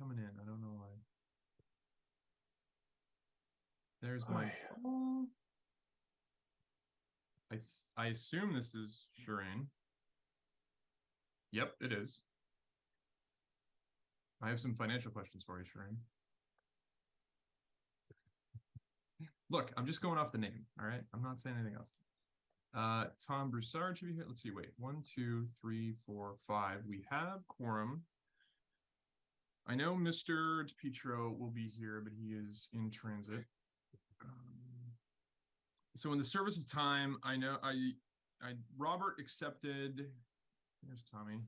coming in. I don't know why. There's my call. I assume this is Shireen. Yep, it is. I have some financial questions for you, Shireen. Look, I'm just going off the name. All right. I'm not saying anything else. Tom Broussard should be here. Let's see. Wait, 1, 2, 3, 4, 5. We have quorum. I know Mr. DePietro will be here, but he is in transit. So in the service of time, I know Robert accepted. There's Tommy.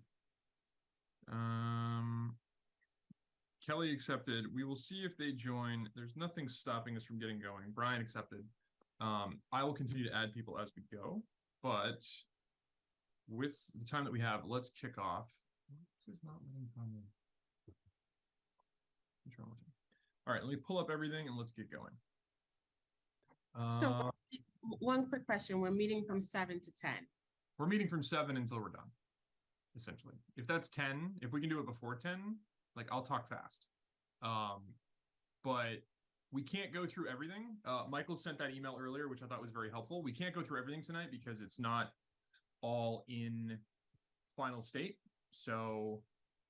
Kelly accepted. We will see if they join. There's nothing stopping us from getting going. Brian accepted. I will continue to add people as we go, but with the time that we have, let's kick off. This is not letting Tommy. All right, let me pull up everything and let's get going. So one quick question. We're meeting from 7 to 10. We're meeting from 7 until we're done, essentially. If that's 10, if we can do it before 10, like I'll talk fast. But we can't go through everything. Michael sent that email earlier, which I thought was very helpful. We can't go through everything tonight because it's not all in final state. So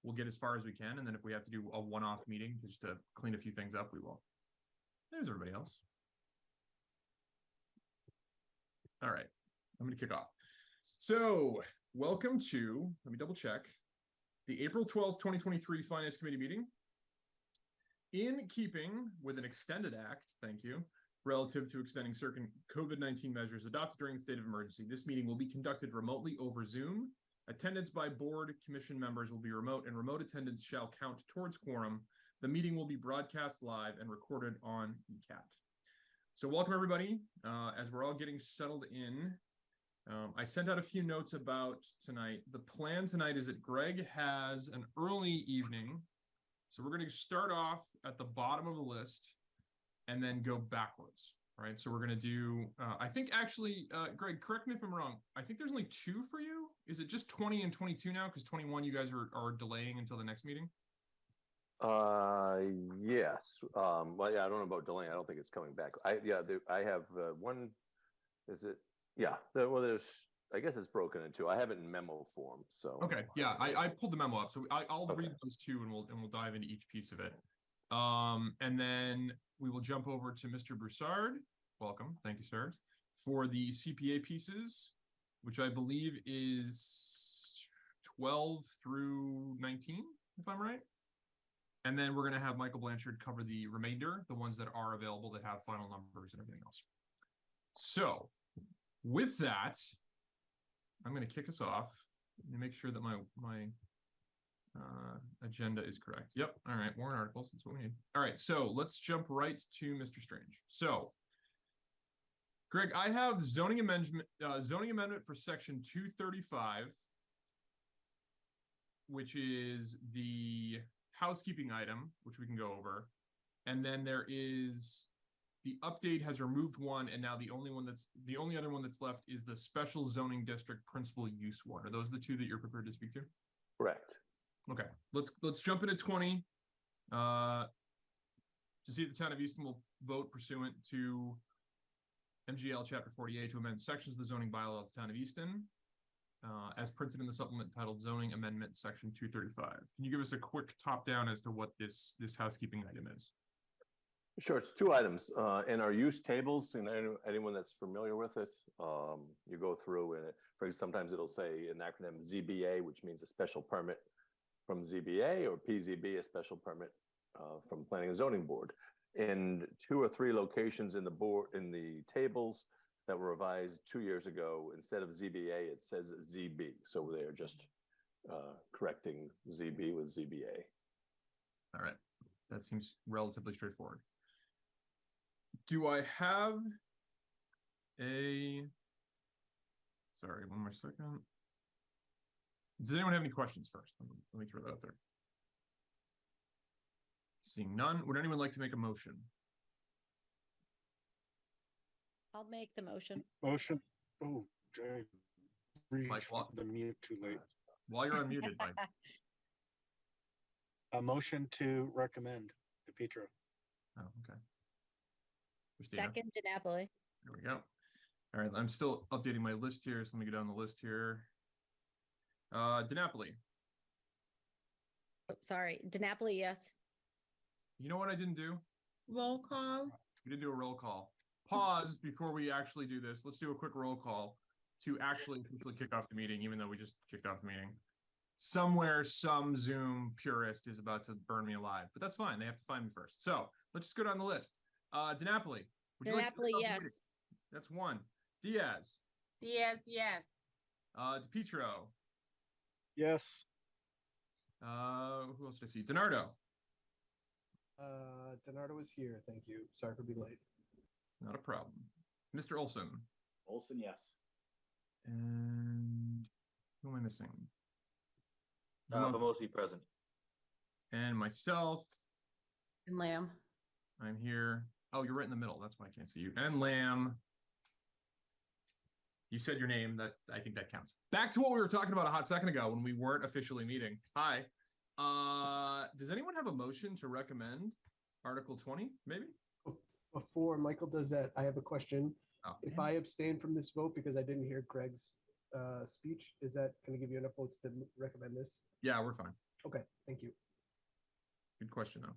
we'll get as far as we can. And then if we have to do a one-off meeting just to clean a few things up, we will. There's everybody else. All right, I'm going to kick off. So welcome to, let me double check, the April 12th, 2023 Finance Committee meeting. In keeping with an extended act, thank you, relative to extending certain COVID-19 measures adopted during the state of emergency, this meeting will be conducted remotely over Zoom. Attendance by board commission members will be remote, and remote attendance shall count towards quorum. The meeting will be broadcast live and recorded on eCat. So welcome, everybody. As we're all getting settled in, I sent out a few notes about tonight. The plan tonight is that Greg has an early evening. So we're going to start off at the bottom of the list and then go backwards. All right. So we're going to do, I think actually, Greg, correct me if I'm wrong. I think there's only 2 for you. Is it just 20 and 22 now? Because 21 you guys are delaying until the next meeting? Yes. Well, yeah, I don't know about delaying. I don't think it's coming back. I have one. Is it? Yeah. Well, there's. I guess it's broken into. I have it in memo form. So. Okay. Yeah, I pulled the memo up, so I'll Okay. read those 2 and we'll dive into each piece of it. And then we will jump over to Mr. Broussard. Welcome. Thank you, sir. For the CPA pieces, which I believe is 12 through 19, if I'm right. And then we're going to have Michael Blanchard cover the remainder, the ones that are available that have final numbers and everything else. So with that, I'm going to kick us off and make sure that my agenda is correct. Yep. All right. Warrant articles. That's what we need. All right. So let's jump right to Mr. Strange. So, Greg, I have zoning amendment for section 235, which is the housekeeping item, which we can go over. And then there is the update has removed one, and now the only other one that's left is the special zoning district principal use one. Are those the 2 that you're prepared to speak to? Correct. Okay, let's jump into 20 to see if the town of Easton will vote pursuant to MGL Chapter 48 to amend sections of the zoning bylaw of the town of Easton as printed in the supplement titled Zoning Amendment Section 235. Can you give us a quick top down as to what this housekeeping item is? Sure. It's 2 items in our use tables. And anyone that's familiar with it, you go through and sometimes it'll say an acronym ZBA, which means a special permit from ZBA, or PZB, a special permit from Planning and Zoning Board. In 2 or 3 locations in the tables that were revised 2 years ago, instead of ZBA, it says ZB. So they're just correcting ZB with ZBA. All right. That seems relatively straightforward. Do I have sorry, one more second. Does anyone have any questions first? Let me throw that out there. Seeing none, would anyone like to make a motion? I'll make the motion. Motion. Oh, Jay. Mike, the mute too late. While you're unmuted, Mike. A motion to recommend DePietro. Oh, okay. Christina? Second to Napoli. There we go. All right, I'm still updating my list here, so let me go down the list here. DiNapoli. Oh, sorry, DiNapoli, yes. You know what I didn't do? Roll call. We didn't do a roll call. Pause before we actually do this. Let's do a quick roll call to actually officially kick off the meeting, even though we just kicked off the meeting. Somewhere, some Zoom purist is about to burn me alive, but that's fine. They have to find me first. So let's just go down the list. DiNapoli. Would you like to DiNapoli, kick off the yes. meeting? That's one. Diaz. Diaz, yes. DePietro. Yes. Who else did I see? DiNardo. Donardo is here. Thank you. Sorry for being late. Not a problem. Mr. Olson. Olson, yes. And who am I missing? Vamosi present. And myself. And Lamb. I'm here. Oh, you're right in the middle. That's why I can't see you. And Lamb. You said your name. That I think that counts. Back to what we were talking about a hot second ago when we weren't officially meeting. Hi. Does anyone have a motion to recommend Article 20, maybe? Before Michael does that, I have a question. Oh, If damn. I abstain from this vote because I didn't hear Greg's speech, is that going to give you enough votes to recommend this? Yeah, we're fine. Okay, thank you. Good question, though.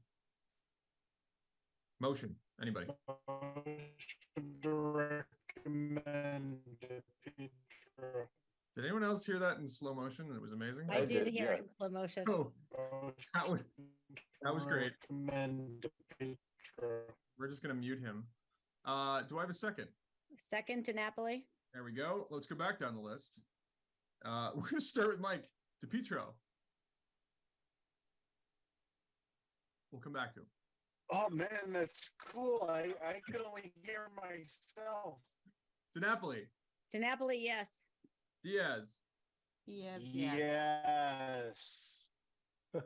Motion. Anybody? Motion to recommend DePietro. Did anyone else hear that in slow motion? It was amazing. I did did, hear yeah. it in slow motion. Oh, that was- that was great. Recommend DePietro. we're just gonna mute him. Do I have a second? Second to Napoli. There we go. Let's go back down the list. We're gonna start with Mike DePietro. We'll come back to him. Oh man, that's cool. I could only hear myself. DiNapoli. DiNapoli, yes. Diaz. Diaz, yes. Yes.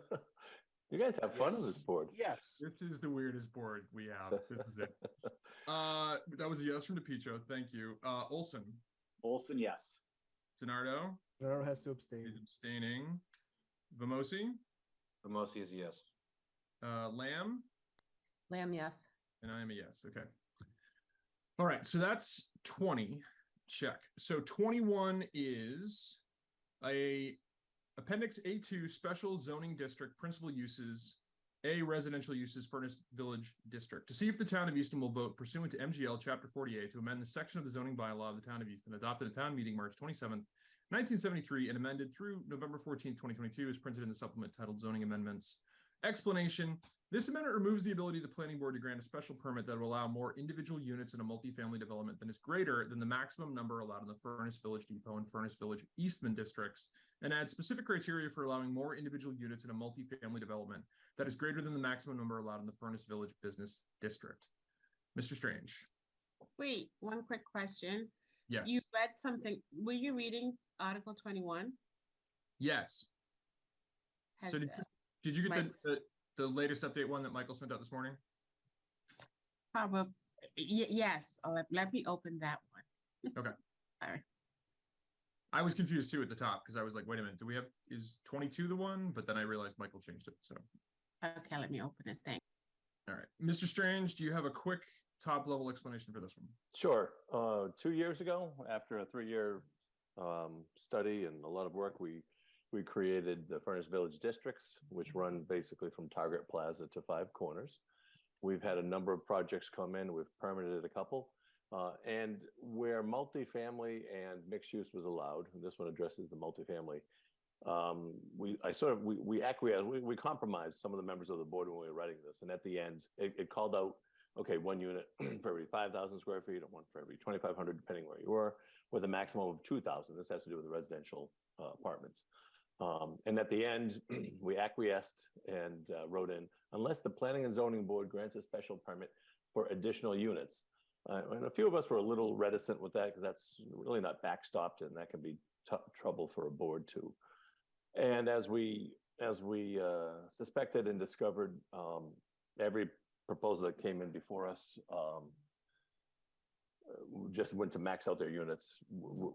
You guys have fun on Yes. this board. Yes. This is the weirdest board we have. This is it. That was a yes from DePietro. Thank you. Olson. Olson, yes. DiNardo Donardo has to abstain. is abstaining. Vamosi. Vamosi is a yes. Lamb. Lamb, yes. And I am a yes. Okay. All right. So that's 20. Check. So 21 is a Appendix A2 Special Zoning District Principal Uses, A Residential Uses Furnace Village District. To see if the town of Easton will vote pursuant to MGL Chapter 48 to amend the section of the zoning bylaw of the town of Easton adopted at town meeting March 27th, 1973 and amended through November 14th, 2022 is printed in the supplement titled Zoning Amendments. Explanation. This amendment removes the ability of the planning board to grant a special permit that will allow more individual units in a multifamily development than is greater than the maximum number allowed in the Furnace Village Depot and Furnace Village Eastman districts, and adds specific criteria for allowing more individual units in a multifamily development that is greater than the maximum number allowed in the Furnace Village Business District. Mr. Strange. Wait, one quick question. Yes. You read something. Were you reading Article 21? Yes. Has, So did you get Mike- the latest update one that Michael sent out this morning? probably, yes. Oh, let me open that one. Okay. Sorry. I was confused too at the top because I was like, wait a minute, is 22 the one? But then I realized Michael changed it. So, Okay, let me open it. Thank all right. Mr. Strange, do you have a quick top level explanation for this one? Sure. 2 years ago, after a 3-year study and a lot of work, we created the Furnace Village districts, which run basically from Target Plaza to Five Corners. We've had a number of projects come in. We've permitted a couple. And where multifamily and mixed use was allowed, and this one addresses the multifamily, we acquiesced, we compromised some of the members of the board when we were writing this. And at the end, it called out, okay, one unit for every 5,000 square feet and one for every 2,500, depending where you were, with a maximum of 2,000. This has to do with the residential apartments. And at the end, we acquiesced and wrote in, unless the Planning and Zoning Board grants a special permit for additional units. And a few of us were a little reticent with that because that's really not backstopped, and that can be trouble for a board too. And as we suspected and discovered, every proposal that came in before us just went to max out their units,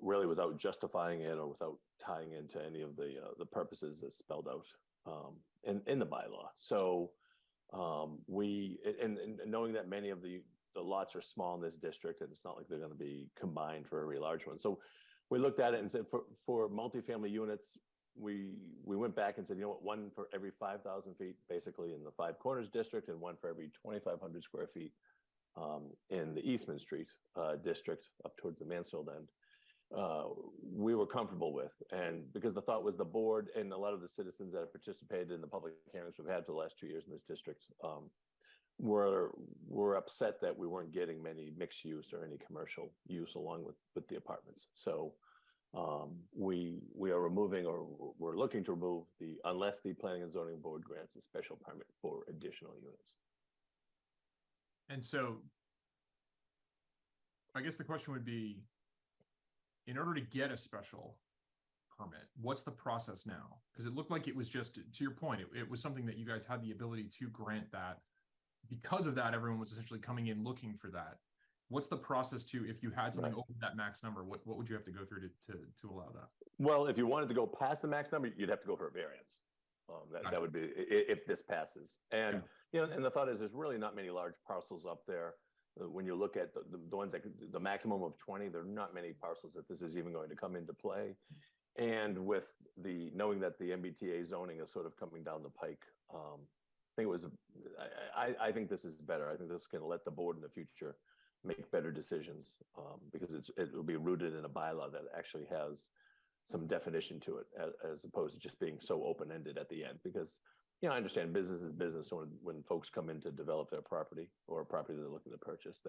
really without justifying it or without tying into any of the purposes as spelled out in the bylaw. So and knowing that many of the lots are small in this district, and it's not like they're going to be combined for a very large one. So we looked at it and said for multifamily units, we went back and said, you know what, one for every 5,000 feet, basically in the Five Corners district, and one for every 2,500 square feet in the Eastman Street district up towards the Mansfield end. We were comfortable with, and because the thought was the board and a lot of the citizens that have participated in the public hearings we've had for the last 2 years in this district were upset that we weren't getting many mixed use or any commercial use along with the apartments. So we are removing, or we're looking to remove, unless the Planning and Zoning Board grants a special permit for additional units. And so I guess the question would be, in order to get a special permit, what's the process now? Because it looked like it was just, to your point, it was something that you guys had the ability to grant that. Because of that, everyone was essentially coming in looking for that. What's the process to, if you had something over that max number, what would you have to go through to allow that? Well, if you wanted to go past the max number, you'd have to go for a variance. That would be if this passes. And and the thought is, there's really not many large parcels up there. When you look at the ones that the maximum of 20, there are not many parcels that this is even going to come into play. And with the knowing that the MBTA zoning is sort of coming down the pike, I think this is better. I think this can let the board in the future make better decisions because it will be rooted in a bylaw that actually has some definition to it, as opposed to just being so open-ended at the end. Because I understand business is business. So when folks come in to develop their property or a property they're looking to purchase,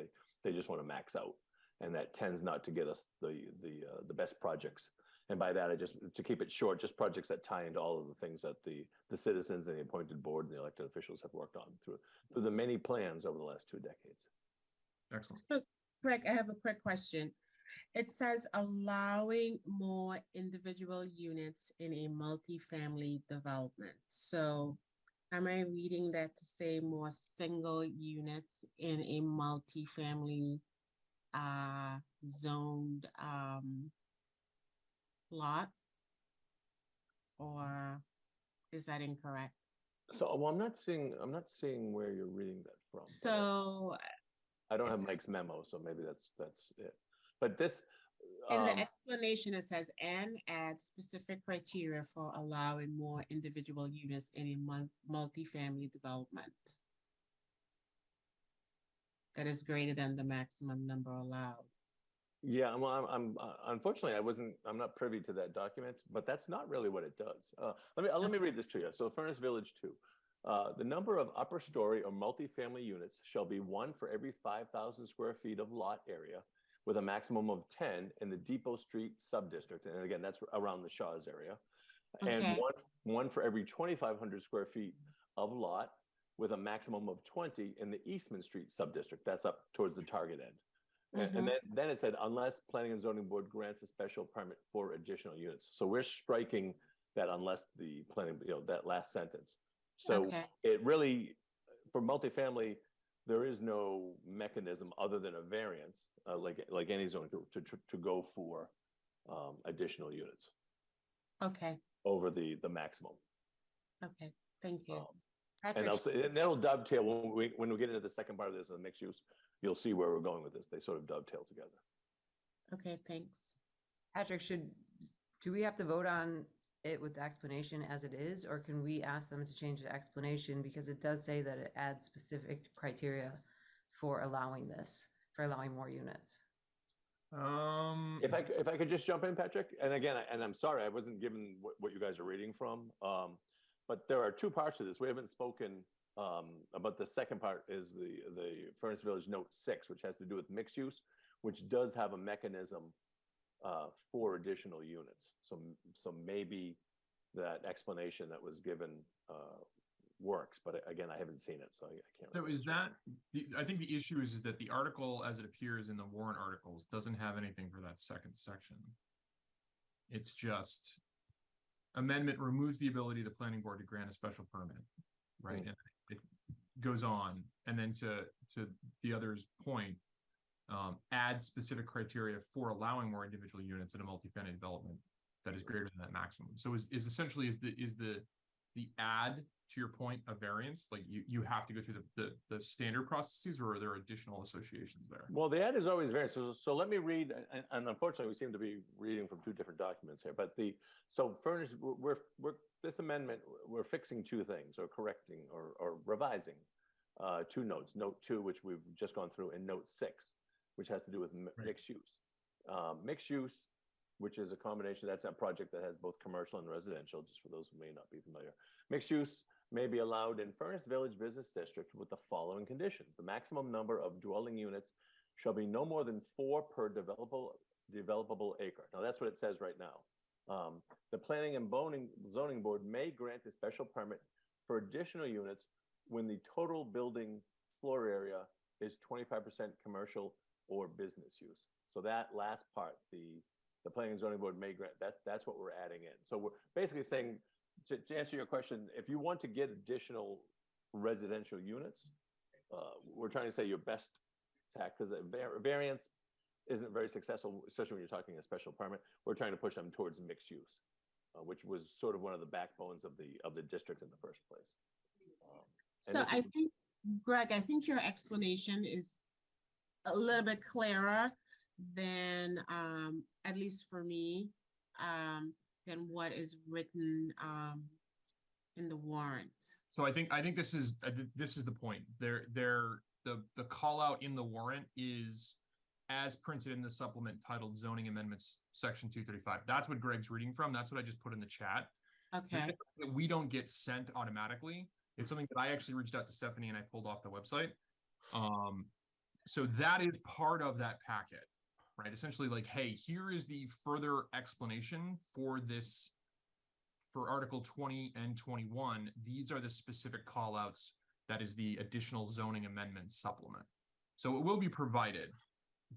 they just want to max out, and that tends not to get us the best projects. And by that, to keep it short, just projects that tie into all of the things that the citizens and the appointed board and the elected officials have worked on through the many plans over the last 2 decades. Excellent. So, Greg, I have a quick question. It says allowing more individual units in a multifamily development. So am I reading that to say more single units in a multifamily zoned lot? Or is that incorrect? So, well, I'm not seeing where you're reading that from. So I don't have Mike's memo, so maybe that's it. But this in the explanation, it says, and add specific criteria for allowing more individual units in a multifamily development that is greater than the maximum number allowed. Yeah, well, I'm unfortunately I'm not privy to that document, but that's not really what it does. Let me read this to you. So Furnace Village 2. The number of upper story or multifamily units shall be 1 for every 5,000 square feet of lot area, with a maximum of 10 in the Depot Street subdistrict. And again, that's around the Shaw's area. Okay. And one for every 2,500 square feet of lot, with a maximum of 20 in the Eastman Street subdistrict. That's up towards the Target end. And then it said, unless Planning and Zoning Board grants a special permit for additional units. So we're striking that unless the planning, that last sentence. So it really, for multifamily, there is no mechanism other than a variance, like any zone, to go for additional units. Okay. Over the maximum. Okay. Thank you. And that'll dovetail when we get into the second part of this, the mixed use. You'll see where we're going with this. They sort of dovetail together. Okay. Thanks. Patrick, do we have to vote on it with the explanation as it is, or can we ask them to change the explanation, because it does say that it adds specific criteria for allowing more units? If I could just jump in, Patrick, and again, I'm sorry, I wasn't given what you guys are reading from, but there are 2 parts to this. We haven't spoken about the second part. Is the Furnace Village Note 6, which has to do with mixed use, which does have a mechanism for additional units. So maybe that explanation that was given works, but again, I haven't seen it, so I can't. So is that, I think the issue is that the article as it appears in the warrant articles doesn't have anything for that second section. It's just amendment removes the ability of the planning board to grant a special permit, right? And it goes on, and then to the other's point, add specific criteria for allowing more individual units in a multifamily development that is greater than that maximum. So is essentially the the add, to your point, a variance, like you have to go through the standard processes, or are there additional associations there? Well, the ad is always variant. So let me read, and unfortunately, we seem to be reading from two different documents here. But so furnished, this amendment, we're fixing two things, or correcting, or revising two notes. Note 2, which we've just gone through, and Note 6, which has to do with mixed use. Mixed use, which is a combination. That's a project that has both commercial and residential. Just for those who may not be familiar, mixed use may be allowed in Furnace Village Business District with the following conditions. The maximum number of dwelling units shall be no more than 4 per developable acre. Now, that's what it says right now. The Planning and Zoning Board may grant a special permit for additional units when the total building floor area is 25% commercial or business use. So that last part, the Planning and Zoning Board may grant, that's what we're adding in. So we're basically saying, to answer your question, if you want to get additional residential units, we're trying to say your best tack, because variance isn't very successful, especially when you're talking a special permit. We're trying to push them towards mixed use, which was sort of one of the backbones of the district in the first place. So I think, Greg, I think your explanation is a little bit clearer than, at least for me, than what is written in the warrant. So I think this is the point. The call out in the warrant is as printed in the supplement titled Zoning Amendments Section 235. That's what Greg's reading from. That's what I just put in the chat. Okay. That we don't get sent automatically. It's something that I actually reached out to Stephanie and I pulled off the website. So that is part of that packet, right? Essentially, like, hey, here is the further explanation for this, for Article 20 and 21. These are the specific call outs. That is the additional zoning amendment supplement. So it will be provided.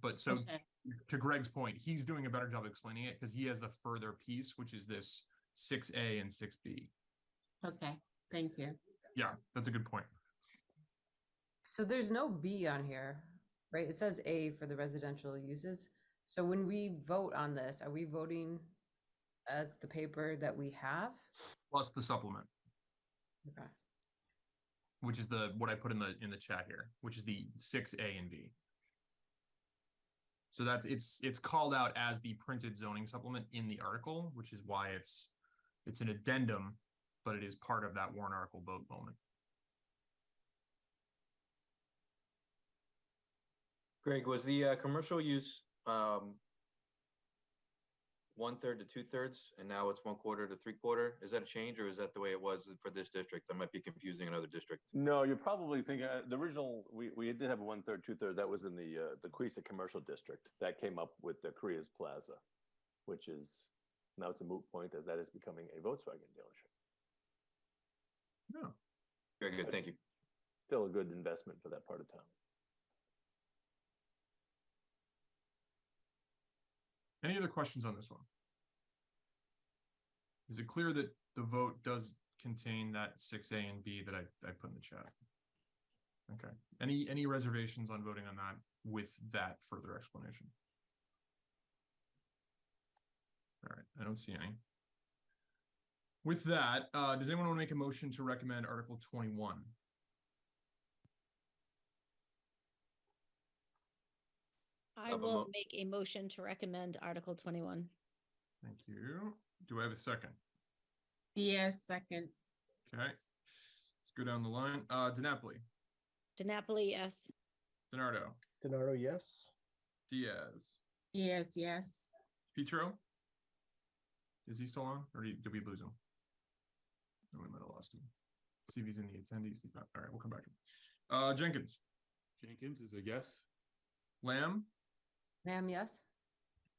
But so Okay. to Greg's point, he's doing a better job explaining it because he has the further piece, which is this 6A and 6B. Okay, thank you. Yeah, that's a good point. So there's no B on here, right? It says A for the residential uses. So when we vote on this, are we voting as the paper that we have? Plus the supplement, Okay. which is what I put in the chat here, which is the 6A and B. So it's called out as the printed zoning supplement in the article, which is why it's an addendum, but it is part of that warrant article vote moment. Greg, was the commercial use 1/3 to 2/3, and now it's 1/4 to 3/4? Is that a change, or is that the way it was for this district? That might be confusing another district. No, you're probably thinking the original. We did have 1/3, 2/3. That was in the Queesa Commercial District. That came up with the Korea's Plaza, which is now it's a moot point as that is becoming a Volkswagen dealership. No. Very good, thank you. Still a good investment for that part of town. Any other questions on this one? Is it clear that the vote does contain that 6A and B that I put in the chat? Okay. Any reservations on voting on that with that further explanation? All right, I don't see any. With that, does anyone want to make a motion to recommend Article 21? I will make a motion to recommend Article 21. Thank you. Do I have a second? Yes, second. Okay. Let's go down the line. DiNapoli, DiNapoli, yes. DiNardo, DiNardo, yes. Diaz, Yes, yes. Petro. Is he still on, or did we lose him? No, we might have lost him. See if he's in the attendees. He's not. All right, we'll come back to him. Jenkins, Jenkins is a yes. Lamb, Ma'am, yes.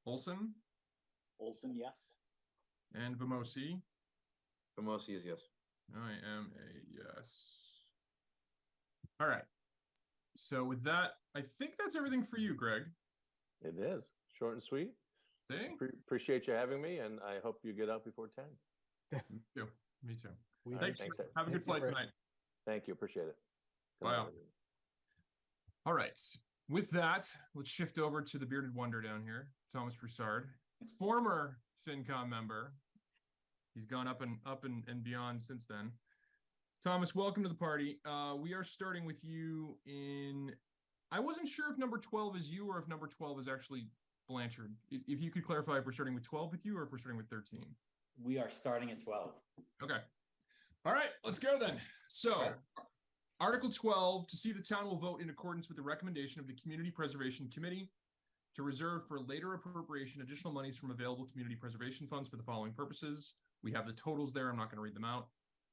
Olson, Olson, yes. and Vamosi. Famosi is yes. I am a yes. All right. So with that, I think that's everything for you, Greg. It is short and sweet. See? Appreciate you having me, and I hope you get out before 10. Me too. Me too. We Thanks. thanks, Have a good flight Greg. tonight. Thank you. Appreciate it. Good Bye night, all. everyone. All right. With that, let's shift over to the bearded wonder down here, Thomas Broussard, former FinCom member, He's gone up and beyond since then. Thomas, welcome to the party. We are starting with you in. I wasn't sure if number 12 is you or if number 12 is actually Blanchard. If you could clarify if we're starting with 12 with you or if we're starting with 13. We are starting at 12. Okay. All right, let's go then. So, Right. Article 12, to see the town will vote in accordance with the recommendation of the Community Preservation Committee to reserve for later appropriation additional monies from available community preservation funds for the following purposes. We have the totals there. I'm not going to read them out.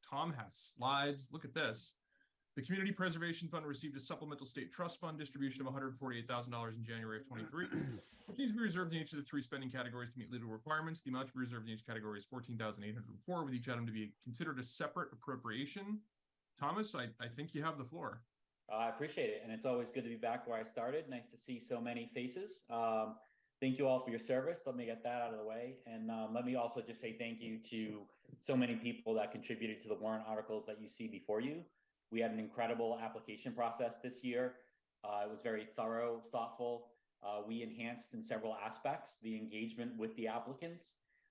Tom has slides. Look at this. The Community Preservation Fund received a supplemental state trust fund distribution of $148,000 in January of 23. It needs to be reserved in each of the three spending categories to meet legal requirements. The amount to be reserved in each category is $14,804, with each item to be considered a separate appropriation. Thomas, I think you have the floor. I appreciate it. And it's always good to be back where I started. Nice to see so many faces. Thank you all for your service. Let me get that out of the way. And let me also just say thank you to so many people that contributed to the warrant articles that you see before you. We had an incredible application process this year. It was very thorough, thoughtful. We enhanced in several aspects the engagement with the applicants.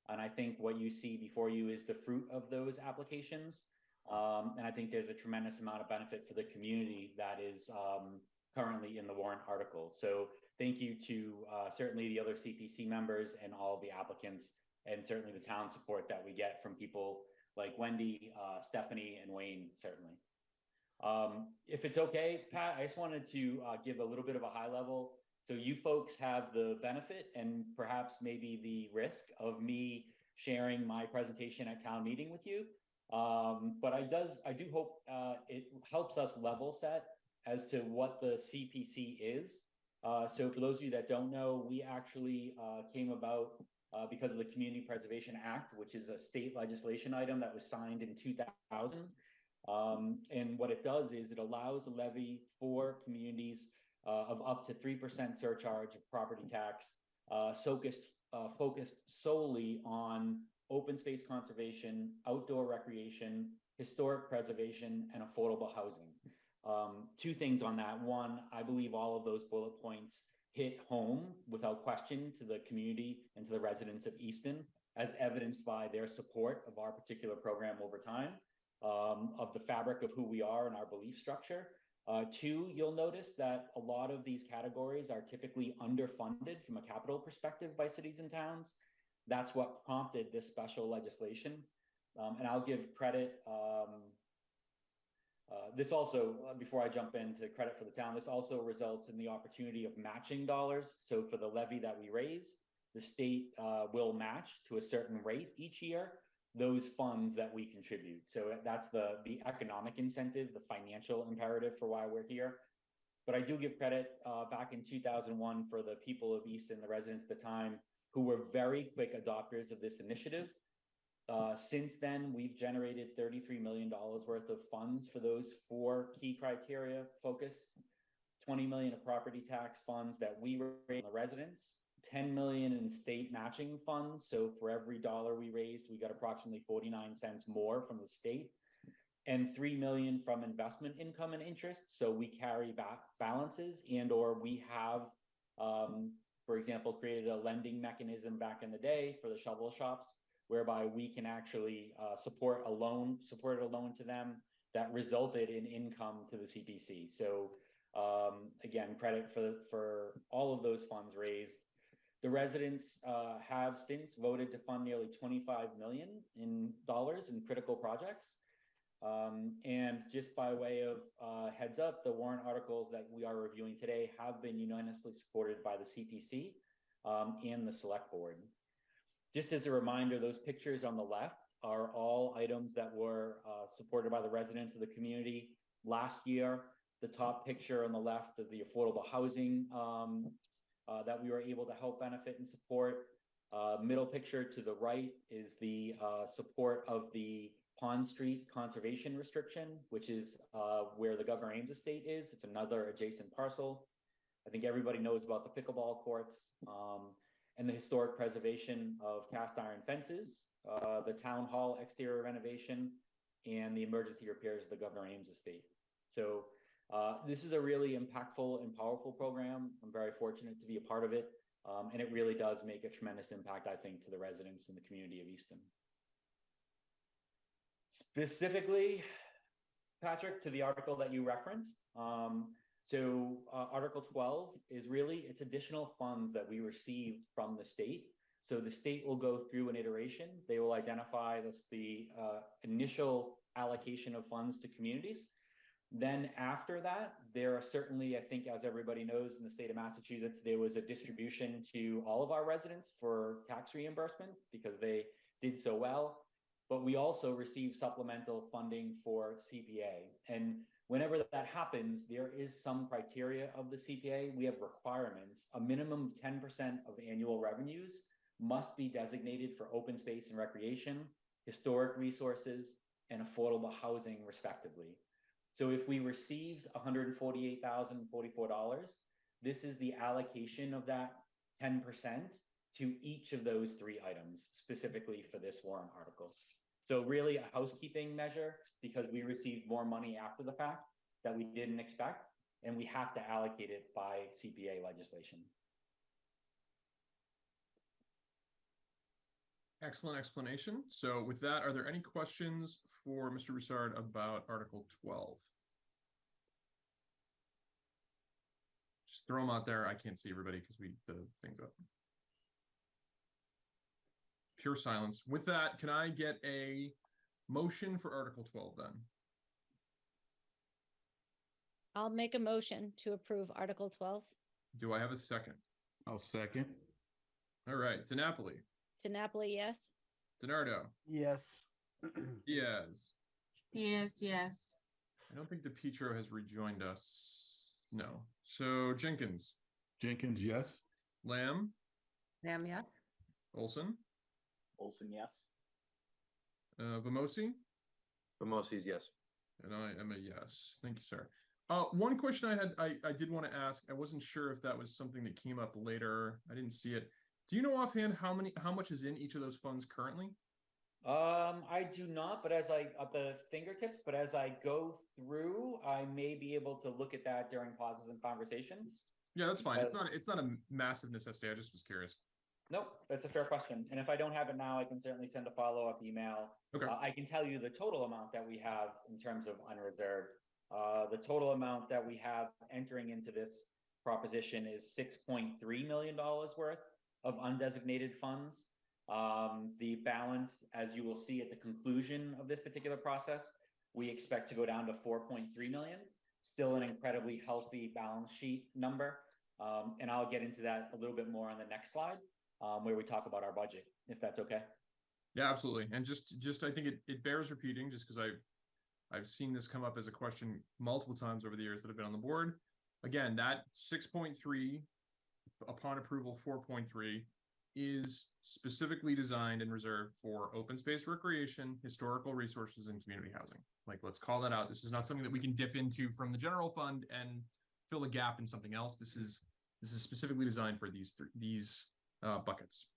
And I think what you see before you is the fruit of those applications. And I think there's a tremendous amount of benefit for the community that is currently in the warrant article. So thank you to certainly the other CPC members and all the applicants, and certainly the town support that we get from people like Wendy, Stephanie, and Wayne, certainly. If it's okay, Pat, I just wanted to give a little bit of a high level. So you folks have the benefit and perhaps maybe the risk of me sharing my presentation at town meeting with you. But I do hope it helps us level set as to what the CPC is. So for those of you that don't know, we actually came about because of the Community Preservation Act, which is a state legislation item that was signed in 2000. And what it does is it allows a levy for communities of up to 3% surcharge of property tax, focused solely on open space conservation, outdoor recreation, historic preservation, and affordable housing. Two things on that. One, I believe all of those bullet points hit home without question to the community and to the residents of Easton, as evidenced by their support of our particular program over time, of the fabric of who we are and our belief structure. Two, you'll notice that a lot of these categories are typically underfunded from a capital perspective by cities and towns. That's what prompted this special legislation. And I'll give credit. This also, before I jump into credit for the town, this also results in the opportunity of matching dollars. So for the levy that we raise, the state will match to a certain rate each year those funds that we contribute. So that's the economic incentive, the financial imperative for why we're here. But I do give credit back in 2001 for the people of Easton, the residents at the time, who were very quick adopters of this initiative. Since then, we've generated $33 million worth of funds for those four key criteria focus, 20 million of property tax funds that we raise on the residents, 10 million in state matching funds. So for every dollar we raised, we got approximately 49 cents more from the state, and 3 million from investment income and interest. So we carry back balances, and or we have, for example, created a lending mechanism back in the day for the shovel shops, whereby we can actually support a loan to them that resulted in income to the CPC. So again, credit for all of those funds raised. The residents have since voted to fund nearly $25 million in critical projects. And just by way of heads up, the warrant articles that we are reviewing today have been unanimously supported by the CPC and the select board. Just as a reminder, those pictures on the left are all items that were supported by the residents of the community last year. The top picture on the left is the affordable housing that we were able to help benefit and support. Middle picture to the right is the support of the Pond Street conservation restriction, which is where the Governor Ames estate is. It's another adjacent parcel. I think everybody knows about the pickleball courts and the historic preservation of cast iron fences, the town hall exterior renovation, and the emergency repairs of the Governor Ames estate. So this is a really impactful and powerful program. I'm very fortunate to be a part of it. And it really does make a tremendous impact, I think, to the residents in the community of Easton. Specifically, Patrick, to the article that you referenced. Article 12 is really, it's additional funds that we received from the state. So the state will go through an iteration. They will identify the initial allocation of funds to communities. Then after that, there are certainly, I think, as everybody knows, in the state of Massachusetts, there was a distribution to all of our residents for tax reimbursement because they did so well. But we also received supplemental funding for CPA. And whenever that happens, there is some criteria of the CPA. We have requirements. A minimum of 10% of annual revenues must be designated for open space and recreation, historic resources, and affordable housing, respectively. So if we received $148,044, this is the allocation of that 10% to each of those three items, specifically for this warrant article. So really a housekeeping measure because we received more money after the fact that we didn't expect, and we have to allocate it by CPA legislation. Excellent explanation. So with that, are there any questions for Mr. Broussard about Article 12? Just throw them out there. I can't see everybody because the thing's up. Pure silence. With that, can I get a motion for Article 12 then? I'll make a motion to approve Article 12. Do I have a second? I'll second. All right. DiNapoli. DiNapoli, yes. DiNardo. Yes. Diaz. Yes. I don't think DePietro has rejoined us. No. So Jenkins. Jenkins, yes. Lamb. Lamb, yes. Olson. Olson, yes. Vamosi. Vamosi's yes. And I am a yes. Thank you, sir. One question I did want to ask. I wasn't sure if that was something that came up later. I didn't see it. Do you know offhand how much is in each of those funds currently? I do not, but as I at the fingertips, but as I go through, I may be able to look at that during pauses and conversations. Yeah, that's fine. It's not a massive necessity. I just was curious. Nope, that's a fair question. And if I don't have it now, I can certainly send a follow-up email. Okay. I can tell you the total amount that we have in terms of unreserved. The total amount that we have entering into this proposition is $6.3 million worth of undesignated funds. The balance, as you will see at the conclusion of this particular process, we expect to go down to 4.3 million, still an incredibly healthy balance sheet number. And I'll get into that a little bit more on the next slide, where we talk about our budget, if that's okay. Yeah, absolutely. And just I think it bears repeating just because I've seen this come up as a question multiple times over the years that have been on the board. Again, that 6.3 upon approval 4.3 is specifically designed and reserved for open space recreation, historical resources, and community housing. Like, let's call that out. This is not something that we can dip into from the general fund and fill a gap in something else. This is specifically designed for these buckets.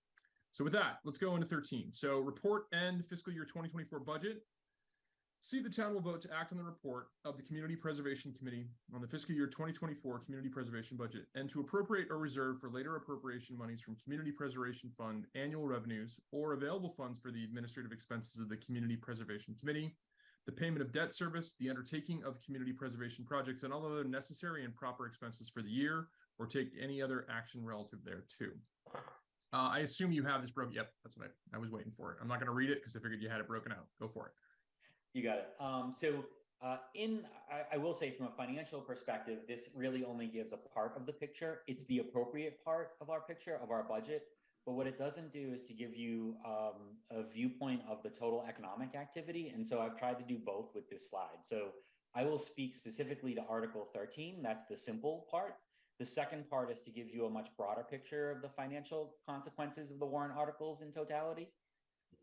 So with that, let's go into 13. So report and fiscal year 2024 budget. See, the town will vote to act on the report of the Community Preservation Committee on the fiscal year 2024 community preservation budget and to appropriate or reserve for later appropriation monies from Community Preservation Fund annual revenues or available funds for the administrative expenses of the Community Preservation Committee, the payment of debt service, the undertaking of community preservation projects, and all other necessary and proper expenses for the year, or take any other action relative thereto. I assume you have this broken. Yep, that's what I was waiting for. I'm not going to read it because I figured you had it broken out. Go for it. You got it. I will say from a financial perspective, this really only gives a part of the picture. It's the appropriate part of our picture of our budget. But what it doesn't do is to give you a viewpoint of the total economic activity. And so I've tried to do both with this slide. So I will speak specifically to Article 13. That's the simple part. The second part is to give you a much broader picture of the financial consequences of the warrant articles in totality.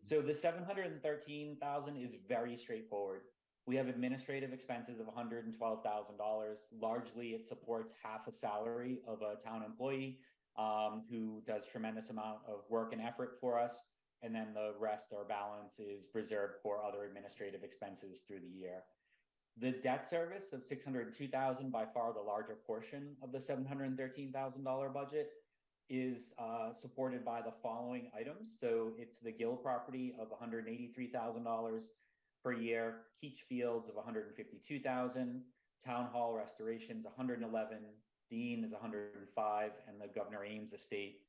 So the 713,000 is very straightforward. We have administrative expenses of $112,000. Largely, it supports half a salary of a town employee who does tremendous amount of work and effort for us. And then the rest or balance is reserved for other administrative expenses through the year. The debt service of $602,000, by far the larger portion of the $713,000 budget, is supported by the following items. So it's the Gill property of $183,000, per year, Keach Fields of 152,000, Town Hall restorations 111, Dean is 105, and the Governor Ames estate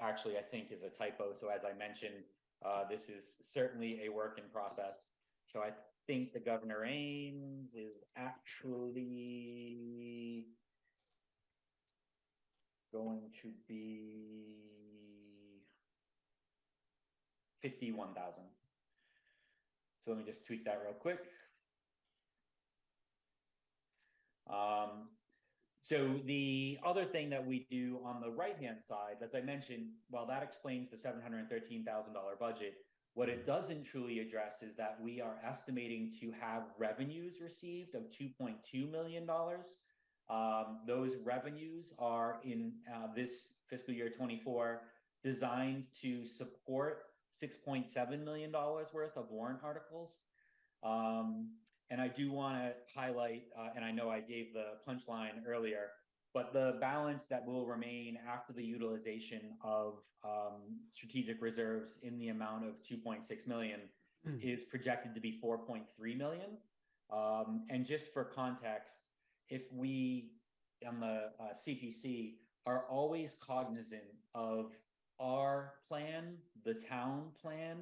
actually I think is a typo. So as I mentioned, this is certainly a work in process. So I think the Governor Ames is actually going to be 51,000. So let me just tweak that real quick. So the other thing that we do on the right-hand side, as I mentioned, while that explains the $713,000 budget, what it doesn't truly address is that we are estimating to have revenues received of $2.2 million. Those revenues are in this fiscal year 24 designed to support $6.7 million worth of warrant articles. And I do want to highlight, and I know I gave the punchline earlier, but the balance that will remain after the utilization of strategic reserves in the amount of 2.6 million is projected to be 4.3 million. And just for context, if we on the CPC are always cognizant of our plan, the town plan,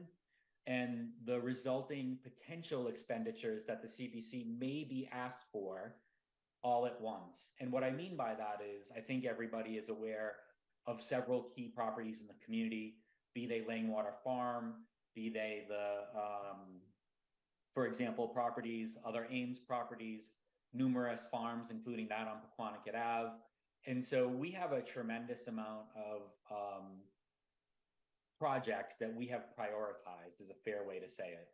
and the resulting potential expenditures that the CPC may be asked for all at once. And what I mean by that is, I think everybody is aware of several key properties in the community, be they Langwater Farm, be they the, for example, properties, other Ames properties, numerous farms, including that on Pequonnet Ave. And so we have a tremendous amount of projects that we have prioritized, is a fair way to say it.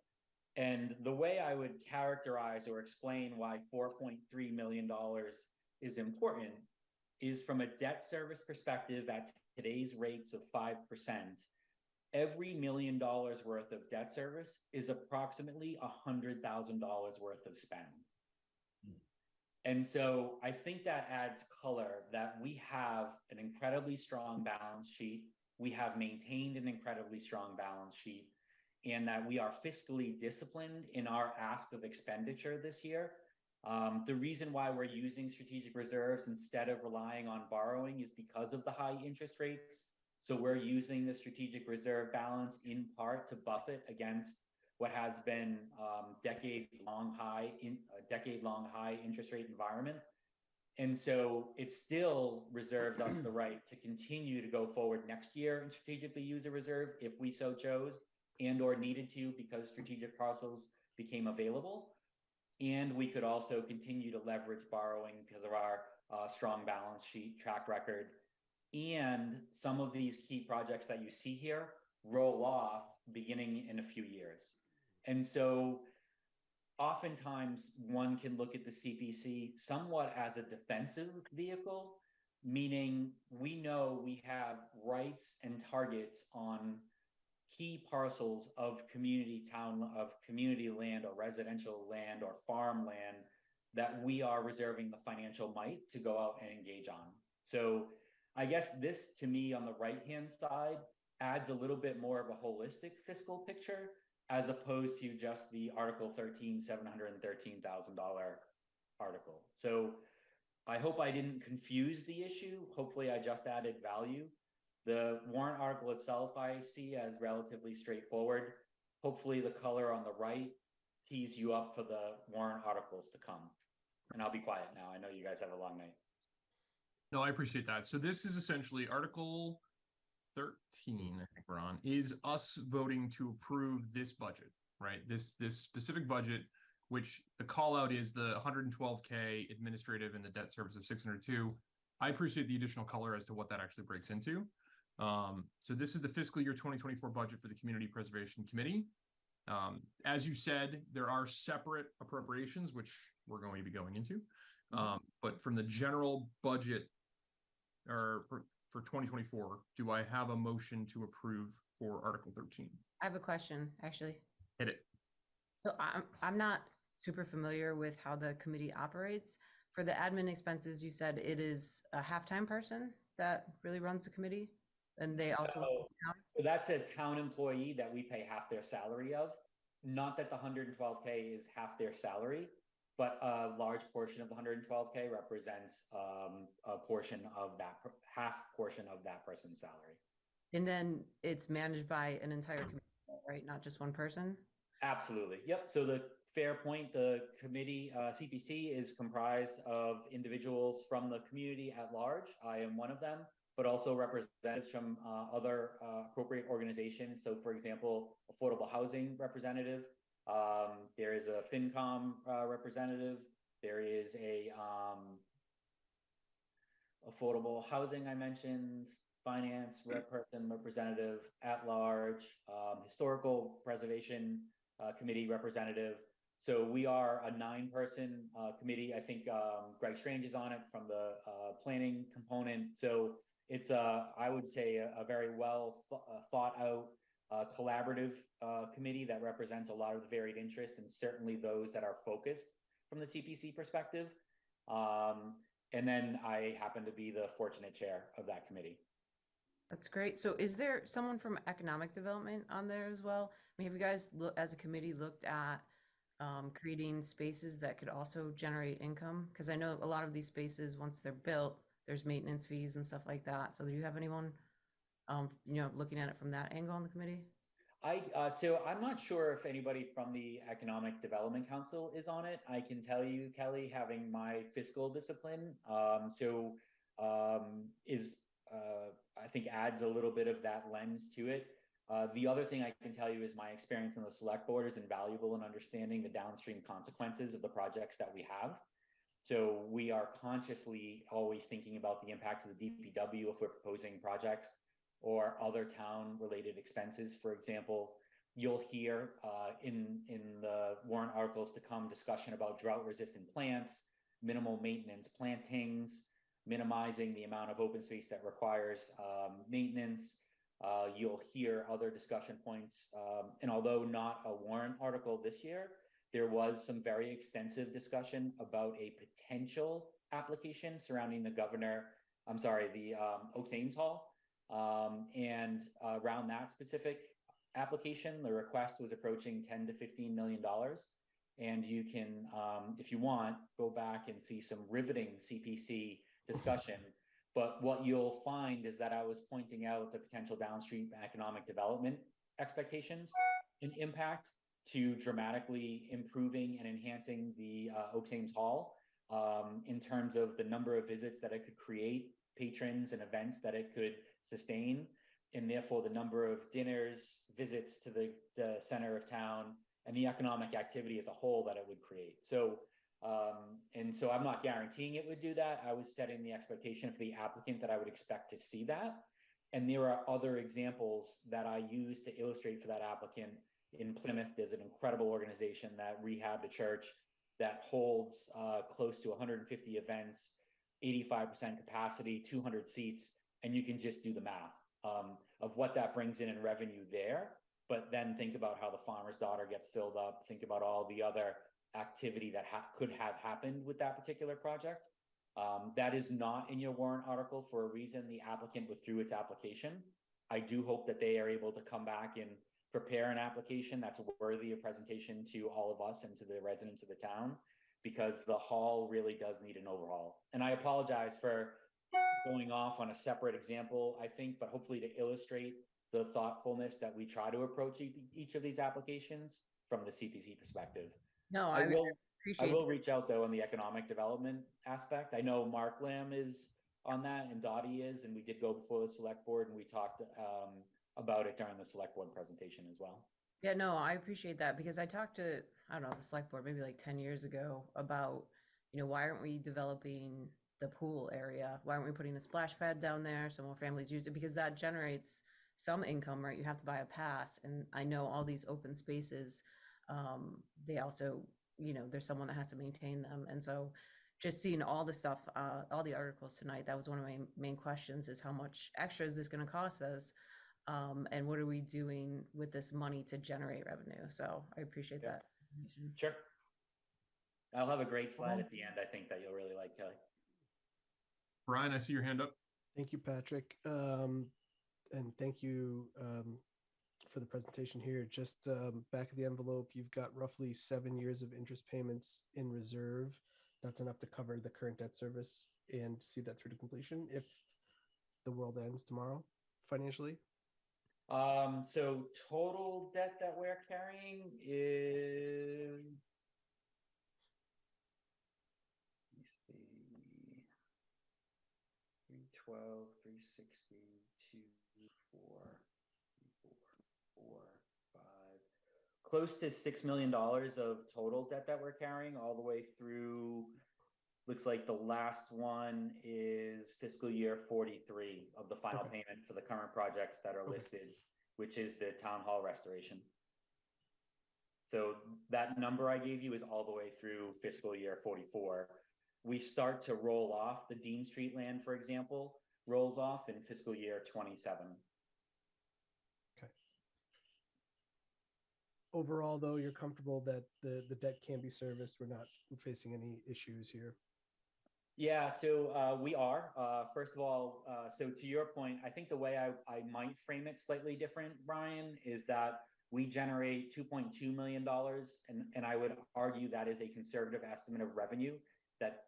And the way I would characterize or explain why $4.3 million is important is from a debt service perspective at today's rates of 5%, every $1 million worth of debt service is approximately $100,000 worth of spend. And so I think that adds color that we have an incredibly strong balance sheet. We have maintained an incredibly strong balance sheet, and that we are fiscally disciplined in our ask of expenditure this year. The reason why we're using strategic reserves instead of relying on borrowing is because of the high interest rates. So we're using the strategic reserve balance in part to buffet against what has been decade-long high interest rate environment. And so it still reserves us the right to continue to go forward next year and strategically use a reserve if we so chose and or needed to because strategic parcels became available. And we could also continue to leverage borrowing because of our strong balance sheet track record. And some of these key projects that you see here roll off beginning in a few years. And so oftentimes one can look at the CPC somewhat as a defensive vehicle, meaning we know we have rights and targets on key parcels of community land or residential land or farm land that we are reserving the financial might to go out and engage on. So I guess this to me on the right-hand side adds a little bit more of a holistic fiscal picture as opposed to just the Article 13, $713,000 article. So I hope I didn't confuse the issue. Hopefully I just added value. The warrant article itself I see as relatively straightforward. Hopefully the color on the right tees you up for the warrant articles to come. And I'll be quiet now. I know you guys have a long night. No, I appreciate that. So this is essentially Article 13, I think we're on, is us voting to approve this budget, right? This specific budget, which the call out is the 112K administrative and the debt service of 602. I appreciate the additional color as to what that actually breaks into. So this is the fiscal year 2024 budget for the Community Preservation Committee. As you said, there are separate appropriations, which we're going to be going into. But from the general budget or for 2024, do I have a motion to approve for Article 13? I have a question, actually. Hit it. So I'm not super familiar with how the committee operates. For the admin expenses, you said it is a half-time person that really runs the committee, and they also. So that's a town employee that we pay half their salary of. not that the 112K is half their salary, but a large portion of the 112K represents a portion of that half portion of that person's salary. And then it's managed by an entire committee, right? Not just one person? Absolutely. Yep. So the fair point, the committee, CPC, is comprised of individuals from the community at large. I am one of them, but also representatives from other appropriate organizations. So for example, affordable housing representative, there is a FinCom representative, there is a affordable housing I mentioned, finance representative at large, historical preservation committee representative. So we are a 9-person committee. I think Greg Strange is on it from the planning component. So it's I would say a very well thought out collaborative committee that represents a lot of the varied interests, and certainly those that are focused from the CPC perspective. And then I happen to be the fortunate chair of that committee. That's great. So is there someone from economic development on there as well? I mean, have you guys, as a committee, looked at creating spaces that could also generate income? Because I know a lot of these spaces, once they're built, there's maintenance fees and stuff like that. So do you have anyone, looking at it from that angle on the committee? So I'm not sure if anybody from the Economic Development Council is on it. I can tell you, Kelly, having my fiscal discipline, I think adds a little bit of that lens to it. The other thing I can tell you is my experience in the select board is invaluable in understanding the downstream consequences of the projects that we have. So we are consciously always thinking about the impact of the DPW if we're proposing projects or other town related expenses. For example, you'll hear in the warrant articles to come discussion about drought resistant plants, minimal maintenance plantings, minimizing the amount of open space that requires maintenance. You'll hear other discussion points. And although not a warrant article this year, there was some very extensive discussion about a potential application surrounding the Oaks Ames Hall. And around that specific application, the request was approaching $10 to $15 million. And you can, if you want, go back and see some riveting CPC discussion. But what you'll find is that I was pointing out the potential downstream economic development expectations and impact to dramatically improving and enhancing the Oaks Ames Hall in terms of the number of visits that it could create, patrons and events that it could sustain, and therefore the number of dinners, visits to the center of town, and the economic activity as a whole that it would create. So so I'm not guaranteeing it would do that. I was setting the expectation for the applicant that I would expect to see that. And there are other examples that I use to illustrate for that applicant. In Plymouth, there's an incredible organization that rehabbed a church that holds close to 150 events, 85% capacity, 200 seats, and you can just do the math of what that brings in revenue there. But then think about how the farmer's daughter gets filled up. Think about all the other activity that could have happened with that particular project. That is not in your warrant article for a reason. The applicant withdrew its application. I do hope that they are able to come back and prepare an application that's worthy of presentation to all of us and to the residents of the town, because the hall really does need an overhaul. And I apologize for going off on a separate example, I think, but hopefully to illustrate the thoughtfulness that we try to approach each of these applications from the CPC perspective. No, I appreciate will reach out though on the economic development aspect. I know Mark Lamb is on that and Dottie is, and we did go before the select board and we talked about it during the select board presentation as well. Yeah, no, I appreciate that because I talked to, I don't know, the select board maybe like 10 years ago about, why aren't we developing the pool area? Why aren't we putting a splash pad down there so more families use it? Because that generates some income, right? You have to buy a pass. And I know all these open spaces, they also, there's someone that has to maintain them. And so just seeing all the stuff, all the articles tonight, that was one of my main questions is how much extra is this going to cost us? And what are we doing with this money to generate revenue? So I appreciate that. Sure. I'll have a great slide at the end, I think, that you'll really like, Kelly. Brian, I see your hand up. Thank you, Patrick. And thank you for for the presentation here. Just back of the envelope, you've got roughly 7 years of interest payments in reserve. That's enough to cover the current debt service and see that through to completion if the world ends tomorrow financially. So total debt that we're carrying is, let me see, 312, 360, 2, 4, 4, 5, close to $6 million of total debt that we're carrying all the way through. Looks like the last one is fiscal year 43 of the final payment for the current projects that are listed, which is the town hall restoration. So that number I gave you is all the way through fiscal year 44. We start to roll off the Dean Street land, for example, rolls off in fiscal year 27. Okay. Overall, though, you're comfortable that the debt can be serviced. We're not facing any issues here. Yeah, so we are. First of all, so to your point, I think the way I might frame it slightly different, Brian, is that we generate $2.2 million, and I would argue that is a conservative estimate of revenue. That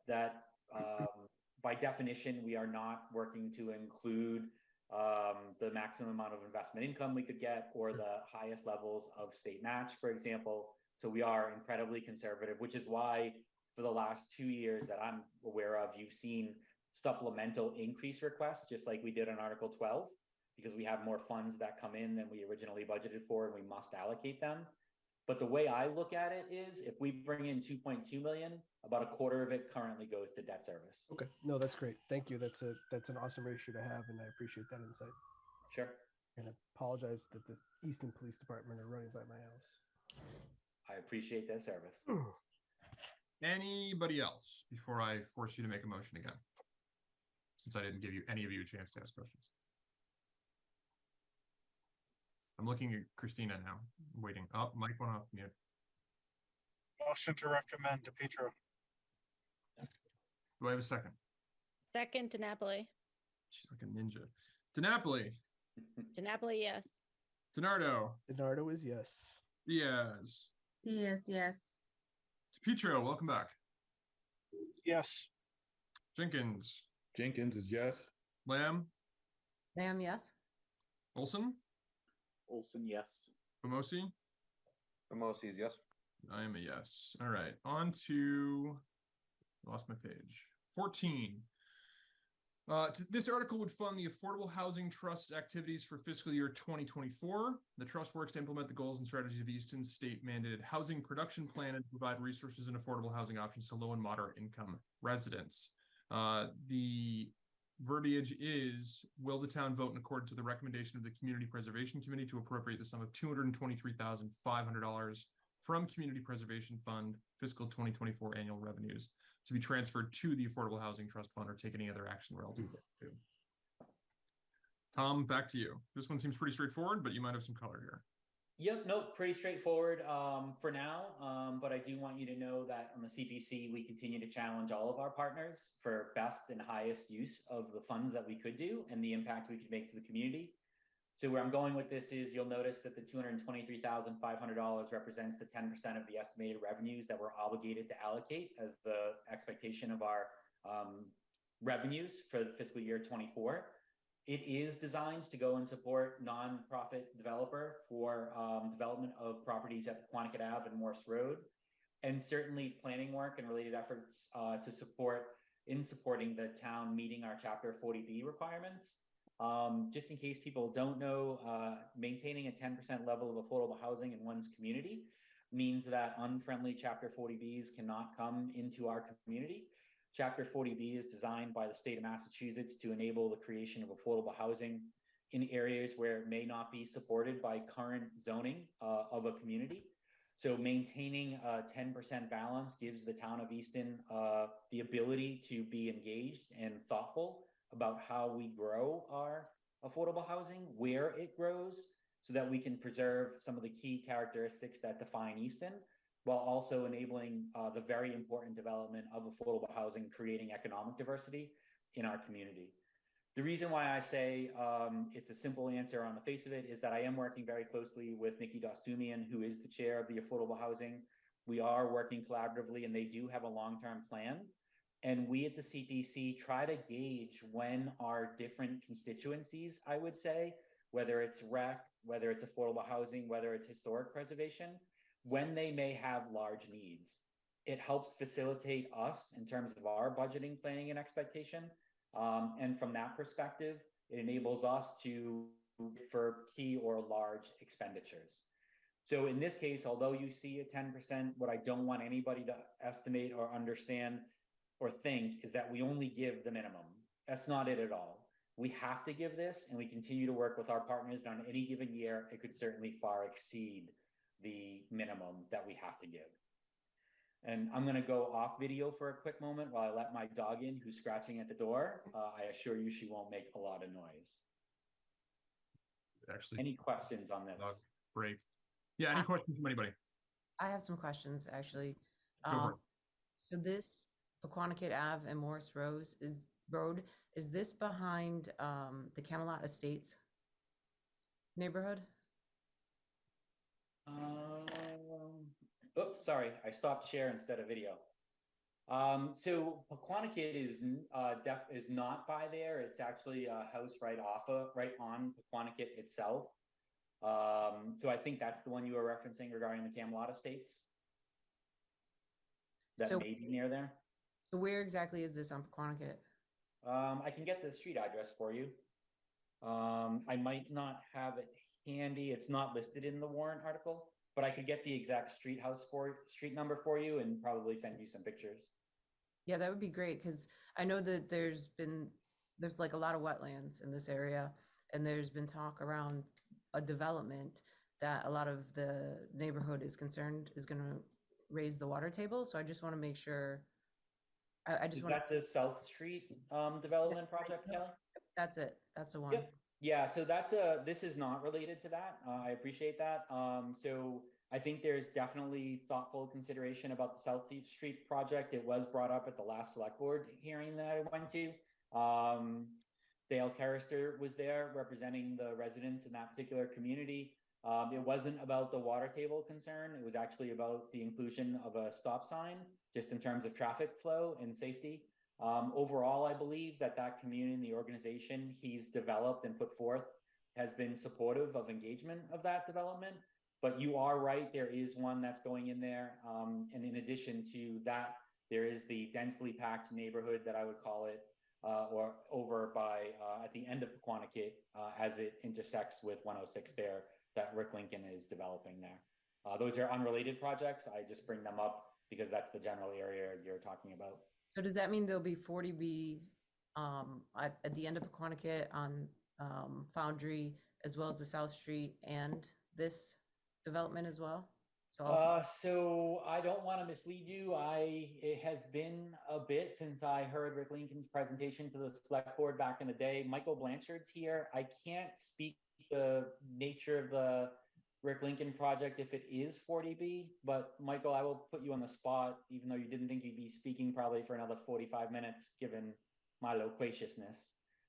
by definition, we are not working to include the maximum amount of investment income we could get or the highest levels of state match, for example. So we are incredibly conservative, which is why for the last 2 years that I'm aware of, you've seen supplemental increase requests, just like we did on Article 12, because we have more funds that come in than we originally budgeted for, and we must allocate them. But the way I look at it is, if we bring in 2.2 million, about a quarter of it currently goes to debt service. Okay, no, that's great. Thank you. That's an awesome ratio to have, and I appreciate that insight. Sure. And I apologize that the Easton Police Department are running by my house. I appreciate that service. Anybody else before I force you to make a motion again? Since I didn't give you any of you a chance to ask questions. I'm looking at Christina now. I'm waiting. Oh, mic went off mute. Motion to recommend DePietro. Do I have a second? Second, DiNapoli. She's like a ninja. DiNapoli. DiNapoli, yes. DiNardo. DiNardo is yes. Diaz. Yes. DePietro, welcome back. Yes. Jenkins. Jenkins is yes. Lamb. Lamb, yes. Olson. Olson, yes. Pomosi. Pomosi's yes. I am a yes. All right. On to, lost my page. 14. This article would fund the Affordable Housing Trust's activities for fiscal year 2024. The trust works to implement the goals and strategies of Easton's state-mandated housing production plan and provide resources and affordable housing options to low and moderate income residents. The verbiage is, will the town vote in accordance with the recommendation of the Community Preservation Committee to appropriate the sum of $223,500 from Community Preservation Fund fiscal 2024 annual revenues to be transferred to the Affordable Housing Trust Fund, or take any other action relative to. Tom, back to you. This one seems pretty straightforward, but you might have some color here. Yep, nope, pretty straightforward for now. But I do want you to know that on the CPC, we continue to challenge all of our partners for best and highest use of the funds that we could do and the impact we could make to the community. So where I'm going with this is, you'll notice that the $223,500 represents the 10% of the estimated revenues that we're obligated to allocate as the expectation of our revenues for the fiscal year 24. It is designed to go and support nonprofit developer for development of properties at Quanticut Ave and Morse Road, and certainly planning work and related efforts to supporting the town meeting our Chapter 40B requirements. Just in case people don't know, maintaining a 10% level of affordable housing in one's community means that unfriendly Chapter 40Bs cannot come into our community. Chapter 40B is designed by the state of Massachusetts to enable the creation of affordable housing in areas where it may not be supported by current zoning of a community. So maintaining a 10% balance gives the town of Easton the ability to be engaged and thoughtful about how we grow our affordable housing, where it grows, so that we can preserve some of the key characteristics that define Easton, while also enabling the very important development of affordable housing, creating economic diversity in our community. The reason why I say it's a simple answer on the face of it is that I am working very closely with Nikki Dostumian, who is the chair of the Affordable Housing. We are working collaboratively, and they do have a long-term plan. And we at the CPC try to gauge when our different constituencies, I would say, whether it's rec, whether it's affordable housing, whether it's historic preservation, when they may have large needs. It helps facilitate us in terms of our budgeting, planning, and expectation. And from that perspective, it enables us to for key or large expenditures. So in this case, although you see a 10%, what I don't want anybody to estimate or understand or think is that we only give the minimum. That's not it at all. We have to give this, and we continue to work with our partners. And on any given year, it could certainly far exceed the minimum that we have to give. And I'm going to go off video for a quick moment while I let my dog in, who's scratching at the door. I assure you she won't make a lot of noise. Actually, any questions on this? Break. Yeah, any questions from anybody? I have some questions, actually. Go for it. So this Pequannock Ave and Morris Road, is this behind the Camelot Estates neighborhood? Oops, sorry, I stopped share instead of video. So Pequannock is not by there. It's actually a house right on Pequannock itself. So I think that's the one you were referencing regarding the Camelot Estates. That may be near there. So where exactly is this on Pequannock? I can get the street address for you. I might not have it handy. It's not listed in the warrant article, but I could get the exact street number for you and probably send you some pictures. Yeah, that would be great, because I know that there's like a lot of wetlands in this area, and there's been talk around a development that a lot of the neighborhood is concerned is going to raise the water table. So I just want to make sure. Is that the South Street development project, Kelly? That's it. That's the one. Yep. Yeah, so this is not related to that. I appreciate that. So I think there's definitely thoughtful consideration about the South Street project. It was brought up at the last select board hearing that I went to. Dale Carrister was there representing the residents in that particular community. It wasn't about the water table concern. It was actually about the inclusion of a stop sign, just in terms of traffic flow and safety. Overall, I believe that community and the organization he's developed and put forth has been supportive of engagement of that development. But you are right, there is one that's going in there. And in addition to that, there is the densely packed neighborhood that I would call it, or over by at the end of Pequannock, as it intersects with 106 there, that Rick Lincoln is developing there. Those are unrelated projects. I just bring them up because that's the general area you're talking about. So does that mean there'll be 40B at the end of Pequannock on Foundry, as well as the South Street and this development as well? So I don't want to mislead you. It has been a bit since I heard Rick Lincoln's presentation to the select board back in the day. Michael Blanchard's here. I can't speak the nature of the Rick Lincoln project if it is 40B, but Michael, I will put you on the spot, even though you didn't think you'd be speaking probably for another 45 minutes, given my loquaciousness.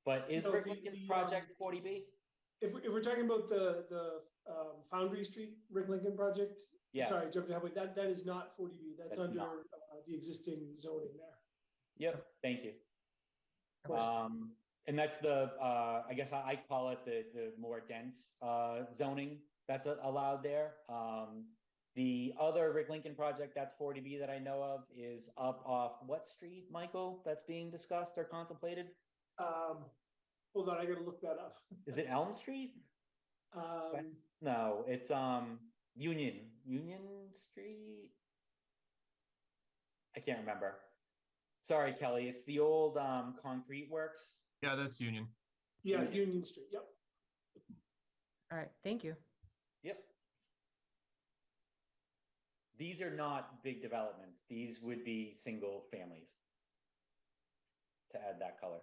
But is Rick Lincoln's project 40B? If we're talking about the Foundry Street Rick Lincoln project, yeah. Sorry, jumped halfway. That is not 40B. That's under the existing zoning there. Yep. Thank you. Of course. And that's the I guess I call it the more dense zoning that's allowed there. The other Rick Lincoln project that's 40B that I know of is up off what street, Michael, that's being discussed or contemplated? Hold on, I gotta look that up. Is it Elm Street? No, it's Union Street. I can't remember. Sorry, Kelly. It's the old concrete works. Yeah, that's Union. Yeah, Union Street. Yep. All right. Thank you. Yep. These are not big developments. These would be single families, to add that color.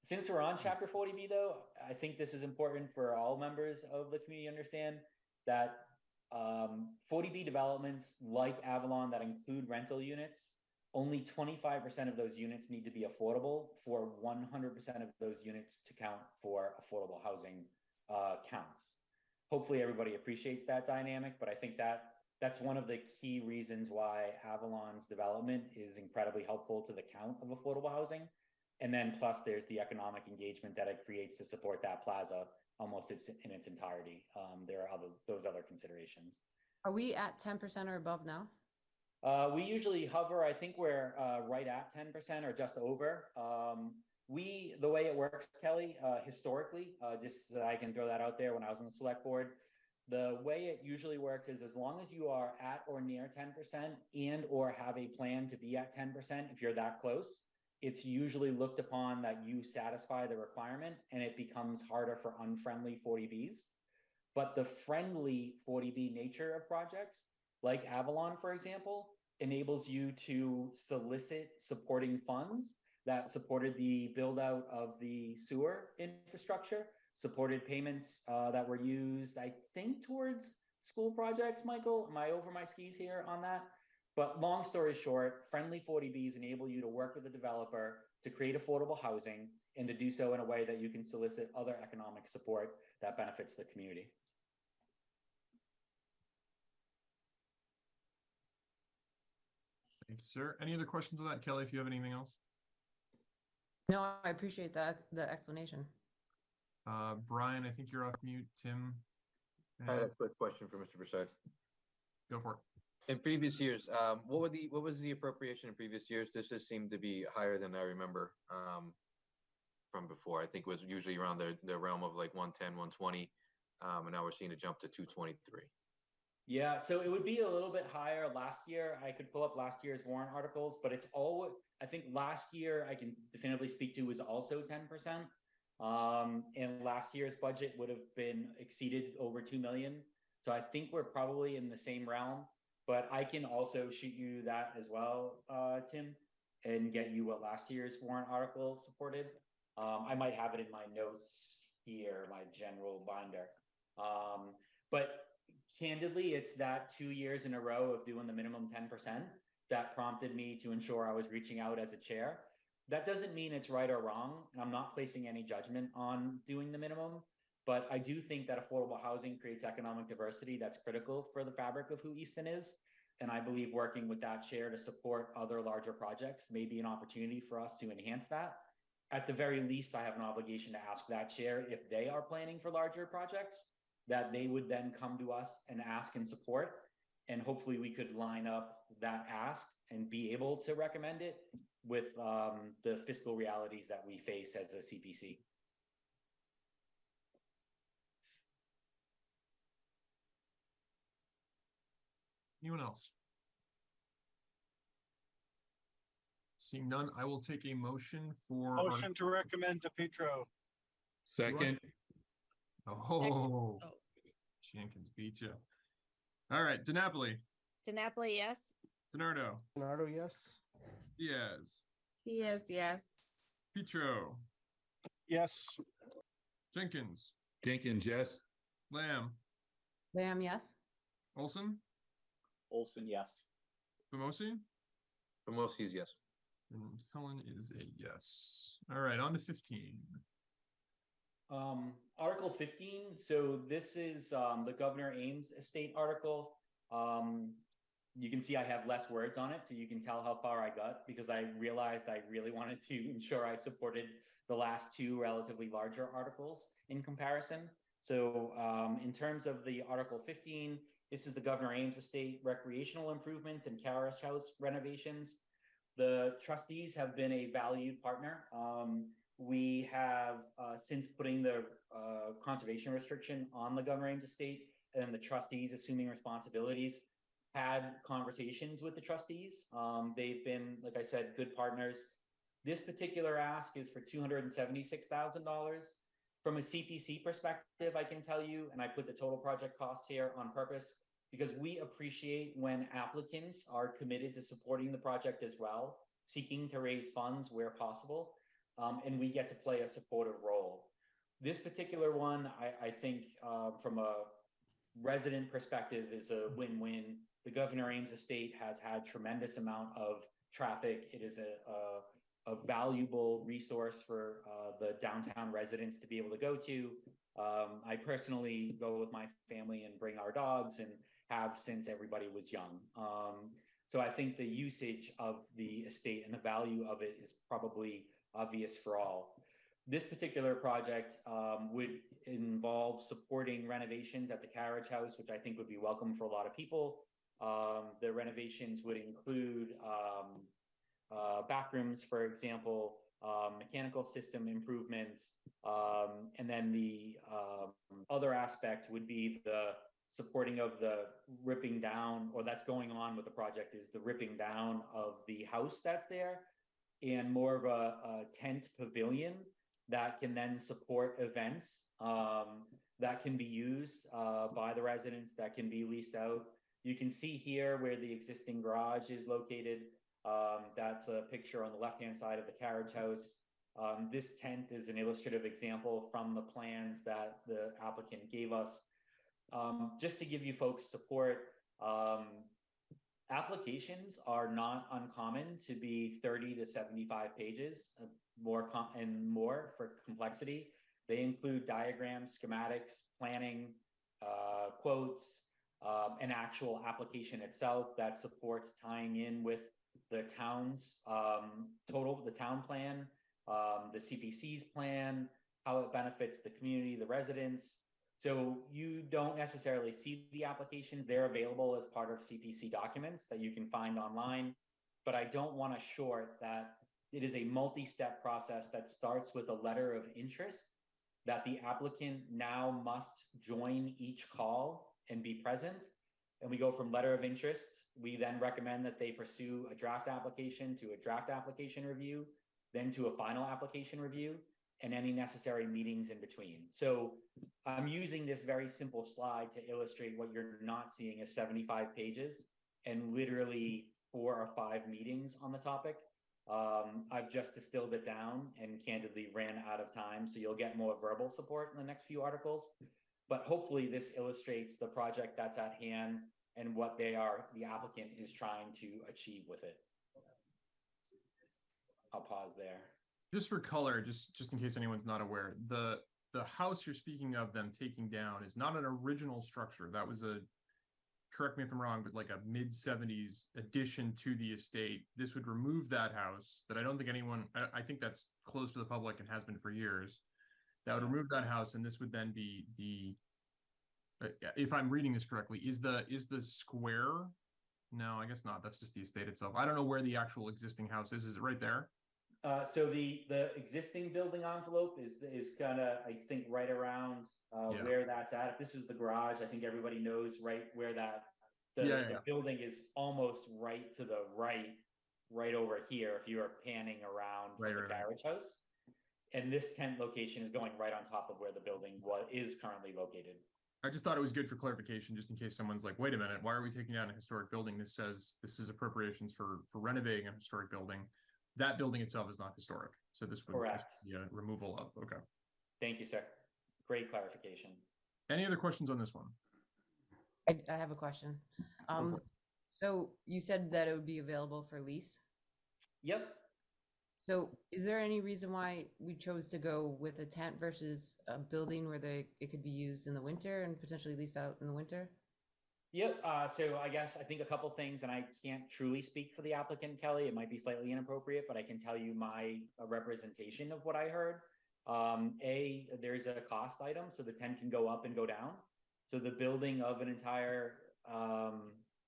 Since we're on Chapter 40B, though, I think this is important for all members of the community to understand that 40B developments like Avalon that include rental units only 25% of those units need to be affordable for 100% of those units to count for affordable housing counts. Hopefully everybody appreciates that dynamic, but I think that's one of the key reasons why Avalon's development is incredibly helpful to the count of affordable housing. And then plus there's the economic engagement that it creates to support that plaza almost in its entirety. There are those other considerations. Are we at 10% or above now? We usually hover, I think we're right at 10% or just over. The way it works, Kelly, historically, just so I can throw that out there, when I was on the select board, the way it usually works is as long as you are at or near 10% and or have a plan to be at 10%, if you're that close, it's usually looked upon that you satisfy the requirement and it becomes harder for unfriendly 40Bs. But the friendly 40B nature of projects, like Avalon, for example, enables you to solicit supporting funds that supported the build out of the sewer infrastructure, supported payments that were used, I think, towards school projects. Michael, am I over my skis here on that? But long story short, friendly 40Bs enable you to work with a developer to create affordable housing and to do so in a way that you can solicit other economic support that benefits the community. Thank you, sir. Any other questions on that, Kelly, if you have anything else? No, I appreciate the explanation. Brian, I think you're off mute. Tim? I had a quick question for Mr. Broussard. Go for it. In previous years, what was the appropriation in previous years? This just seemed to be higher than I remember from before. I think it was usually around the realm of like 110, 120, and now we're seeing a jump to 223. Yeah, so it would be a little bit higher last year. I could pull up last year's warrant articles, but it's all, I think last year I can definitively speak to was also 10%. And last year's budget would have been exceeded over 2 million. So I think we're probably in the same realm, but I can also shoot you that as well, Tim, and get you what last year's warrant article supported. I might have it in my notes here, my general binder. But candidly, it's that 2 years in a row of doing the minimum 10% that prompted me to ensure I was reaching out as a chair. That doesn't mean it's right or wrong, and I'm not placing any judgment on doing the minimum, but I do think that affordable housing creates economic diversity that's critical for the fabric of who Easton is. And I believe working with that chair to support other larger projects may be an opportunity for us to enhance that. At the very least, I have an obligation to ask that chair if they are planning for larger projects, that they would then come to us and ask and support. And hopefully we could line up that ask and be able to recommend it with the fiscal realities that we face as a CPC. Anyone else? Seeing none, I will take a motion for... Motion to recommend to Petro. Second. Oh, Jenkins beat you. All right, DiNapoli. DiNapoli, yes. DiNardo. DiNardo, yes. Diaz. Yes. Petro. Yes. Jenkins. Jenkins, yes. Lamb. Lamb, yes. Olson. Olson, yes. Famosi. Famosi's yes. And Helen is a yes. All right, on to 15. Article 15. So this is the Governor Ames estate article. You can see I have less words on it, so you can tell how far I got because I realized I really wanted to ensure I supported the last two relatively larger articles in comparison. So in terms of the Article 15, this is the Governor Ames estate recreational improvements and carriage house renovations. The trustees have been a valued partner. We have, since putting the conservation restriction on the Governor Ames estate and the trustees assuming responsibilities, had conversations with the trustees. They've been, like I said, good partners. This particular ask is for $276,000. From a CPC perspective, I can tell you, and I put the total project costs here on purpose, because we appreciate when applicants are committed to supporting the project as well, seeking to raise funds where possible, and we get to play a supportive role. This particular one, I think from a resident perspective is a win-win. The Governor Ames estate has had tremendous amount of traffic. It is a valuable resource for the downtown residents to be able to go to. I personally go with my family and bring our dogs and have since everybody was young. So I think the usage of the estate and the value of it is probably obvious for all. This particular project would involve supporting renovations at the carriage house, which I think would be welcome for a lot of people. The renovations would include bathrooms, for example, mechanical system improvements, and then the other aspect would be the supporting of the ripping down, or that's going on with the project, is the ripping down of the house that's there, and more of a tent pavilion that can then support events that can be used by the residents, that can be leased out. You can see here where the existing garage is located. That's a picture on the left-hand side of the carriage house. This tent is an illustrative example from the plans that the applicant gave us. Just to give you folks support, applications are not uncommon to be 30 to 75 pages, more for complexity. They include diagrams, schematics, planning, quotes, an actual application itself that supports tying in with the town's the town plan, the CPC's plan, how it benefits the community, the residents. So you don't necessarily see the applications. They're available as part of CPC documents that you can find online. But I don't want to short that it is a multi-step process that starts with a letter of interest that the applicant now must join each call and be present. And we go from letter of interest. We then recommend that they pursue a draft application to a draft application review, then to a final application review, and any necessary meetings in between. So I'm using this very simple slide to illustrate what you're not seeing as 75 pages and literally 4 or 5 meetings on the topic. I've just distilled it down and candidly ran out of time. So you'll get more verbal support in the next few articles. But hopefully this illustrates the project that's at hand and what the applicant is trying to achieve with it. I'll pause there. Just for color, just in case anyone's not aware, the house you're speaking of them taking down is not an original structure. That was correct me if I'm wrong, but like a mid-70s addition to the estate. This would remove that house that I don't think anyone, I think that's closed to the public and has been for years. That would remove that house, and this would then be if I'm reading this correctly, is the square? No, I guess not. That's just the estate itself. I don't know where the actual existing house is. Is it right there? So the existing building envelope is kind of, I think, right around where that's at. If this is the garage, I think everybody knows right where the building is, almost right to the right over here if you are panning around the carriage house. And this tent location is going right on top of where the building is currently located. I just thought it was good for clarification, just in case someone's like, wait a minute, why are we taking down a historic building? This says this is appropriations for renovating a historic building. That building itself is not historic. So this would be a removal of, okay. Thank you, sir. Great clarification. Any other questions on this one? I have a question. So you said that it would be available for lease? Yep. So is there any reason why we chose to go with a tent versus a building where it could be used in the winter and potentially leased out in the winter? Yep. So I think a couple things, and I can't truly speak for the applicant, Kelly. It might be slightly inappropriate, but I can tell you my representation of what I heard. There's a cost item, so the tent can go up and go down. So the building of an entire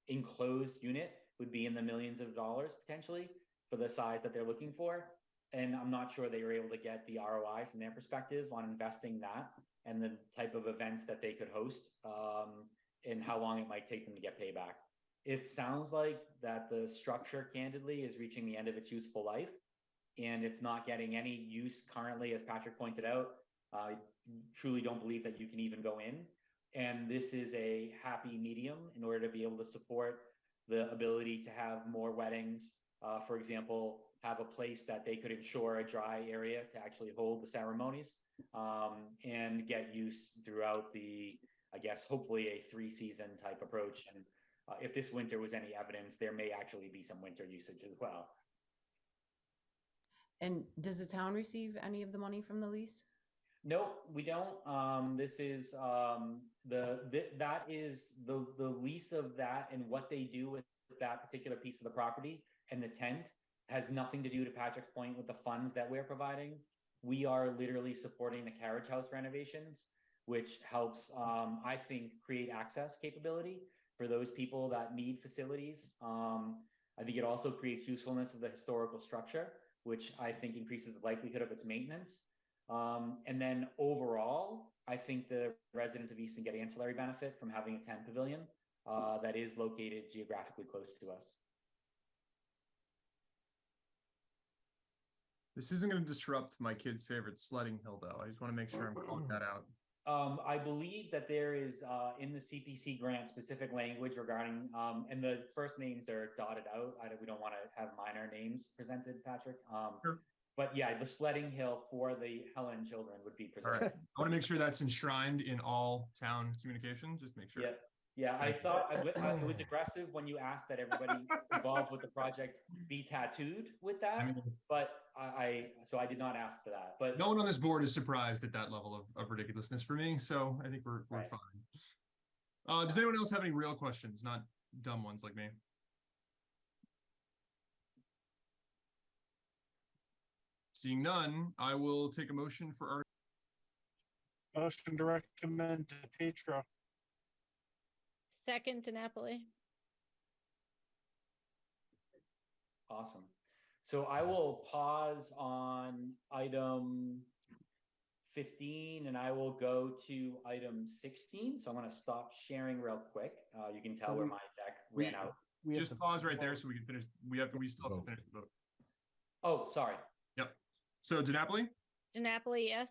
enclosed unit would be in the millions of dollars potentially for the size that they're looking for. And I'm not sure they were able to get the ROI from their perspective on investing that and the type of events that they could host. And how long it might take them to get payback. It sounds like that the structure, candidly, is reaching the end of its useful life, and it's not getting any use currently, as Patrick pointed out. I truly don't believe that you can even go in. And this is a happy medium in order to be able to support the ability to have more weddings. For example, have a place that they could ensure a dry area to actually hold the ceremonies and get use throughout the, I guess, hopefully a 3-season type approach. And if this winter was any evidence, there may actually be some winter usage as well. And does the town receive any of the money from the lease? Nope, we don't. This is that is the lease of that, and what they do with that particular piece of the property and the tent has nothing to do, to Patrick's point, with the funds that we're providing. We are literally supporting the carriage house renovations, which helps, I think, create access capability for those people that need facilities. I think it also creates usefulness of the historical structure, which I think increases the likelihood of its maintenance. And then overall, I think the residents of Easton get ancillary benefit from having a tent pavilion that is located geographically close to us. This isn't going to disrupt my kid's favorite sledding hill, though. I just want to make sure I'm calling that out. I believe that there is in the CPC grant specific language regarding, and the first names are dotted out. We don't want to have minor names presented, Patrick. Sure. But yeah, the sledding hill for the Helen children would be All presented. right. I want to make sure that's enshrined in all town communication. Just make sure. Yeah. Yeah, I thought it was aggressive when you asked that everybody involved with the project be tattooed with that, but so I did not ask for that. But no one on this board is surprised at that level of ridiculousness for me, so I think we're Right. fine. Does anyone else have any real questions, not dumb ones like me? Seeing none, I will take a motion for our Motion to recommend to Petro. Second to Napoli. awesome. So I will pause on item 15 and I will go to item 16. So I'm going to stop sharing real quick. You can tell where my deck ran out. Just pause right there so we can finish. We still have to finish the vote. Oh, sorry. Yep. So DiNapoli, DiNapoli, yes.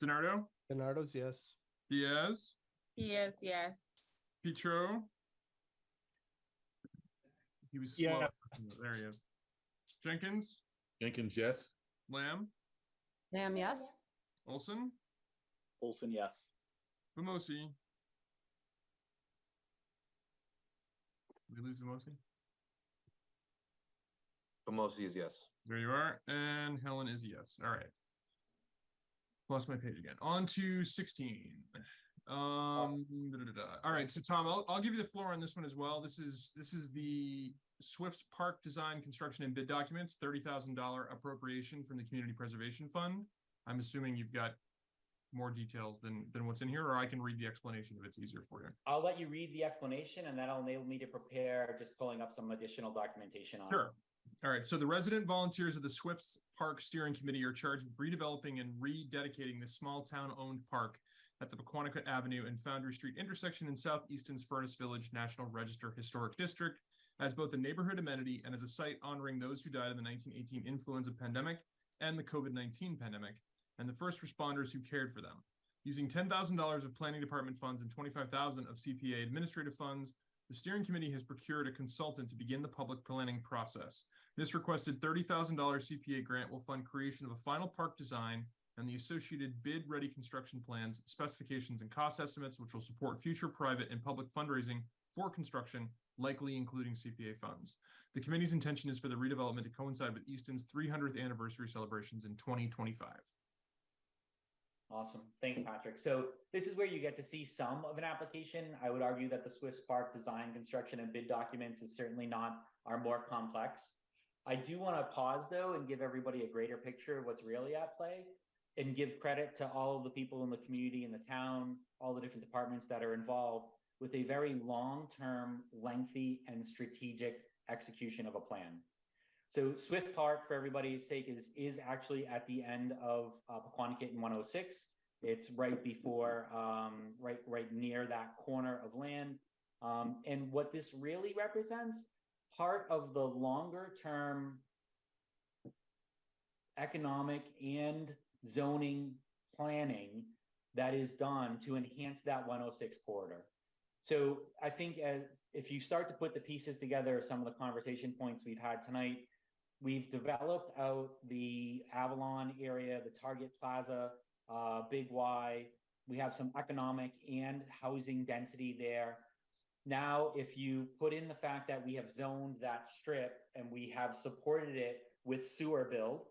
DiNardo, Bernardo's yes. Diaz, Yes, yes. Petro. He was slow. Yeah. There he is. Jenkins, Jenkins, yes. Lamb, Lamb, yes. Olson, Olson, yes. Vamosi. Did we lose Vamosi? Pomosi is yes. There you are. And Helen is a yes. All right. Lost my page again. On to 16. All right. So Tom, I'll give you the floor on this one as well. This is the Swifts Park Design, Construction, and Bid Documents, $30,000 appropriation from the Community Preservation Fund. I'm assuming you've got more details than what's in here, or I can read the explanation if it's easier for you. I'll let you read the explanation and that'll enable me to prepare just pulling up some additional documentation on it. Sure. All right. So the resident volunteers of the Swifts Park Steering Committee are charged with redeveloping and rededicating this small town-owned park at the Pequannock Avenue and Foundry Street intersection in Southeaston's Furnace Village National Register Historic District as both a neighborhood amenity and as a site honoring those who died in the 1918 influenza pandemic and the COVID-19 pandemic, and the first responders who cared for them. Using $10,000 of planning department funds and $25,000 of CPA administrative funds, the steering committee has procured a consultant to begin the public planning process. This requested $30,000 CPA grant will fund creation of a final park design and the associated bid-ready construction plans, specifications, and cost estimates, which will support future private and public fundraising for construction, likely including CPA funds. The committee's intention is for the redevelopment to coincide with Easton's 300th anniversary celebrations in 2025. Awesome. Thanks, Patrick. So this is where you get to see some of an application. I would argue that the Swifts Park Design, Construction, and Bid Documents is certainly not our more complex. I do want to pause, though, and give everybody a greater picture of what's really at play and give credit to all of the people in the community, in the town, all the different departments that are involved with a very long-term, lengthy, and strategic execution of a plan. So Swift Park, for everybody's sake, is actually at the end of Pequannock and 106. It's right before, right near that corner of land. And what this really represents, part of the longer term economic and zoning planning that is done to enhance that 106 corridor. So I think if you start to put the pieces together, some of the conversation points we've had tonight, we've developed out the Avalon area, the Target Plaza, Big Y. We have some economic and housing density there. Now, if you put in the fact that we have zoned that strip and we have supported it with sewer build,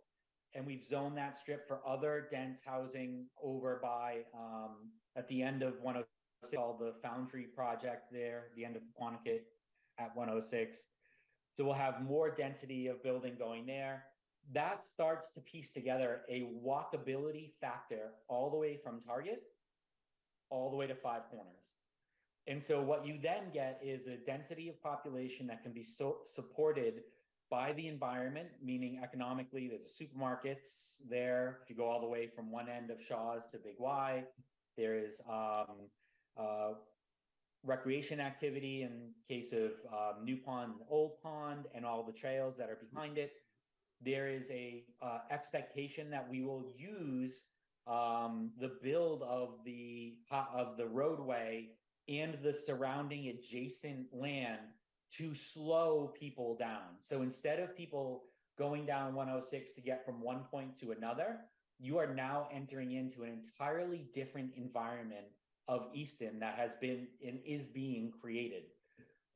and we've zoned that strip for other dense housing over by at the end of 106, called the Foundry project there, the end of Quanticut at 106. So we'll have more density of building going there. That starts to piece together a walkability factor all the way from Target all the way to Five Corners. And so what you then get is a density of population that can be supported by the environment, meaning economically, there's a supermarkets there. If you go all the way from one end of Shaw's to Big Y, there is recreation activity in case of New Pond and Old Pond and all the trails that are behind it. There is a expectation that we will use the build of the roadway and the surrounding adjacent land to slow people down. So instead of people going down 106 to get from one point to another, you are now entering into an entirely different environment of Easton that has been and is being created.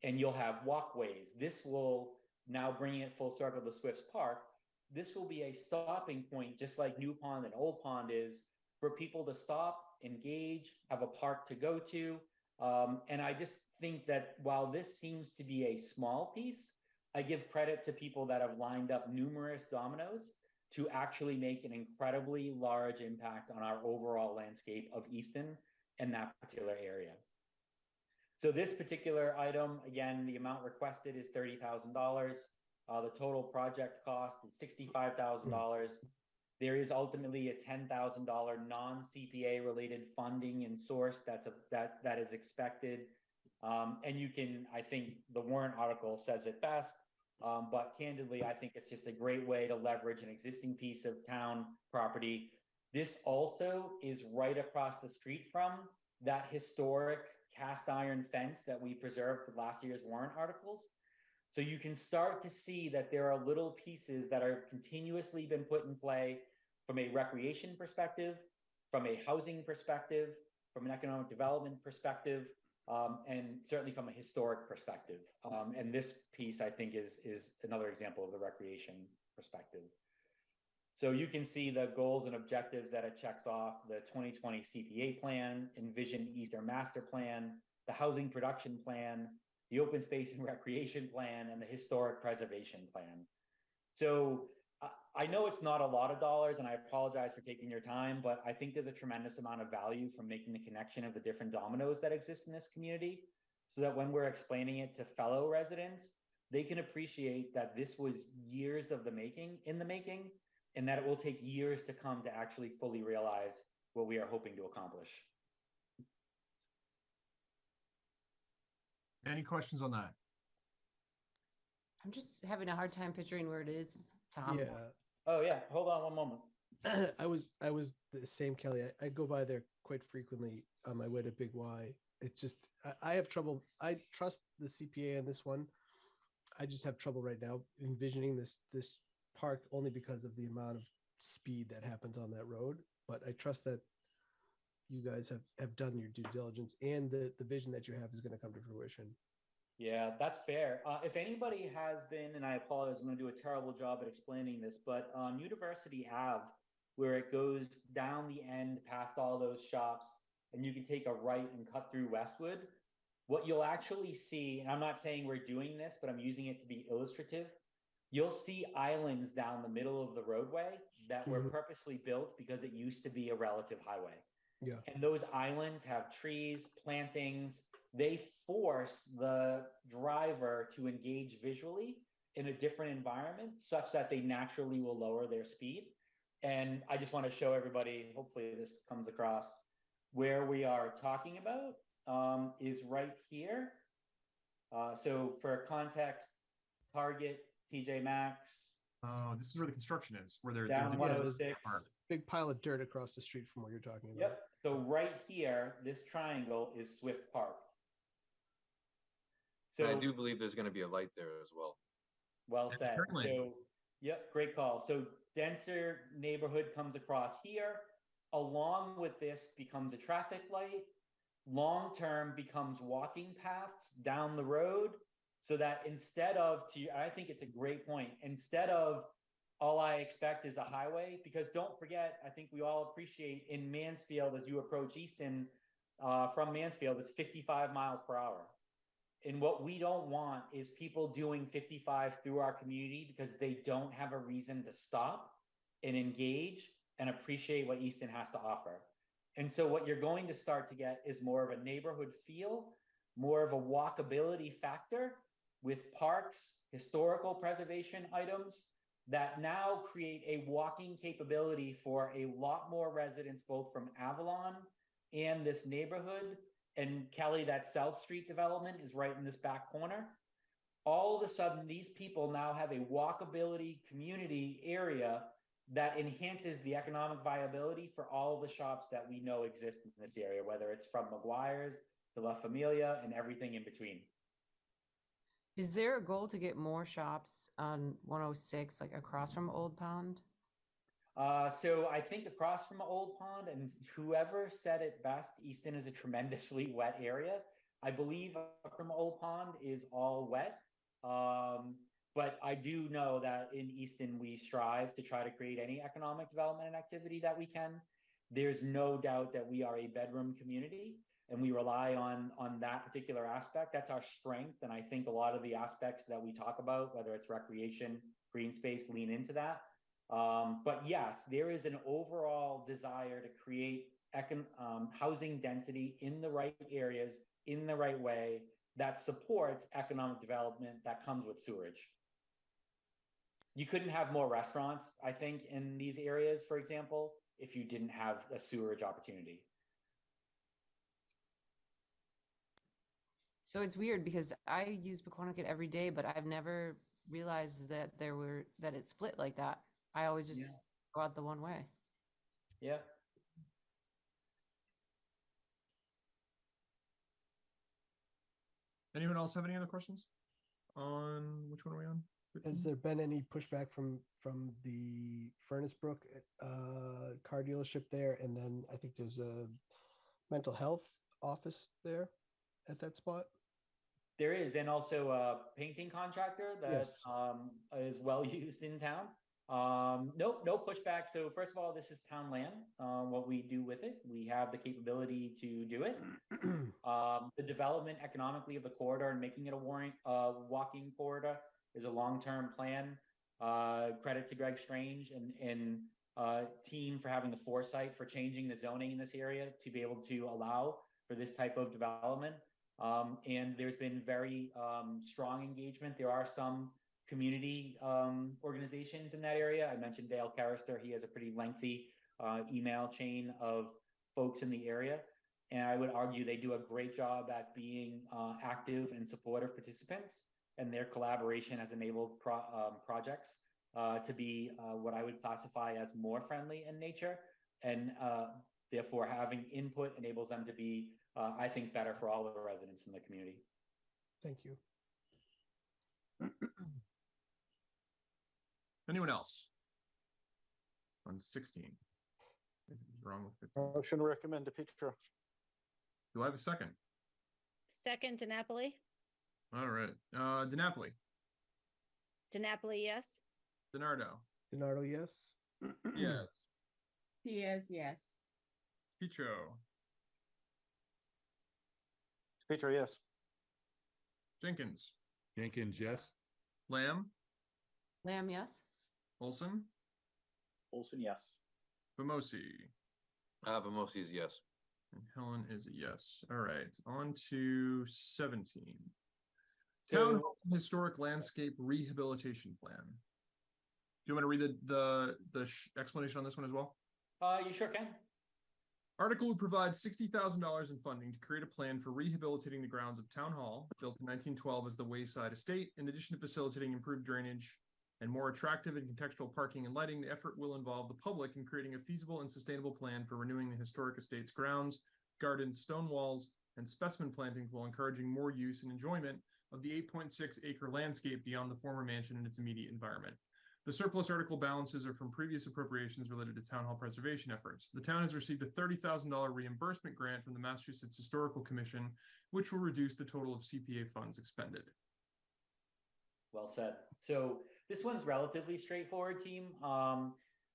And you'll have walkways. This will, now bringing it full circle to Swifts Park, this will be a stopping point, just like New Pond and Old Pond is, for people to stop, engage, have a park to go to. And I just think that while this seems to be a small piece, I give credit to people that have lined up numerous dominoes to actually make an incredibly large impact on our overall landscape of Easton and that particular area. So this particular item, again, the amount requested is $30,000. The total project cost is $65,000. There is ultimately a $10,000 non-CPA related funding and source that is expected. And you can, I think the warrant article says it best, but candidly, I think it's just a great way to leverage an existing piece of town property. This also is right across the street from that historic cast iron fence that we preserved for last year's warrant articles. So you can start to see that there are little pieces that are continuously been put in play from a recreation perspective, from a housing perspective, from an economic development perspective, and certainly from a historic perspective. And this piece, I think, is another example of the recreation perspective. So you can see the goals and objectives that it checks off: the 2020 CPA plan, Envision Eastern Master Plan, the housing production plan, the open space and recreation plan, and the historic preservation plan. So I know it's not a lot of dollars, and I apologize for taking your time, but I think there's a tremendous amount of value from making the connection of the different dominoes that exist in this community, so that when we're explaining it to fellow residents, they can appreciate that this was years of the making, and that it will take years to come to actually fully realize what we are hoping to accomplish. Any questions on that? I'm just having a hard time picturing where it is, Tom. Yeah. Oh yeah, hold on one moment. I was the same, Kelly. I go by there quite frequently on my way to Big Y. It's just I have trouble. I trust the CPA on this one. I just have trouble right now envisioning this park only because of the amount of speed that happens on that road. But I trust that you guys have done your due diligence, and the vision that you have is going to come to fruition. Yeah, that's fair. If anybody has been, and I apologize, I'm going to do a terrible job at explaining this, but on University Ave, where it goes down the end past all those shops, and you can take a right and cut through Westwood, what you'll actually see, and I'm not saying we're doing this, but I'm using it to be illustrative, you'll see islands down the middle of the roadway that were purposely built because it used to be a relative highway. Yeah. And those islands have trees, plantings. They force the driver to engage visually in a different environment such that they naturally will lower their speed. And I just want to show everybody, hopefully this comes across, where we are talking about is right here. So for context, Target, TJ Maxx. Oh, this is where the construction is, where they're down doing 106. Big pile of dirt across the street from what you're talking about. Yep. So right here, this triangle is Swift Park. So I do believe there's going to be a light there as well. Well said. Certainly. So, yep, great call. So denser neighborhood comes across here. Along with this becomes a traffic light. long-term becomes walking paths down the road, so that instead of, I think it's a great point, instead of all I expect is a highway, because don't forget, I think we all appreciate in Mansfield, as you approach Easton from Mansfield, it's 55 miles per hour. And what we don't want is people doing 55 through our community because they don't have a reason to stop and engage and appreciate what Easton has to offer. And so what you're going to start to get is more of a neighborhood feel, more of a walkability factor with parks, historical preservation items that now create a walking capability for a lot more residents, both from Avalon and this neighborhood. And Kelly, that South Street development is right in this back corner. All of a sudden, these people now have a walkability community area that enhances the economic viability for all of the shops that we know exist in this area, whether it's from McGuire's to La Familia and everything in between. Is there a goal to get more shops on 106, like across from Old Pond? So I think across from Old Pond, and whoever said it best, Easton is a tremendously wet area. I believe from Old Pond is all wet. But I do know that in Easton, we strive to try to create any economic development and activity that we can. There's no doubt that we are a bedroom community and we rely on that particular aspect. That's our strength. And I think a lot of the aspects that we talk about, whether it's recreation, green space, lean into that. But yes, there is an overall desire to create housing density in the right areas, in the right way, that supports economic development that comes with sewerage. You couldn't have more restaurants, I think, in these areas, for example, if you didn't have a sewerage opportunity. So it's weird because I use Pequonnet every day, but I've never realized that that it split like that. I always just go out the one way. Yeah. Anyone else have any other questions on which one are we on? 15? Has there been any pushback from the Furnace Brook car dealership there? And then I think there's a mental health office there at that spot. There is, and also a painting contractor that is well used in town. No pushback. So first of all, this is town land. What we do with it, we have the capability to do it. The development economically of the corridor and making it a walking corridor is a long-term plan. Credit to Greg Strange and team for having the foresight for changing the zoning in this area to be able to allow for this type of development. And there's been very strong engagement. There are some community organizations in that area. I mentioned Dale Carrister. He has a pretty lengthy email chain of folks in the area. And I would argue they do a great job at being active and supportive participants. And their collaboration has enabled projects to be what I would classify as more friendly in nature. And therefore, having input enables them to be, I think, better for all the residents in the community. Thank you. Anyone else? On 16. What's wrong with 15? Motion to recommend to Petro. Do I have a second? Second, DiNapoli. All right. DiNapoli. DiNapoli, yes. DiNardo. DiNardo, yes. Yes. Yes. Petro. Petro, yes. Jenkins. Jenkins, yes. Lamb. Lamb, yes. Olson. Olson, yes. Vamosi. Vamosi is yes. And Helen is a yes. All right. On to 17. Town Historic Landscape Rehabilitation Plan. Do you want to read the explanation on this one as well? You sure can. Article would provide $60,000 in funding to create a plan for rehabilitating the grounds of Town Hall, built in 1912 as the Wayside Estate. In addition to facilitating improved drainage and more attractive and contextual parking and lighting, the effort will involve the public in creating a feasible and sustainable plan for renewing the historic estate's grounds, gardens, stone walls, and specimen plantings while encouraging more use and enjoyment of the 8.6-acre landscape beyond the former mansion and its immediate environment. The surplus article balances are from previous appropriations related to town hall preservation efforts. The town has received a $30,000 reimbursement grant from the Massachusetts Historical Commission, which will reduce the total of CPA funds expended. Well said. So this one's relatively straightforward, team.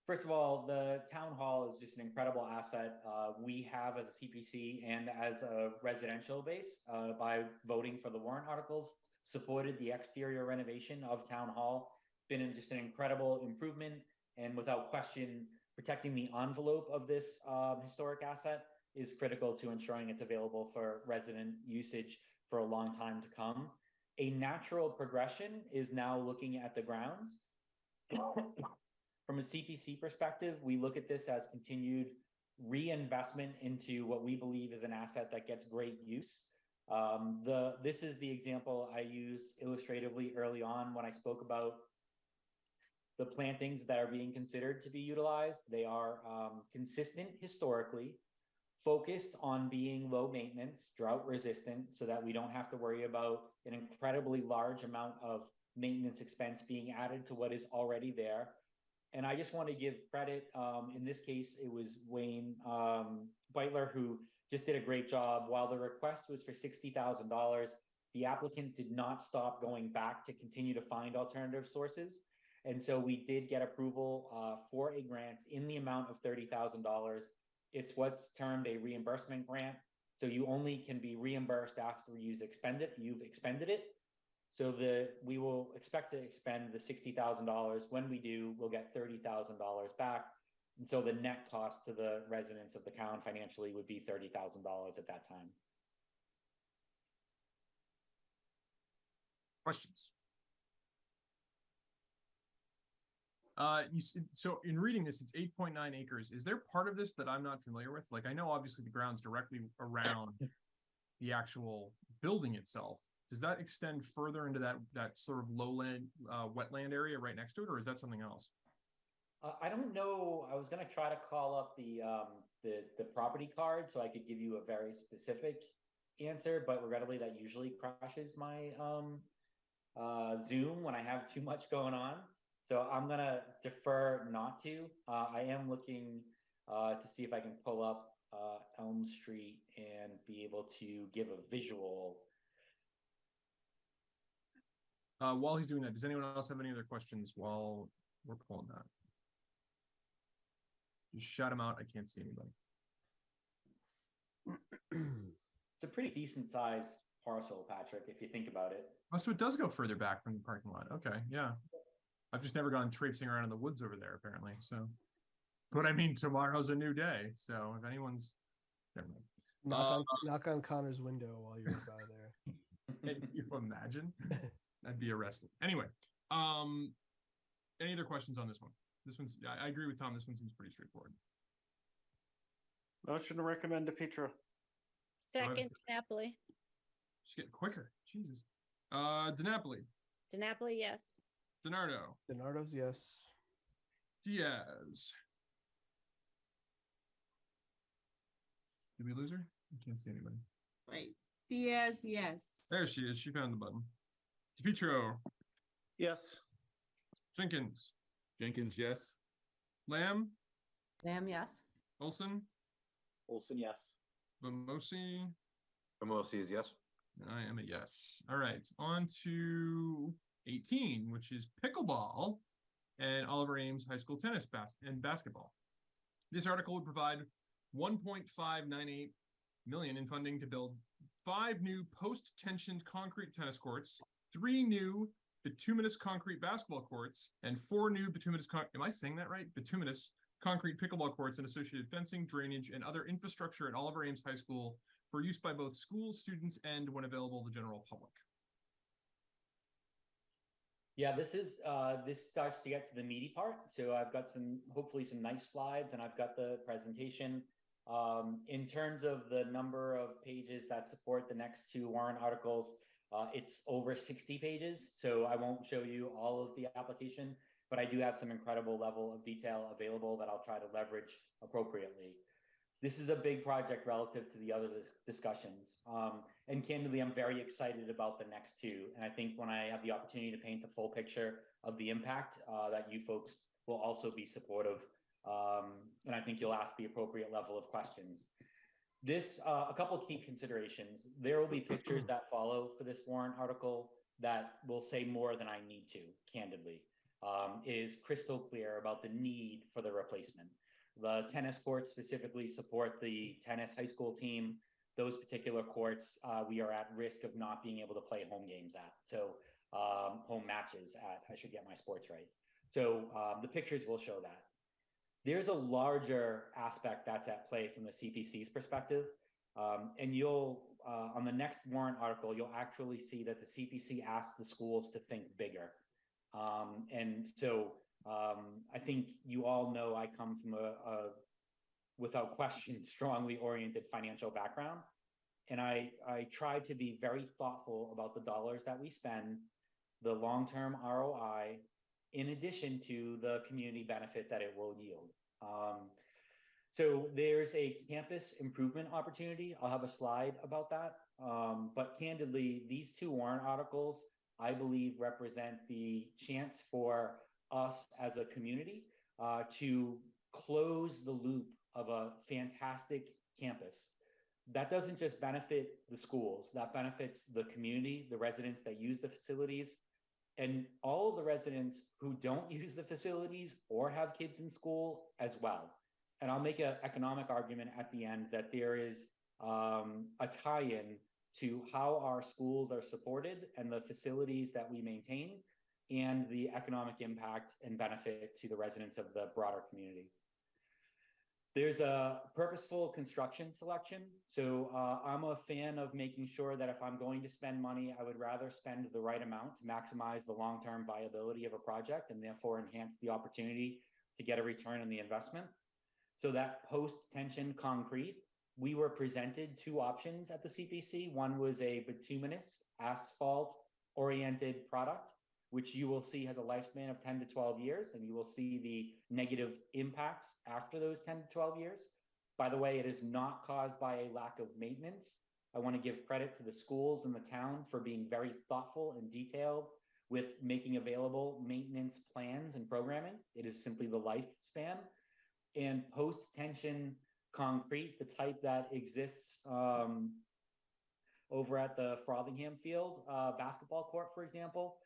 First of all, the town hall is just an incredible asset. We have as a CPC and as a residential base, by voting for the warrant articles, supported the exterior renovation of town hall. Been just an incredible improvement, and without question, protecting the envelope of this historic asset is critical to ensuring it's available for resident usage for a long time to come. A natural progression is now looking at the grounds. From a CPC perspective, we look at this as continued reinvestment into what we believe is an asset that gets great use. This is the example I used illustratively early on when I spoke about the plantings that are being considered to be utilized. They are consistent historically, focused on being low maintenance, drought resistant, so that we don't have to worry about an incredibly large amount of maintenance expense being added to what is already there. And I just want to give credit. In this case, it was Wayne Beitler who just did a great job. While the request was for $60,000, the applicant did not stop going back to continue to find alternative sources. And so we did get approval for a grant in the amount of $30,000. It's what's termed a reimbursement grant. So you only can be reimbursed after you've expended it. So we will expect to expend the $60,000. When we do, we'll get $30,000 back. And so the net cost to the residents of the town financially would be $30,000 at that time. Questions? So in reading this, it's 8.9 acres. Is there part of this that I'm not familiar with? Like, I know obviously the ground's directly around the actual building itself. Does that extend further into that sort of lowland, wetland area right next to it, or is that something else? I don't know. I was going to try to call up the property card so I could give you a very specific answer, but regrettably that usually crashes my Zoom when I have too much going on. So I'm going to defer not to. I am looking to see if I can pull up Elm Street and be able to give a visual. While he's doing that, does anyone else have any other questions while we're pulling that? Just shout them out. I can't see anybody. It's a pretty decent size parcel, Patrick, if you think about it. Oh, so it does go further back from the parking lot. Okay, yeah. I've just never gone traipsing around in the woods over there, apparently. So, but I mean, tomorrow's a new day. So if anyone's, never mind. Knock on Connor's window while you're by there. Can you imagine? I'd be arrested. Anyway, any other questions on this one? This one's, I agree with Tom. This one seems pretty straightforward. Motion to recommend to Petro. Second, DiNapoli. Just getting quicker. Jesus. DiNapoli. DiNapoli, yes. DiNardo. DiNardo's yes. Diaz. Did we lose her? I can't see anybody. Wait. Diaz, yes. There she is. She found the button. DePietro. Yes. Jenkins. Jenkins, yes. Lamb. Lamb, yes. Olson. Olson, yes. Bamosi. Bamosi is yes. I am a yes. All right. On to 18, which is pickleball and Oliver Ames High School tennis and basketball. This article would provide $1.598 million in funding to build 5 new post-tensioned concrete tennis courts, 3 new bituminous concrete basketball courts, and 4 new bituminous am I saying that right? Bituminous concrete pickleball courts and associated fencing, drainage, and other infrastructure at Oliver Ames High School for use by both school students and, when available, the general public. Yeah, this starts to get to the meaty part. So I've got hopefully some nice slides, and I've got the presentation. In terms of the number of pages that support the next 2 warrant articles, it's over 60 pages. So I won't show you all of the application, but I do have some incredible level of detail available that I'll try to leverage appropriately. this is a big project relative to the other discussions. And candidly, I'm very excited about the next two. And I think when I have the opportunity to paint the full picture of the impact, that you folks will also be supportive. And I think you'll ask the appropriate level of questions. This, a couple of key considerations. There will be pictures that follow for this warrant article that will say more than I need to, candidly. Is crystal clear about the need for the replacement. The tennis courts specifically support the tennis high school team. Those particular courts, we are at risk of not being able to play home games at. So home matches at, I should get my sports right. So the pictures will show that. There's a larger aspect that's at play from the CPC's perspective. And you'll, on the next warrant article, you'll actually see that the CPC asked the schools to think bigger. And so I think you all know I come from a without question, strongly oriented financial background. And I try to be very thoughtful about the dollars that we spend, the long-term ROI, in addition to the community benefit that it will yield. So there's a campus improvement opportunity. I'll have a slide about that. But candidly, these two warrant articles, I believe, represent the chance for us as a community to close the loop of a fantastic campus. That doesn't just benefit the schools, that benefits the community, the residents that use the facilities, and all of the residents who don't use the facilities or have kids in school as well. And I'll make an economic argument at the end that there is a tie-in to how our schools are supported and the facilities that we maintain and the economic impact and benefit to the residents of the broader community. There's a purposeful construction selection. So I'm a fan of making sure that if I'm going to spend money, I would rather spend the right amount to maximize the long-term viability of a project and therefore enhance the opportunity to get a return on the investment. So that post-tension concrete, we were presented two options at the CPC. One was a bituminous asphalt-oriented product, which you will see has a lifespan of 10 to 12 years, and you will see the negative impacts after those 10 to 12 years. By the way, it is not caused by a lack of maintenance. I want to give credit to the schools and the town for being very thoughtful and detailed with making available maintenance plans and programming. It is simply the lifespan. And post-tension concrete, the type that exists over at the Frothingham Field basketball court, for example,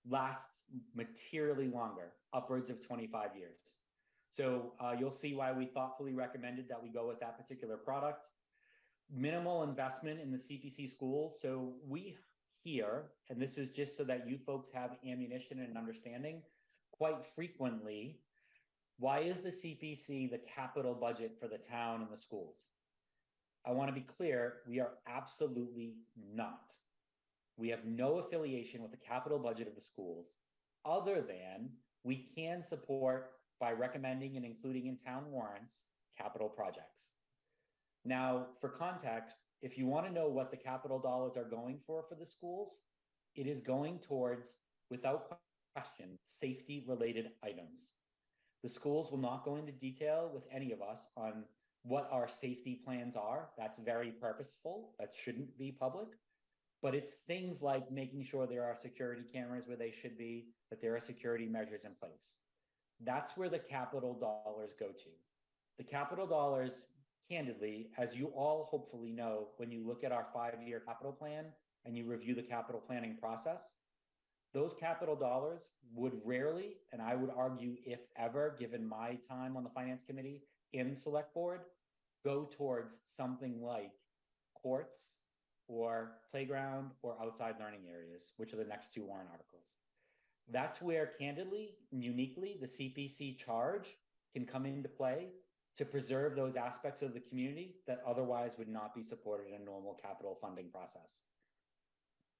lasts materially longer, upwards of 25 years. So you'll see why we thoughtfully recommended that we go with that particular product. Minimal investment in the CPC schools. So we hear, and this is just so that you folks have ammunition and understanding, quite frequently, why is the CPC the capital budget for the town and the schools? I want to be clear, we are absolutely not. We have no affiliation with the capital budget of the schools, other than we can support by recommending and including in town warrants capital projects. Now, for context, if you want to know what the capital dollars are going for the schools, it is going towards, without question, safety-related items. The schools will not go into detail with any of us on what our safety plans are. That's very purposeful. That shouldn't be public. But it's things like making sure there are security cameras where they should be, that there are security measures in place. That's where the capital dollars go to. The capital dollars, candidly, as you all hopefully know, when you look at our 5-year capital plan and you review the capital planning process, those capital dollars would rarely, and I would argue if ever, given my time on the finance committee and the select board, go towards something like courts or playground or outside learning areas, which are the next two warrant articles. That's where, candidly, uniquely, the CPC charge can come into play to preserve those aspects of the community that otherwise would not be supported in a normal capital funding process.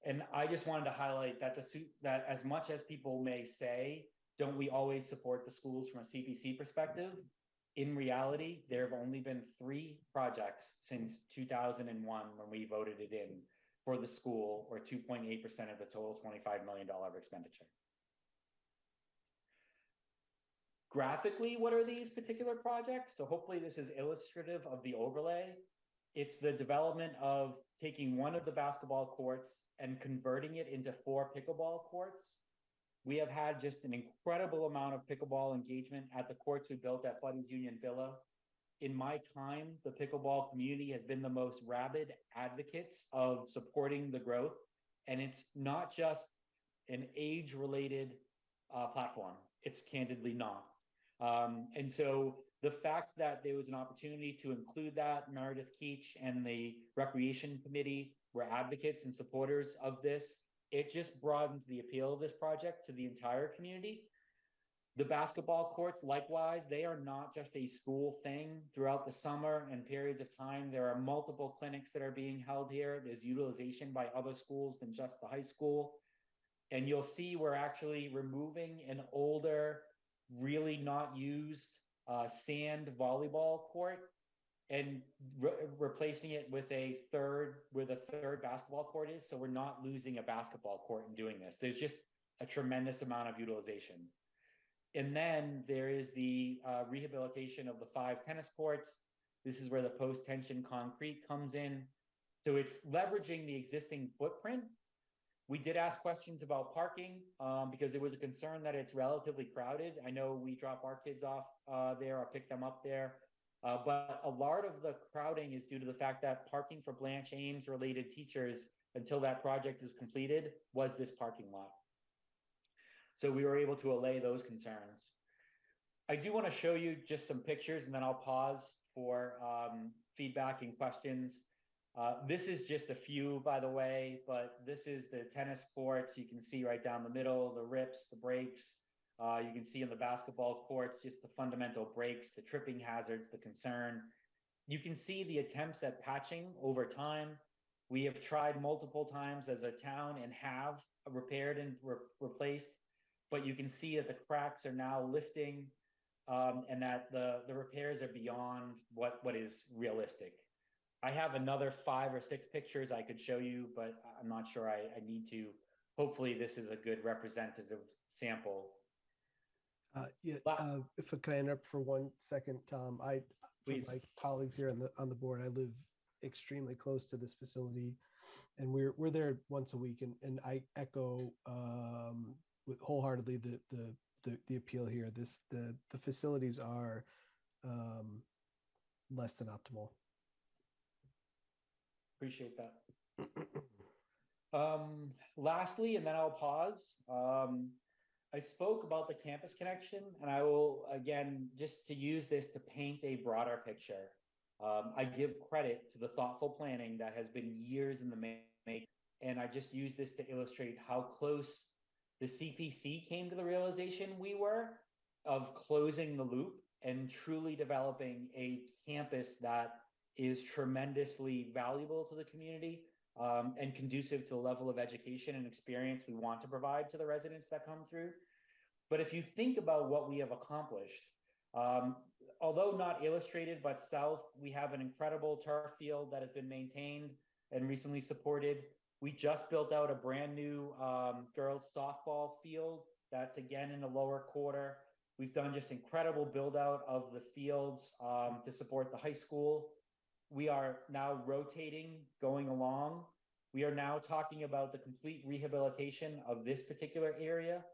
And I just wanted to highlight that that as much as people may say, don't we always support the schools from a CPC perspective? In reality, there have only been 3 projects since 2001 when we voted it in for the school, or 2.8% of the total $25 million expenditure. Graphically, what are these particular projects? So hopefully this is illustrative of the overlay. It's the development of taking one of the basketball courts and converting it into 4 pickleball courts. We have had just an incredible amount of pickleball engagement at the courts we built at Buddy's Union Villa. In my time, the pickleball community has been the most rabid advocates of supporting the growth. And it's not just an age-related platform. It's candidly not. And so the fact that there was an opportunity to include that, Meredith Keach and the Recreation Committee were advocates and supporters of this. It just broadens the appeal of this project to the entire community. The basketball courts, likewise, they are not just a school thing. Throughout the summer and periods of time, there are multiple clinics that are being held here. There's utilization by other schools than just the high school. And you'll see we're actually removing an older, really not used sand volleyball court and replacing it with a third, where the third basketball court is. So we're not losing a basketball court in doing this. There's just a tremendous amount of utilization. And then there is the rehabilitation of the 5 tennis courts. This is where the post-tension concrete comes in. So it's leveraging the existing footprint. We did ask questions about parking because there was a concern that it's relatively crowded. I know we drop our kids off there or pick them up there. But a lot of the crowding is due to the fact that parking for Blanche Ames related teachers until that project is completed was this parking lot. So we were able to allay those concerns. I do want to show you just some pictures and then I'll pause for feedback and questions. This is just a few, by the way, but this is the tennis courts. You can see right down the middle, the rips, the breaks. You can see in the basketball courts, just the fundamental breaks, the tripping hazards, the concern. You can see the attempts at patching over time. We have tried multiple times as a town and have repaired and replaced, but you can see that the cracks are now lifting and that the repairs are beyond what is realistic. I have another 5 or 6 pictures I could show you, but I'm not sure I need to. Hopefully this is a good representative sample. If I can interrupt for 1 second, Tom, for my colleagues here on the board, I live extremely close to this facility, and we're there once a week, and I echo wholeheartedly the appeal here. The facilities are less than optimal. Appreciate that. Lastly, and then I'll pause. I spoke about the campus connection, and I will, again, just to use this to paint a broader picture. I give credit to the thoughtful planning that has been years in the making, and I just use this to illustrate how close the CPC came to the realization we were of closing the loop and truly developing a campus that is tremendously valuable to the community and conducive to the level of education and experience we want to provide to the residents that come through. But if you think about what we have accomplished, although not illustrated, but south, we have an incredible turf field that has been maintained and recently supported. We just built out a brand new girls softball field that's again in the lower quarter. We've done just incredible build out of the fields to support the high school. We are now rotating, going along. We are now talking about the complete rehabilitation of this particular area.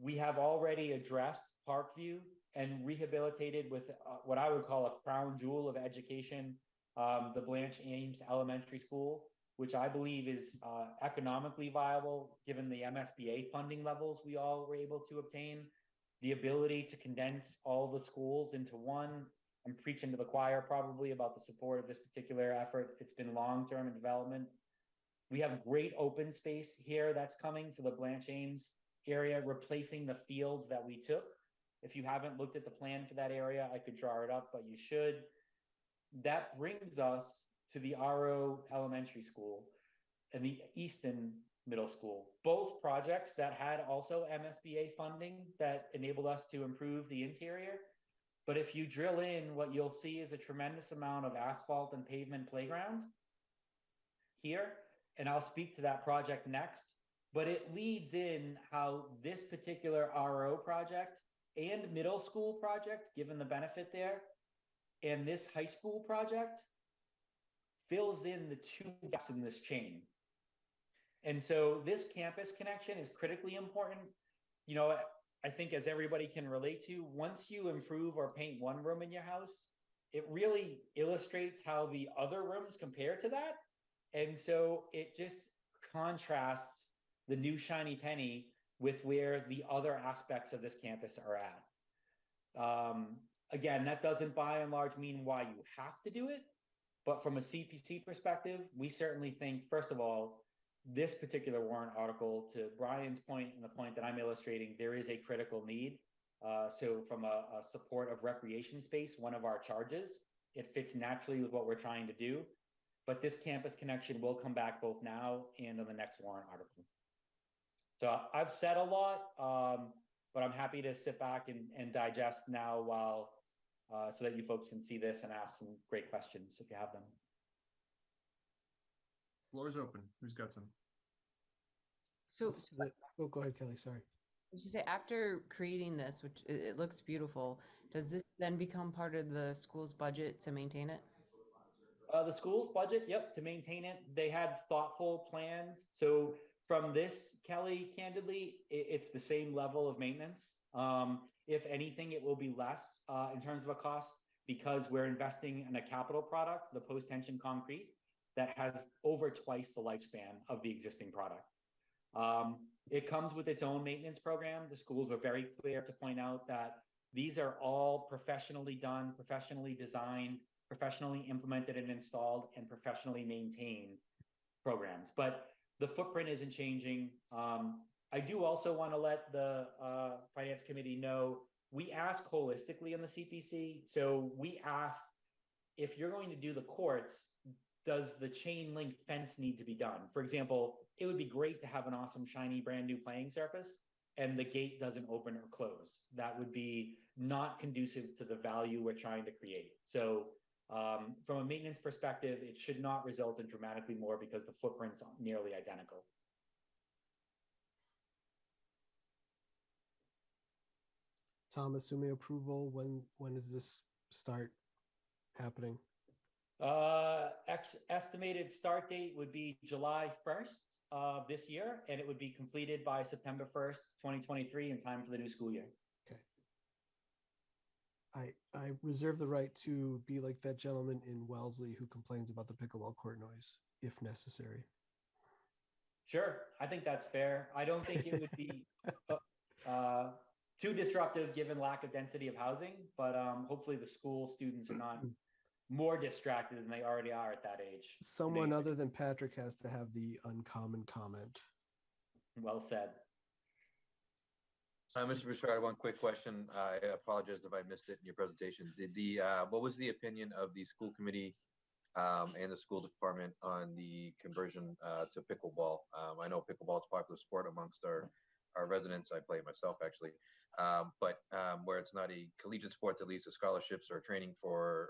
We have already addressed Parkview and rehabilitated with what I would call a crown jewel of education, the Blanche Ames Elementary School, which I believe is economically viable given the MSBA funding levels we all were able to obtain, the ability to condense all the schools into one. I'm preaching to the choir probably about the support of this particular effort. It's been long-term in development. We have great open space here that's coming for the Blanche Ames area, replacing the fields that we took. If you haven't looked at the plan for that area, I could draw it up, but you should. That brings us to the RO Elementary School and the Easton Middle School, both projects that had also MSBA funding that enabled us to improve the interior. But if you drill in, what you'll see is a tremendous amount of asphalt and pavement playground here. And I'll speak to that project next. But it leads in how this particular RO project and middle school project, given the benefit there, and this high school project fills in the two gaps in this chain. And so this campus connection is critically important. You know, I think as everybody can relate to, once you improve or paint one room in your house, it really illustrates how the other rooms compare to that. And so it just contrasts the new shiny penny with where the other aspects of this campus are at. Again, that doesn't by and large mean why you have to do it, but from a CPC perspective, we certainly think, first of all, this particular warrant article, to Brian's point and the point that I'm illustrating, there is a critical need. So from a support of recreation space, one of our charges, it fits naturally with what we're trying to do. But this campus connection will come back both now and on the next warrant article. So I've said a lot, but I'm happy to sit back and digest now while, so that you folks can see this and ask some great questions if you have them. Floor is open. Who's got some? So, Oh, go ahead, Kelly. Sorry. would you say after creating this, which it looks beautiful, does this then become part of the school's budget to maintain it? The school's budget, yep, to maintain it. They had thoughtful plans. So from this, Kelly, candidly, it's the same level of maintenance. If anything, it will be less in terms of a cost because we're investing in a capital product, the post-tension concrete, that has over twice the lifespan of the existing product. It comes with its own maintenance program. The schools were very clear to point out that these are all professionally done, professionally designed, professionally implemented and installed, and professionally maintained programs. But the footprint isn't changing. I do also want to let the Finance Committee know, we ask holistically in the CPC. So we asked, if you're going to do the courts, does the chain link fence need to be done? For example, it would be great to have an awesome, shiny, brand new playing surface and the gate doesn't open or close. That would be not conducive to the value we're trying to create. So from a maintenance perspective, it should not result in dramatically more because the footprint's nearly identical. Tom, assuming approval, when does this start happening? Estimated start date would be July 1st of this year, and it would be completed by September 1st, 2023, in time for the new school year. Okay. I reserve the right to be like that gentleman in Wellesley who complains about the pickleball court noise, if necessary. Sure, I think that's fair. I don't think it would be too disruptive given lack of density of housing, but hopefully the school students are not more distracted than they already are at that age. Someone other than Patrick has to have the uncommon comment. Well said. Mr. Bouchard, one quick question. I apologize if I missed it in your presentation. Did the what was the opinion of the school committee and the school department on the conversion to pickleball? I know pickleball is a popular sport amongst our residents. I play it myself, actually. But where it's not a collegiate sport that leads to scholarships or training for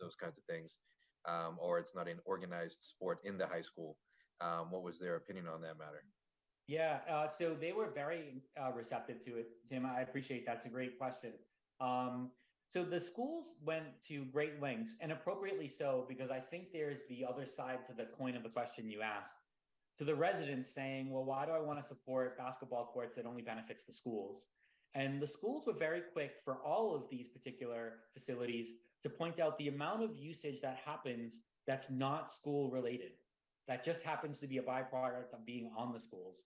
those kinds of things, or it's not an organized sport in the high school. What was their opinion on that matter? Yeah, so they were very receptive to it, Tim. I appreciate that's a great question. So the schools went to great lengths, and appropriately so, because I think there's the other side to the coin of the question you asked. To the residents saying, well, why do I want to support basketball courts that only benefits the schools? And the schools were very quick for all of these particular facilities to point out the amount of usage that happens that's not school related. That just happens to be a byproduct of being on the schools.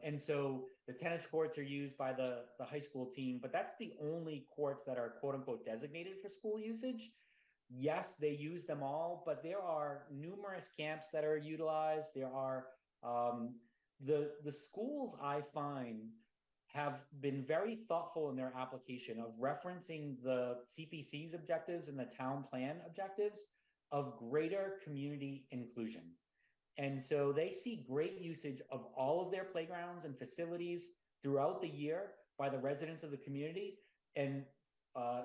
And so the tennis courts are used by the high school team, but that's the only courts that are quote unquote designated for school usage. Yes, they use them all, but there are numerous camps that are utilized. There are the schools, I find, have been very thoughtful in their application of referencing the CPC's objectives and the town plan objectives of greater community inclusion. And so they see great usage of all of their playgrounds and facilities throughout the year by the residents of the community. And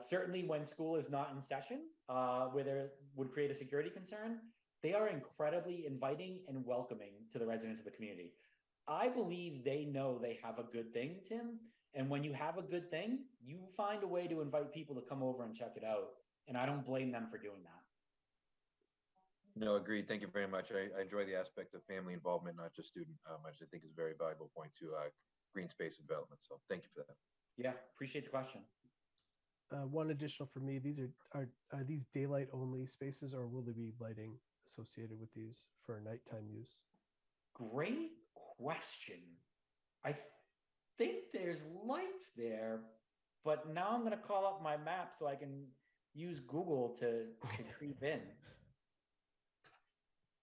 certainly when school is not in session, where there would create a security concern, they are incredibly inviting and welcoming to the residents of the community. I believe they know they have a good thing, Tim, And when you have a good thing, you find a way to invite people to come over and check it out. And I don't blame them for doing that. No, agreed. Thank you very much. I enjoy the aspect of family involvement, not just student, which I think is a very valuable point to green space and development. So thank you for that. Yeah, appreciate the question. One additional for me, these are these daylight only spaces, or will there be lighting associated with these for nighttime use? Great question. I think there's lights there, but now I'm going to call up my map so I can use Google to creep in.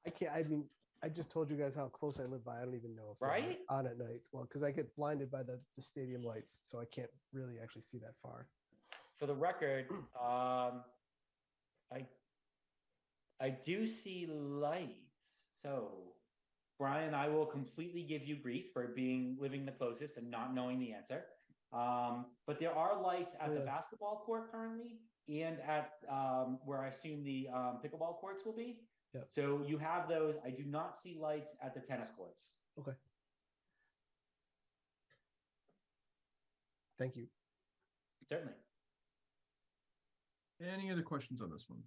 I can't. I mean, I just told you guys how close I live by. I don't even know if they're Right? on at night. Well, because I get blinded by the stadium lights, so I can't really actually see that far. For the record, I do see lights. So, Brian, I will completely give you grief for living the closest and not knowing the answer. But there are lights at the basketball court currently, and at where I assume the pickleball courts will be. Yep. So you have those. I do not see lights at the tennis courts. Okay. Thank you. Certainly. Any other questions on this one?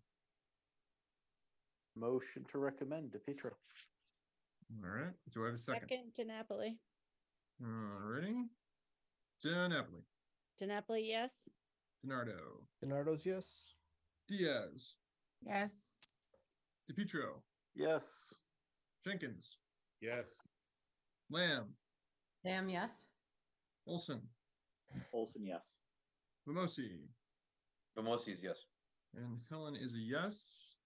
Motion to recommend DePietro. All right. Do I have a second? Second, DiNapoli. All righty. DiNapoli. DiNapoli, yes. DiNardo. DiNardo's yes. Diaz. Yes. DePietro. Yes. Jenkins. Yes. Lamb. Lamb, yes. Olson. Olson, yes. Vamosi. Vamosi's yes. And Helen is a yes.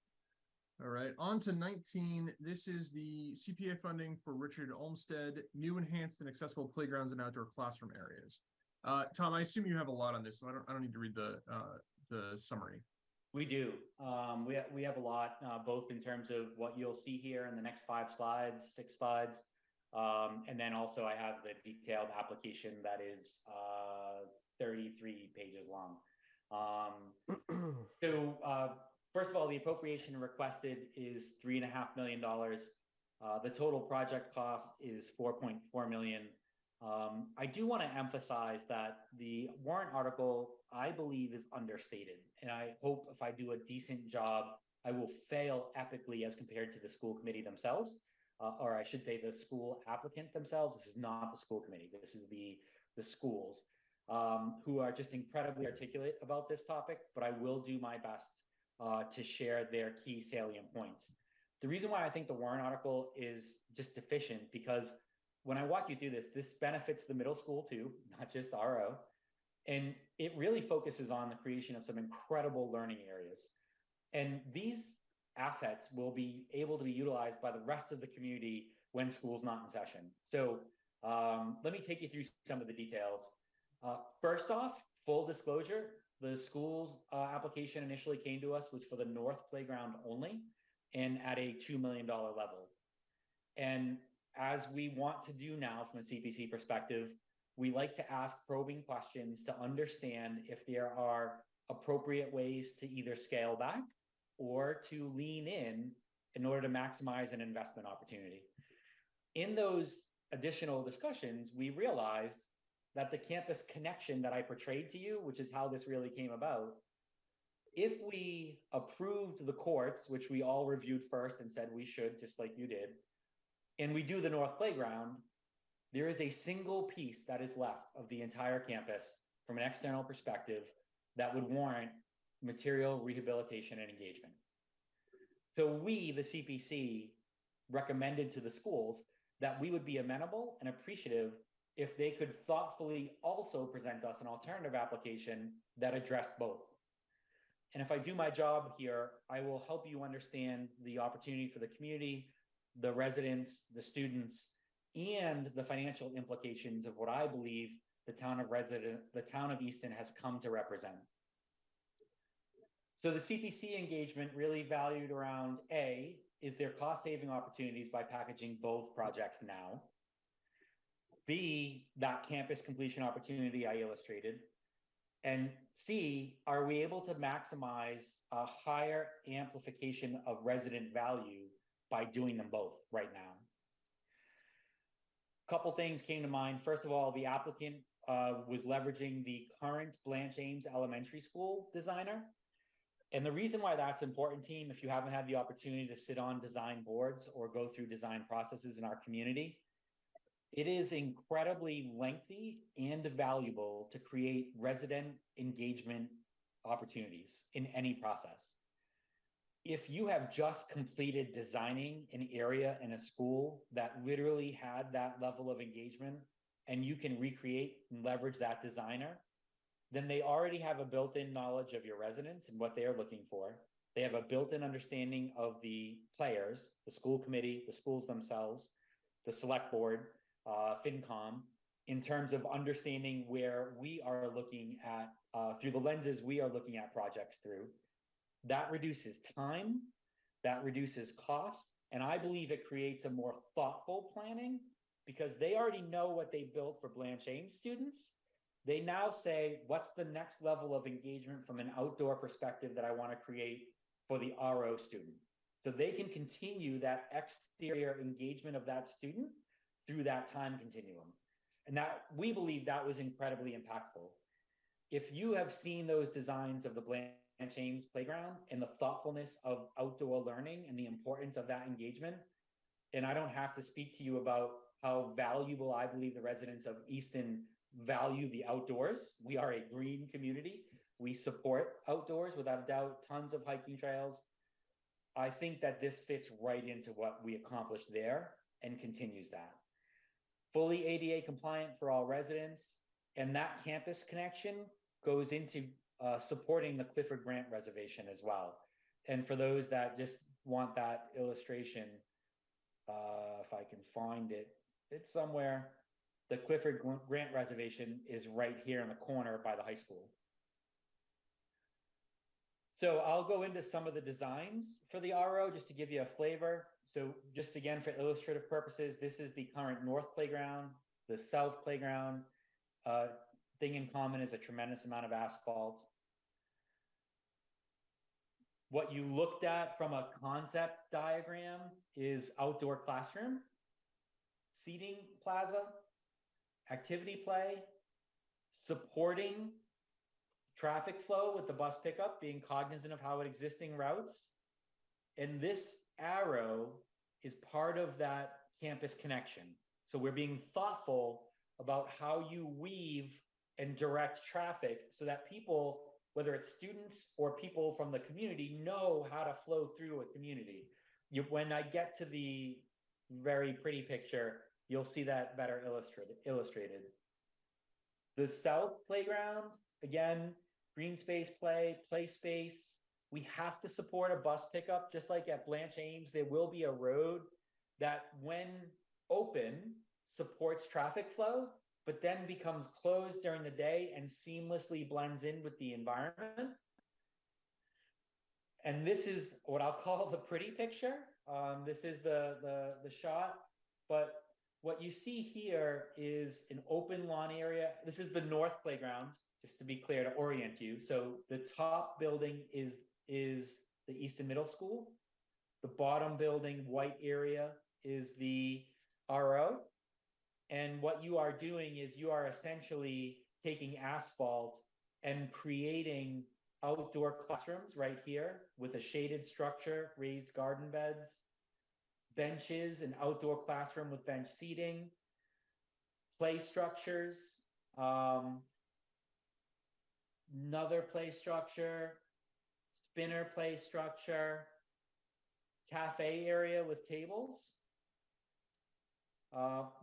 All right, on to 19. This is the CPA funding for Richard Olmsted, new enhanced and accessible playgrounds and outdoor classroom areas. Tom, I assume you have a lot on this, so I don't need to read the summary. We do. We have a lot, both in terms of what you'll see here in the next 6 slides. And then also I have the detailed application that is 33 pages long. First of all, the appropriation requested is $3.5 million. The total project cost is $4.4 million. I do want to emphasize that the warrant article, I believe, is understated. And I hope if I do a decent job, I will fail epically as compared to the school committee themselves, or I should say the school applicant themselves. This is not the school committee. This is the schools who are just incredibly articulate about this topic, but I will do my best to share their key salient points. The reason why I think the warrant article is just deficient, because when I walk you through this benefits the middle school too, not just RO. And it really focuses on the creation of some incredible learning areas. And these assets will be able to be utilized by the rest of the community when school's not in session. So let me take you through some of the details. First off, full disclosure, the school's application initially came to us was for the north playground only and at a $2 million level. And as we want to do now from a CPC perspective, we like to ask probing questions to understand if there are appropriate ways to either scale back or to lean in order to maximize an investment opportunity. In those additional discussions, we realized that the campus connection that I portrayed to you, which is how this really came about, if we approved the courts, which we all reviewed first and said we should, just like you did, and we do the north playground, there is a single piece that is left of the entire campus from an external perspective that would warrant material rehabilitation and engagement. So we, the CPC, recommended to the schools that we would be amenable and appreciative if they could thoughtfully also present us an alternative application that addressed both. And if I do my job here, I will help you understand the opportunity for the community, the residents, the students, and the financial implications of what I believe the town of Easton has come to represent. So the CPC engagement really valued around A, is there cost saving opportunities by packaging both projects now? B, that campus completion opportunity I illustrated. And C, are we able to maximize a higher amplification of resident value by doing them both right now? Couple things came to mind. First of all, the applicant was leveraging the current Blanche Ames Elementary School designer. And the reason why that's important, team, if you haven't had the opportunity to sit on design boards or go through design processes in our community, it is incredibly lengthy and valuable to create resident engagement opportunities in any process. If you have just completed designing an area in a school that literally had that level of engagement and you can recreate and leverage that designer, then they already have a built-in knowledge of your residents and what they are looking for. They have a built-in understanding of the players, the school committee, the schools themselves, the select board, FinCom, in terms of understanding where we are looking at, through the lenses we are looking at projects through. That reduces time, that reduces cost, and I believe it creates a more thoughtful planning because they already know what they built for Blanche Ames students. They now say, what's the next level of engagement from an outdoor perspective that I want to create for the RO student? So they can continue that exterior engagement of that student through that time continuum. And that we believe that was incredibly impactful. If you have seen those designs of the Blanche Ames playground and the thoughtfulness of outdoor learning and the importance of that engagement, and I don't have to speak to you about how valuable I believe the residents of Easton value the outdoors. We are a green community. We support outdoors without a doubt, tons of hiking trails. I think that this fits right into what we accomplished there and continues that. Fully ADA compliant for all residents, and that campus connection goes into supporting the Clifford Grant Reservation as well. And for those that just want that illustration, if I can find it, it's somewhere. The Clifford Grant Reservation is right here in the corner by the high school. So I'll go into some of the designs for the RO just to give you a flavor. So just again, for illustrative purposes, this is the current north playground, the south playground. Thing in common is a tremendous amount of asphalt. What you looked at from a concept diagram is outdoor classroom, seating plaza, activity play, supporting traffic flow with the bus pickup, being cognizant of how existing routes. And this arrow is part of that campus connection. So we're being thoughtful about how you weave and direct traffic so that people, whether it's students or people from the community, know how to flow through a community. When I get to the very pretty picture, you'll see that better illustrated. The south playground, again, green space play space. We have to support a bus pickup, just like at Blanche Ames. There will be a road that, when open, supports traffic flow, but then becomes closed during the day and seamlessly blends in with the environment. And this is what I'll call the pretty picture. This is the shot, but what you see here is an open lawn area. This is the north playground, just to be clear, to orient you. So the top building is the Easton Middle School. The bottom building, white area, is the RO. And what you are doing is you are essentially taking asphalt and creating outdoor classrooms right here with a shaded structure, raised garden beds, benches, an outdoor classroom with bench seating, play structures, another play structure, spinner play structure, cafe area with tables.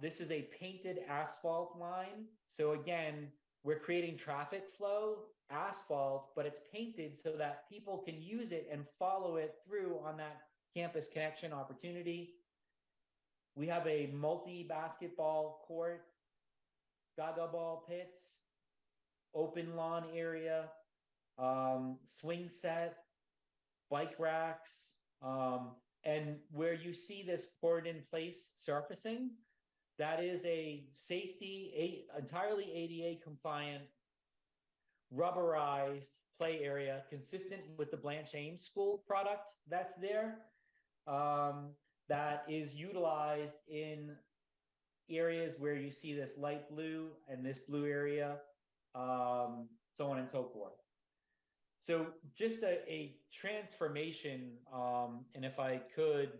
This is a painted asphalt line. So again, we're creating traffic flow, asphalt, but it's painted so that people can use it and follow it through on that campus connection opportunity. We have a multi-basketball court, gaga ball pits, open lawn area, swing set, bike racks, and where you see this poured in place surfacing, that is a safety, entirely ADA compliant, rubberized play area consistent with the Blanche Ames School product that's there, that is utilized in areas where you see this light blue and this blue area, so on and so forth. So just a transformation, and if I could,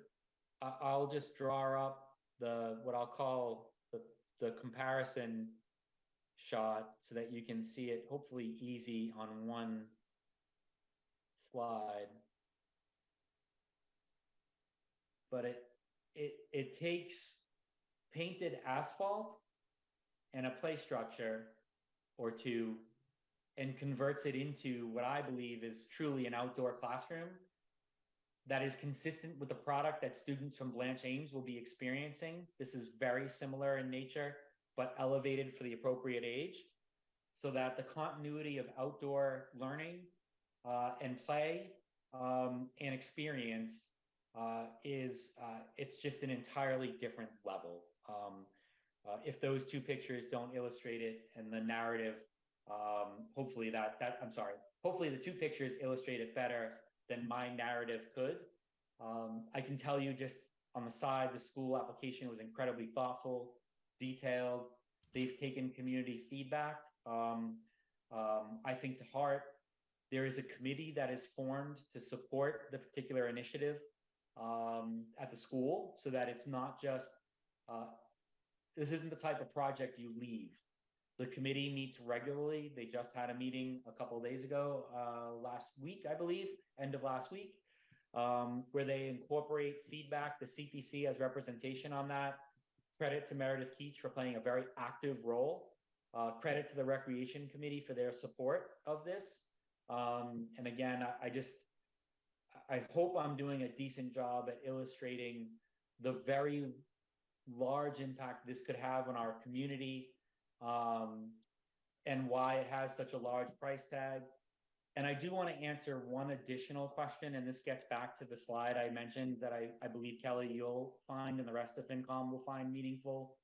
I'll just draw up what I'll call the comparison shot so that you can see it hopefully easy on one slide. But it takes painted asphalt and a play structure or two and converts it into what I believe is truly an outdoor classroom that is consistent with the product that students from Blanche Ames will be experiencing. This is very similar in nature, but elevated for the appropriate age, so that the continuity of outdoor learning and play and experience it's just an entirely different level. If those two pictures don't illustrate it and the narrative, hopefully hopefully the two pictures illustrate it better than my narrative could. I can tell you just on the side, the school application was incredibly thoughtful, detailed. They've taken community feedback, I think, to heart. There is a committee that is formed to support the particular initiative at the school, so that it's not just, this isn't the type of project you leave. The committee meets regularly. They just had a meeting a couple of days ago, last week, I believe, end of last week, where they incorporate feedback. The CPC has representation on that. Credit to Meredith Keach for playing a very active role. Credit to the Recreation Committee for their support of this. And again, I hope I'm doing a decent job at illustrating the very large impact this could have on our community, and why it has such a large price tag. And I do want to answer one additional question, and this gets back to the slide I mentioned that I believe, Kelly, you'll find and the rest of FinCom will find meaningful.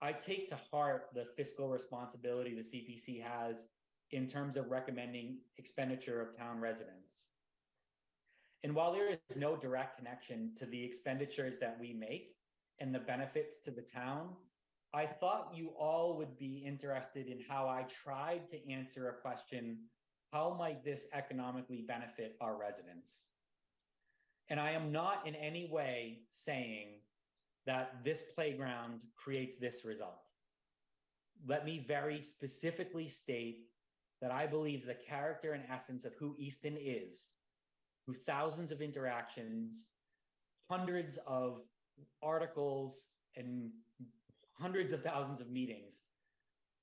I take to heart the fiscal responsibility the CPC has in terms of recommending expenditure of town residents. And while there is no direct connection to the expenditures that we make and the benefits to the town, I thought you all would be interested in how I tried to answer a question: how might this economically benefit our residents? And I am not in any way saying that this playground creates this result. Let me very specifically state that I believe the character and essence of who Easton is, through thousands of interactions, hundreds of articles, and hundreds of thousands of meetings,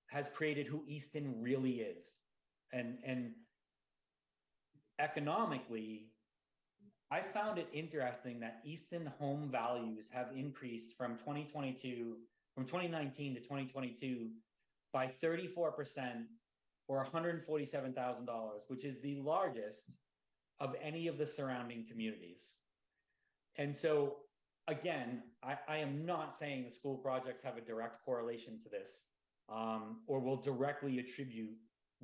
has created who Easton really is. And economically, I found it interesting that Easton home values have increased from 2019 to 2022 by 34%, or $147,000, which is the largest of any of the surrounding communities. And so, again, I am not saying the school projects have a direct correlation to this, or will directly attribute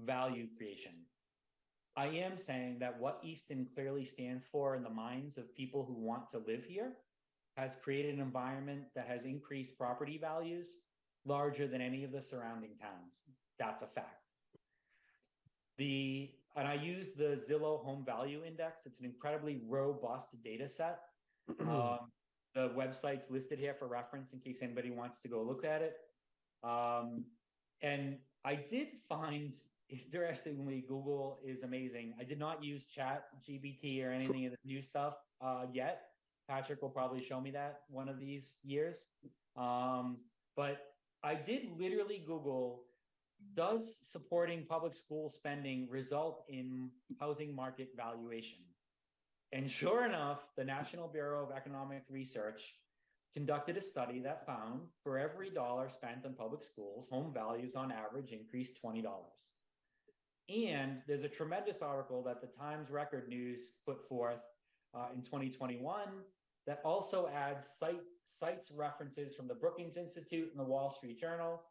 value creation. I am saying that what Easton clearly stands for in the minds of people who want to live here has created an environment that has increased property values larger than any of the surrounding towns. That's a fact. And I use the Zillow Home Value Index. It's an incredibly robust data set. The website's listed here for reference in case anybody wants to go look at it. And I did find, interestingly, Google is amazing. I did not use ChatGPT or anything of the new stuff yet. Patrick will probably show me that one of these years. But I did literally Google, does supporting public school spending result in housing market valuation? And sure enough, the National Bureau of Economic Research conducted a study that found for every dollar spent on public schools, home values on average increased $20. And there's a tremendous article that the Times Record News put forth in 2021 that also adds cites references from the Brookings Institute and the Wall Street Journal,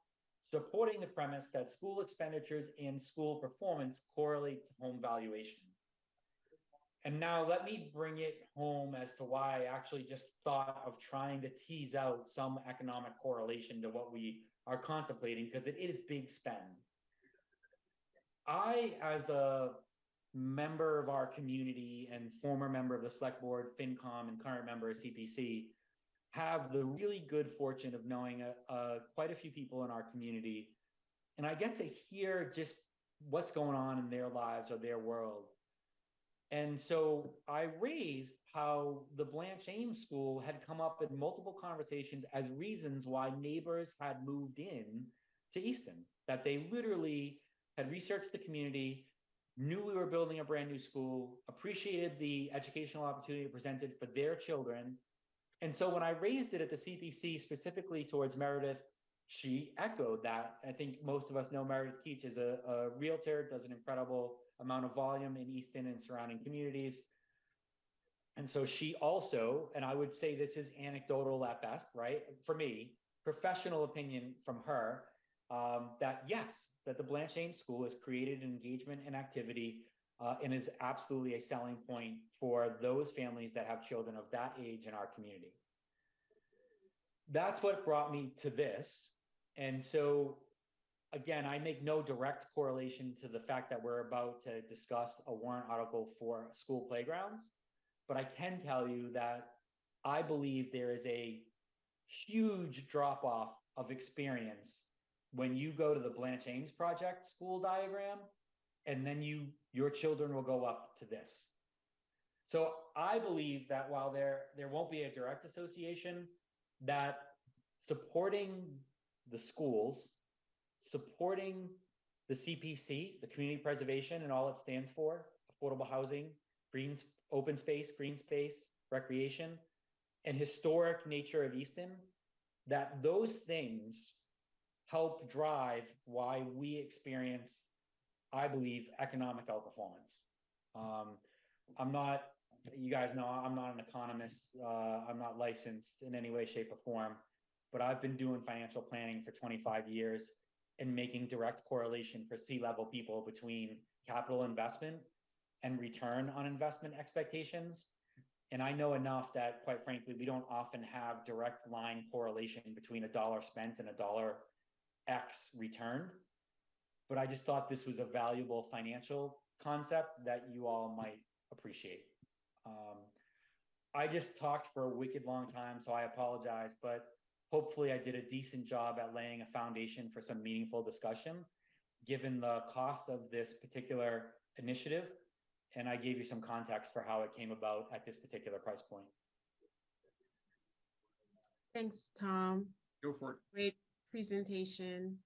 supporting the premise that school expenditures and school performance correlate to home valuation. And now let me bring it home as to why I actually just thought of trying to tease out some economic correlation to what we are contemplating, because it is big spend. I, as a member of our community and former member of the select board, FinCom, and current member of CPC, have the really good fortune of knowing quite a few people in our community. And I get to hear just what's going on in their lives or their world. And so I raised how the Blanche Ames School had come up in multiple conversations as reasons why neighbors had moved in to Easton, that they literally had researched the community, knew we were building a brand new school, appreciated the educational opportunity presented for their children. And so when I raised it at the CPC specifically towards Meredith, she echoed that. I think most of us know Meredith Keach is a realtor, does an incredible amount of volume in Easton and surrounding communities. And so she also, and I would say this is anecdotal at best, right? For me, professional opinion from her, that yes, that the Blanche Ames School has created an engagement and activity and is absolutely a selling point for those families that have children of that age in our community. That's what brought me to this. And so again, I make no direct correlation to the fact that we're about to discuss a warrant article for school playgrounds, but I can tell you that I believe there is a huge drop-off of experience when you go to the Blanche Ames Project school diagram, and then your children will go up to this. So I believe that while there won't be a direct association, that supporting the schools, supporting the CPC, the community preservation and all it stands for, affordable housing, open space, green space, recreation, and historic nature of Easton, that those things help drive why we experience, I believe, economic outperformance. I'm not, you guys know, I'm not an economist. I'm not licensed in any way, shape, or form, but I've been doing financial planning for 25 years and making direct correlation for C-level people between capital investment and return on investment expectations. And I know enough that, quite frankly, we don't often have direct line correlation between a dollar spent and a dollar X returned. But I just thought this was a valuable financial concept that you all might appreciate. I just talked for a wicked long time, so I apologize, but hopefully I did a decent job at laying a foundation for some meaningful discussion, given the cost of this particular initiative. And I gave you some context for how it came about at this particular price point. Thanks, Tom. Go for it. Great presentation.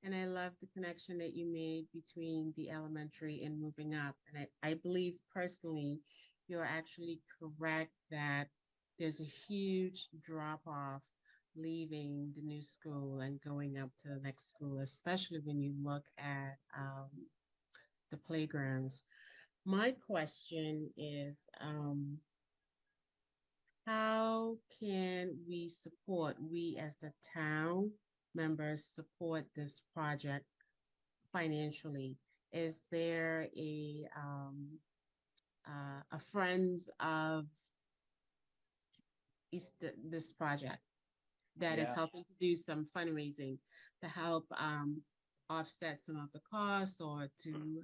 And I love the connection that you made between the elementary and moving up. And I believe personally, you're actually correct that there's a huge drop off leaving the new school and going up to the next school, especially when you look at the playgrounds. My question is, how can we as the town members support this project financially? Is there a friends of this project that is helping to do some fundraising to help offset some of the costs, or to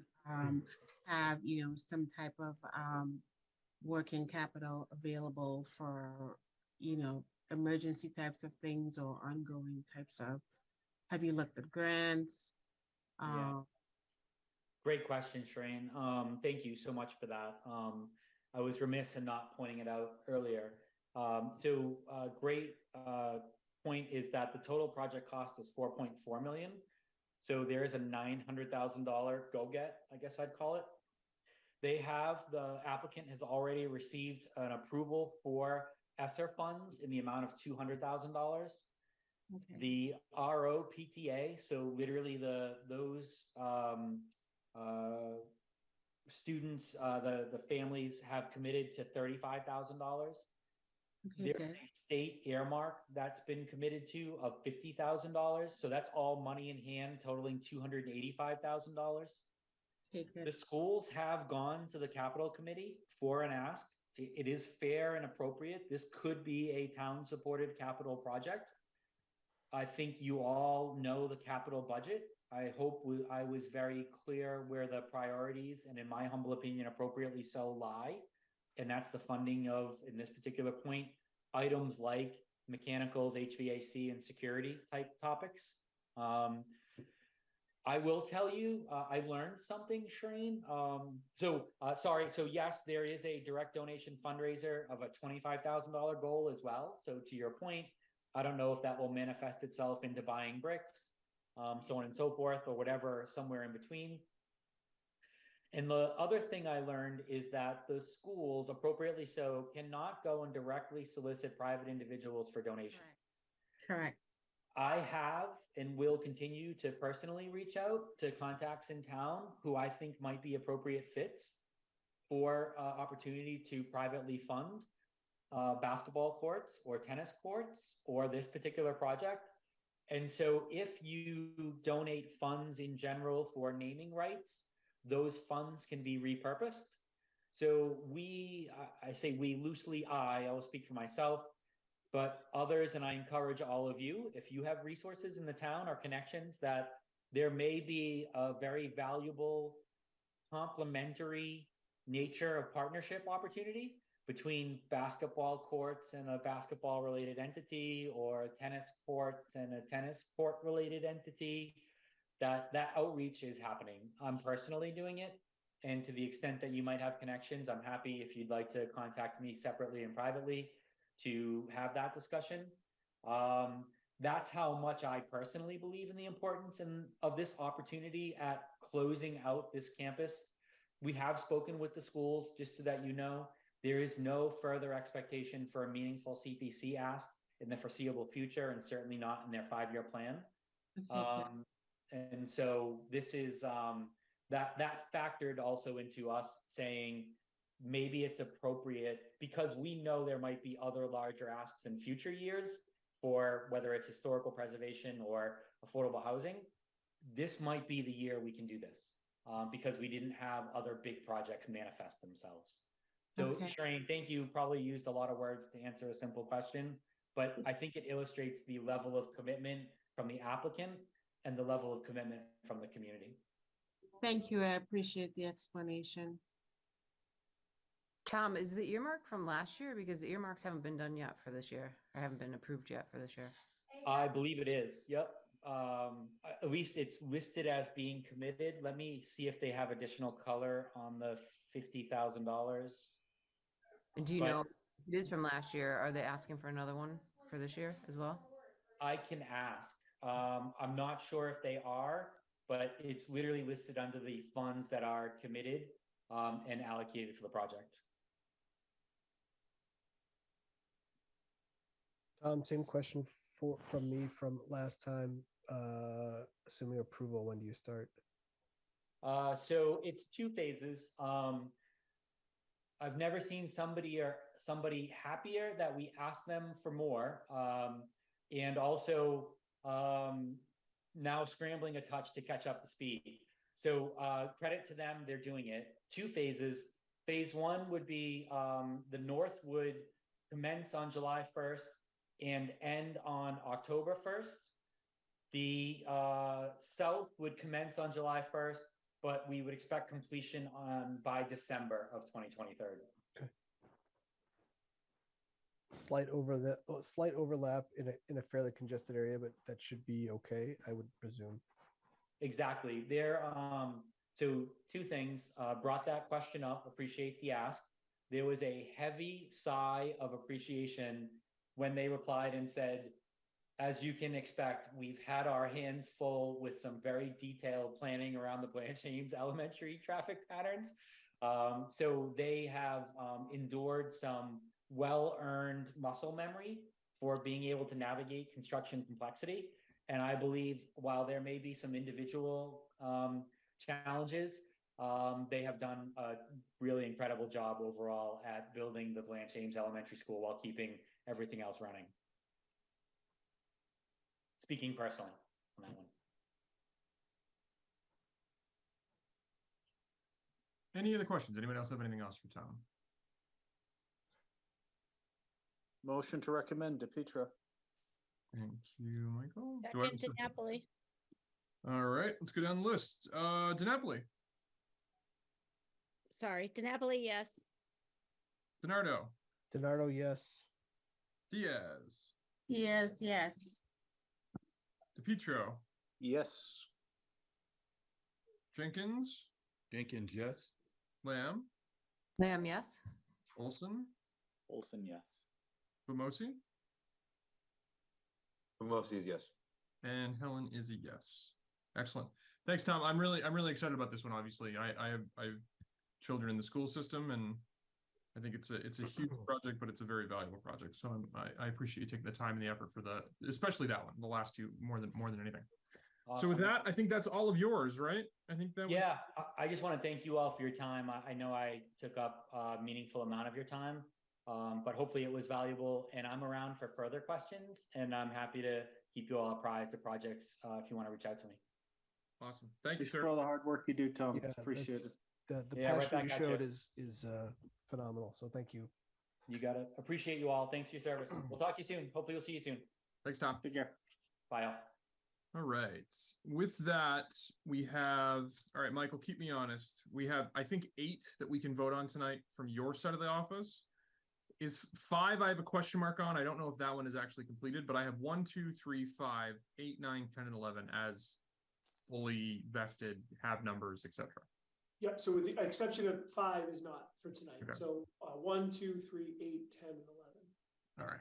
have some type of working capital available for emergency types of things or ongoing types of, have you looked at grants? Great question, Shreen. Thank you so much for that. I was remiss in not pointing it out earlier. Great point is that the total project cost is $4.4 million. So there is a $900,000 go-get, I guess I'd call it. The applicant has already received an approval for ESSER funds in the amount of $200,000. Okay. The ROPTA, so literally those students, the families have committed to $35,000. Okay, there's a state earmark that's been committed to of $50,000. So that's all money in hand totaling $285,000. Okay, The good. schools have gone to the capital committee for an ask. It is fair and appropriate. This could be a town-supported capital project. I think you all know the capital budget. I hope I was very clear where the priorities, and in my humble opinion, appropriately so, lie. And that's the funding of, in this particular point, items like mechanicals, HVAC, and security type topics. I will tell you, I learned something, Shreen. Sorry. So yes, there is a direct donation fundraiser of a $25,000 goal as well. So to your point, I don't know if that will manifest itself into buying bricks, so on and so forth, or whatever, somewhere in between. And the other thing I learned is that the schools, appropriately so, cannot go and directly solicit private individuals for donations. Correct. I have and will continue to personally reach out to contacts in town who I think might be appropriate fits for opportunity to privately fund basketball courts or tennis courts or this particular project. And so if you donate funds in general for naming rights, those funds can be repurposed. So I say we loosely, I will speak for myself, but others, and I encourage all of you, if you have resources in the town or connections that there may be a very valuable complementary nature of partnership opportunity between basketball courts and a basketball related entity, or tennis courts and a tennis court related entity, that outreach is happening. I'm personally doing it. And to the extent that you might have connections, I'm happy if you'd like to contact me separately and privately to have that discussion. That's how much I personally believe in the importance of this opportunity at closing out this campus. We have spoken with the schools, just so that you know. There is no further expectation for a meaningful CPC ask in the foreseeable future, and certainly not in their 5-year plan. And so this is that factored also into us saying maybe it's appropriate, because we know there might be other larger asks in future years for whether it's historical preservation or affordable housing. This might be the year we can do this, because we didn't have other big projects manifest themselves. So Okay. Shreen, thank you. Probably used a lot of words to answer a simple question, but I think it illustrates the level of commitment from the applicant and the level of commitment from the community. Thank you. I appreciate the explanation. Tom, is the earmark from last year? Because the earmarks haven't been done yet for this year, or haven't been approved yet for this year. I believe it is. Yep. At least it's listed as being committed. Let me see if they have additional color on the $50,000. And do you know if it is from last year? Are they asking for another one for this year as well? I can ask. I'm not sure if they are, but it's literally listed under the funds that are committed and allocated for the project. Same question from me from last time. Assuming approval, when do you start? So it's 2 phases. I've never seen somebody happier that we asked them for more, and also now scrambling a touch to catch up to speed. So credit to them, they're doing it. 2 phases. Phase 1 would be the north would commence on July 1st and end on October 1st. The south would commence on July 1st, but we would expect completion by December of 2023. Okay. Slight overlap in a fairly congested area, but that should be okay, I would presume. Exactly. So 2 things brought that question up. Appreciate the ask. There was a heavy sigh of appreciation when they replied and said, as you can expect, we've had our hands full with some very detailed planning around the Blanche Ames Elementary traffic patterns. So they have endured some well-earned muscle memory for being able to navigate construction complexity. And I believe while there may be some individual challenges, they have done a really incredible job overall at building the Blanche Ames Elementary School while keeping everything else running. Speaking personally on that one. Any other questions? Anyone else have anything else for Tom? Motion to recommend DePietro. Thank you, Michael. Do I have Second a- to Napoli. All right, let's go down the list. DiNapoli, Sorry, DiNapoli, yes. DiNardo, DiNardo, yes. Diaz, Yes, yes. DePietro, Yes. Jenkins, Jenkins, yes. Lamb, Lamb, yes. Olson, Olson, yes. Bamosi, Pomosi is yes. and Helen is a yes. Excellent. Thanks, Tom. I'm really excited about this one. Obviously, I have children in the school system, and I think it's a huge project, but it's a very valuable project. So I appreciate you taking the time and the effort for especially that one, the last two, more than anything. So with Awesome. that, I think that's all of yours, right? I think that was Yeah, I just want to thank you all for your time. I know I took up a meaningful amount of your time, but hopefully it was valuable, and I'm around for further questions, and I'm happy to keep you all apprised of projects if you want to reach out to me. awesome. Thank you, Thanks sir. for all the hard work you do, Tom. Yeah, Appreciate it. that's- The Yeah, right passion you back at showed you. is phenomenal. So thank you. You got it. Appreciate you all. Thanks for your service. We'll talk to you soon. Hopefully we'll see you soon. Thanks, Tom. Take care. Bye all. All right. With that, we have, all right, Michael, keep me honest. We have, I think, 8 that we can vote on tonight from your side of the office. Is 5 I have a question mark on. I don't know if that one is actually completed, but I have 1, 2, 3, 5, 8, 9, 10, and 11 as fully vested, have numbers, etc. Yep, so with the exception of 5 is not for tonight. Okay. So 1, 2, 3, 8, 10, and 11. All right.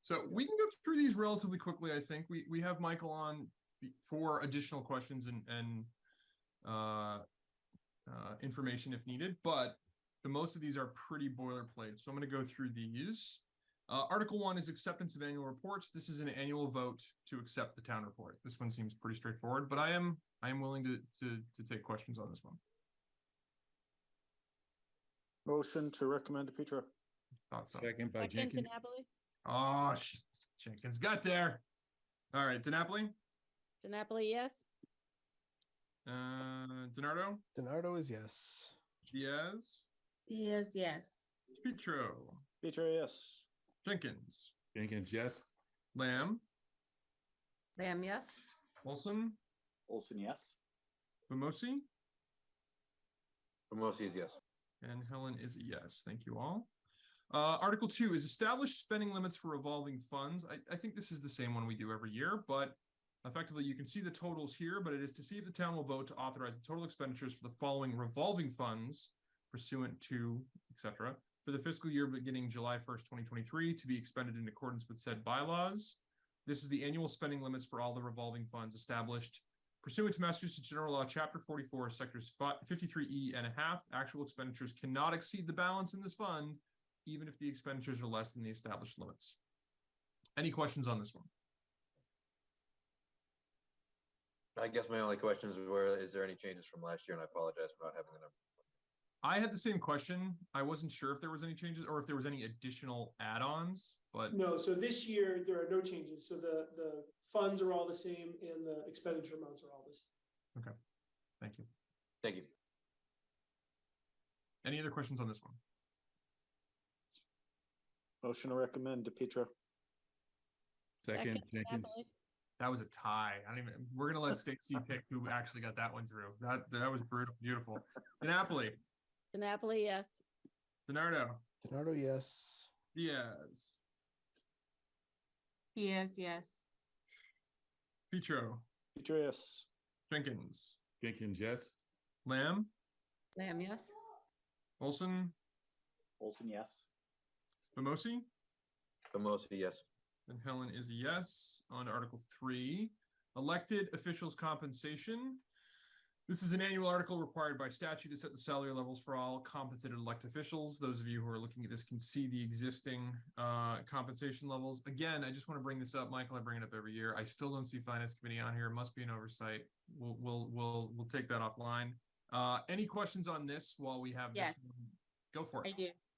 So we can go through these relatively quickly. I think we have Michael on for additional questions and information if needed, but the most of these are pretty boilerplate. So I'm going to go through these. Article 1 is acceptance of annual reports. This is an annual vote to accept the town report. This one seems pretty straightforward, but I am willing to take questions on this one. Motion to recommend DePietro. Thought so. Second by Second to Jenkins. Napoli. Oh, Jenkins got there. All right, DiNapoli, DiNapoli, yes. DiNardo, DiNardo is yes. Diaz, Yes, yes. Petro, DePietro, yes. Jenkins, Jenkins, yes. Lamb, Lamb, yes. Olson, Olson, yes. Bamosi, Pomosi is yes. and Helen is a yes. Thank you all. Article 2 is establish spending limits for revolving funds. I think this is the same one we do every year, but effectively you can see the totals here, but it is to see if the town will vote to authorize the total expenditures for the following revolving funds pursuant to, etc., for the fiscal year beginning July 1st, 2023 to be expended in accordance with said bylaws. This is the annual spending limits for all the revolving funds established pursuant to Massachusetts General Law, Chapter 44, Sectors 53E and a half. Actual expenditures cannot exceed the balance in this fund, even if the expenditures are less than the established limits. Any questions on this one? I guess my only questions were, is there any changes from last year? And I apologize for not having the number. I had the same question. I wasn't sure if there was any changes or if there was any additional add-ons, but No, so this year there are no changes. So the funds are all the same and the expenditure amounts are all the same. okay. Thank you. Thank you. Any other questions on this one? Motion to recommend DePietro. Second, to Jenkins. Napoli. That was a tie. I don't even, we're gonna let Stacy pick who actually got that one through. That was brutal, beautiful. DiNapoli, DiNapoli, yes. DiNardo, DiNardo, yes. Diaz, Yes, yes. Petro, DePietro, yes. Jenkins, Jenkins, yes. Lamb, Lamb, yes. Olson, Olson, yes. Bamosi, Pomosi, yes. and Helen is a yes. On to Article 3, elected officials compensation. This is an annual article required by statute to set the salary levels for all compensated elected officials. Those of you who are looking at this can see the existing compensation levels. Again, I just want to bring this up, Michael. I bring it up every year. I still don't see Finance Committee on here. It must be an oversight. We'll take that offline. Any questions on this while we have Yes. this one? Go for it.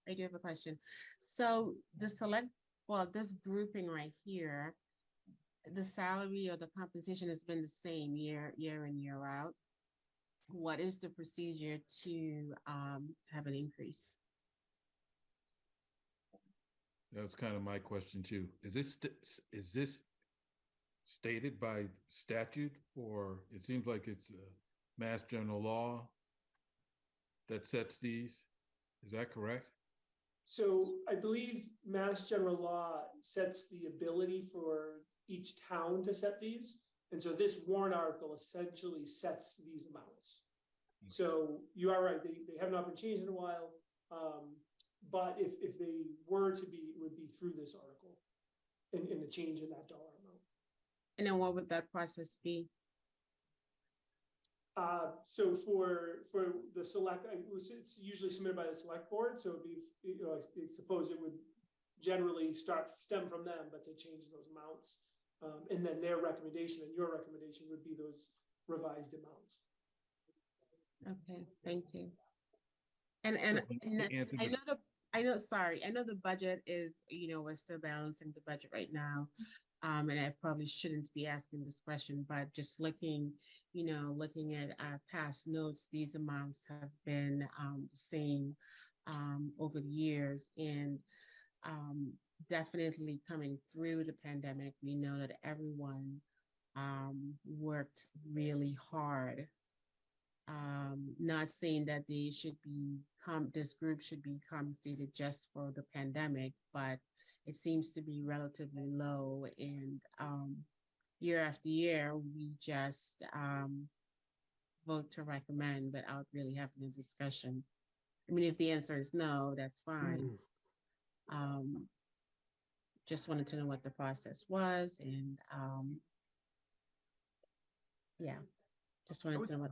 I do have a question. So this grouping right here, the salary or the compensation has been the same year in, year out. what is the procedure to have an increase? That was kind of my question too. Is this stated by statute, or it seems like it's Mass General Law that sets these? Is that correct? So I believe Mass General Law sets the ability for each town to set these. And so this warrant article essentially sets these amounts. So you are right, they have not been changed in a while. But if they were to be, it would be through this article in the change in that dollar amount. And then what would that process be? So for the select, it's usually submitted by the select board. So it'd be, I suppose it would generally stem from them, but to change those amounts. And then their recommendation and your recommendation would be those revised amounts. Okay, thank you. And I know the budget is, we're still balancing the budget right now. And I probably shouldn't be asking this question, but just looking at past notes, these amounts have been the same over the years. And definitely coming through the pandemic, we know that everyone worked really hard. Not saying that they should this group should be compensated just for the pandemic, but it seems to be relatively low. And year after year, we just vote to recommend without really having a discussion. I mean, if the answer is no, that's fine. Just wanted to know what the process was, and yeah, just wanted to know what.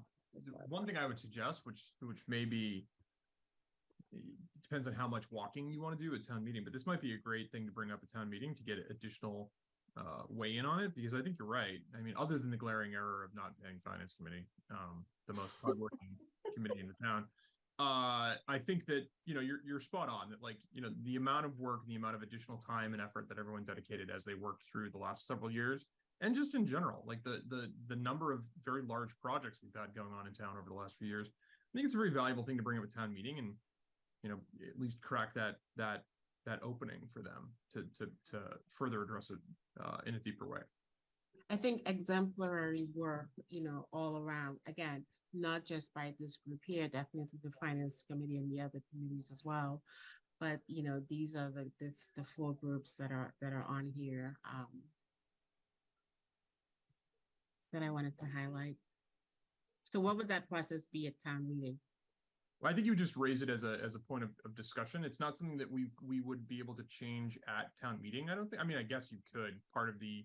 One thing I would suggest, which maybe depends on how much walking you want to do at town meeting, but this might be a great thing to bring up at town meeting to get additional weigh in on it, because I think you're right. I mean, other than the glaring error of not paying finance committee, the most hardworking committee in the town, I think that you're spot on that, like, the amount of work, the amount of additional time and effort that everyone dedicated as they worked through the last several years. And just in general, like the number of very large projects we've had going on in town over the last few years, I think it's a very valuable thing to bring up at town meeting, and at least crack that opening for them to further address it in a deeper way. I think exemplary work, all around. Again, not just by this group here, definitely the finance committee and the other committees as well. But these are the four groups that are on here. That I wanted to highlight. So what would that process be at town meeting? Well, I think you would just raise it as a point of discussion. It's not something that we would be able to change at town meeting. I don't think, I mean, I guess you could. Part of the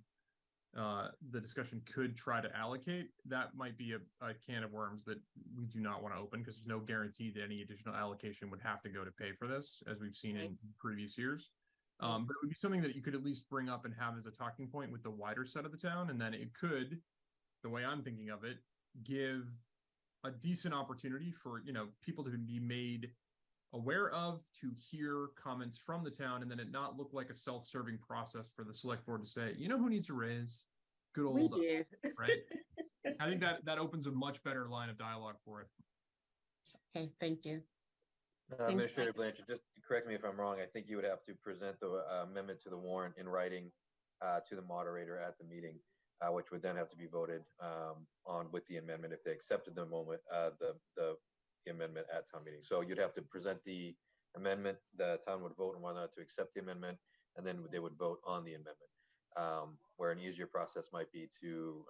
discussion could try to allocate. That might be a can of worms that we do not want to open, because there's no guarantee that any additional allocation would have to go to pay for this, as we've seen in previous years. But it would be something that you could at least bring up and have as a talking point with the wider set of the town, and then it could, the way I'm thinking of it, give a decent opportunity for people to be made aware of, to hear comments from the town, and then it not look like a self-serving process for the select board to say, who needs a raise? Good old us, right? I think that opens a much better line of dialogue for it. Okay, thank you. Administrator Blanchard, just correct me if I'm wrong. I think you would have to present the amendment to the warrant in writing to the moderator at the meeting. Which would then have to be voted on with the amendment if they accepted the amendment at town meeting. So you'd have to present the amendment, the town would vote on whether or not to accept the amendment, and then they would vote on the amendment. Where an easier process might be to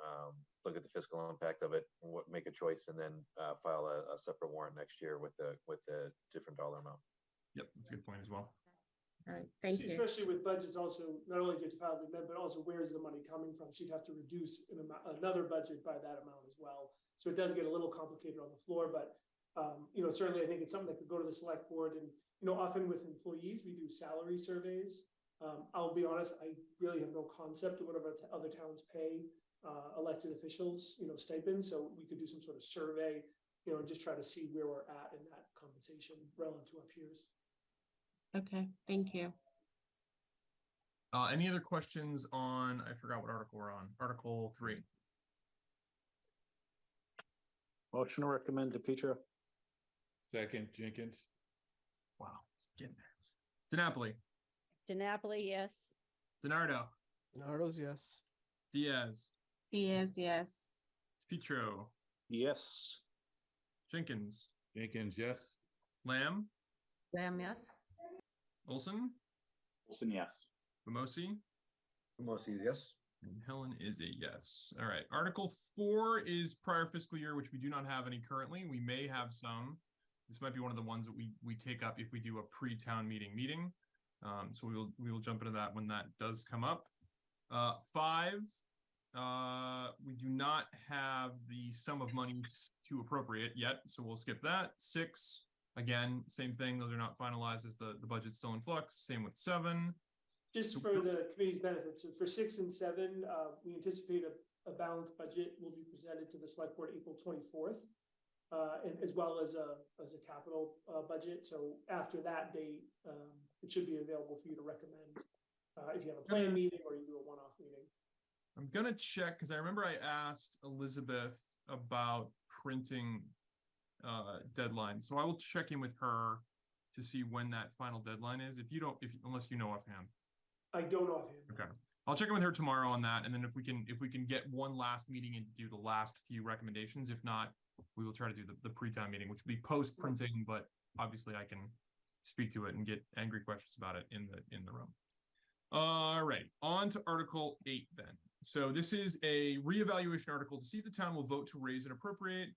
look at the fiscal impact of it, make a choice, and then file a separate warrant next year with a different dollar amount. Yep, that's a good point as well. All right, thank you. Especially with budgets, also not only do you have to file the amendment, but also where's the money coming from? So you'd have to reduce another budget by that amount as well. So it does get a little complicated on the floor, but certainly I think it's something that could go to the select board. And often with employees, we do salary surveys. I'll be honest, I really have no concept of what other towns pay elected officials, stipends. So we could do some sort of survey, and just try to see where we're at in that compensation relative to our peers. Okay, thank you. Any other questions on, I forgot what article we're on, Article 3. Motion to recommend DePietro. Second, Jenkins. Wow, it's getting there. DiNapoli, DiNapoli, yes. DiNardo, Nardos, yes. Diaz, Diaz, yes. Petro, Yes. Jenkins, Jenkins, yes. Lamb, Lamb, yes. Olson, Olson, yes. Famosi, Mostly yes. and Helen is a yes. All right. Article 4 is prior fiscal year, which we do not have any currently. We may have some. This might be one of the ones that we take up if we do a pre-town meeting. So we will jump into that when that does come up. 5, we do not have the sum of money to appropriate yet, so we'll skip that. 6, again, same thing. Those are not finalized as the budget's still in flux. Same with 7. Just for the committee's benefit, so for 6 and 7, we anticipate a balanced budget will be presented to the select board April 24th, and as well as a capital budget. So after that date, it should be available for you to recommend if you have a planned meeting or you do a one-off meeting. I'm gonna check because I remember I asked Elizabeth about printing deadlines, so I will check in with her to see when that final deadline is. Unless you know offhand. I don't offhand. Okay, I'll check in with her tomorrow on that, and then if we can get one last meeting and do the last few recommendations. If not, we will try to do the pre-town meeting, which will be post printing, but obviously I can speak to it and get angry questions about it in the room. All right, on to Article 8 then. So this is a reevaluation article to see if the town will vote to raise and appropriate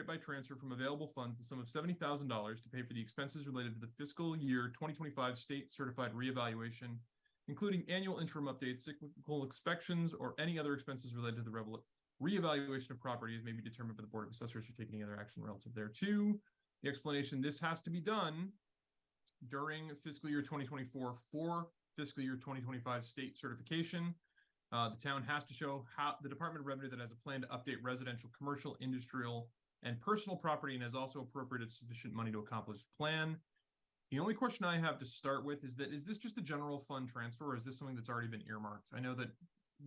by transfer from available funds the sum of $70,000 to pay for the expenses related to the fiscal year 2025 state certified reevaluation, including annual interim updates, cyclical inspections, or any other expenses related to the reevaluation of properties may be determined by the Board of Assessors to take any other action relative thereto. The explanation: this has to be done during fiscal year 2024 for fiscal year 2025 state certification. The town has to show how the Department of Revenue that has a plan to update residential, commercial, industrial, and personal property and has also appropriated sufficient money to accomplish the plan. The only question I have to start with is this just a general fund transfer, or is this something that's already been earmarked? I know that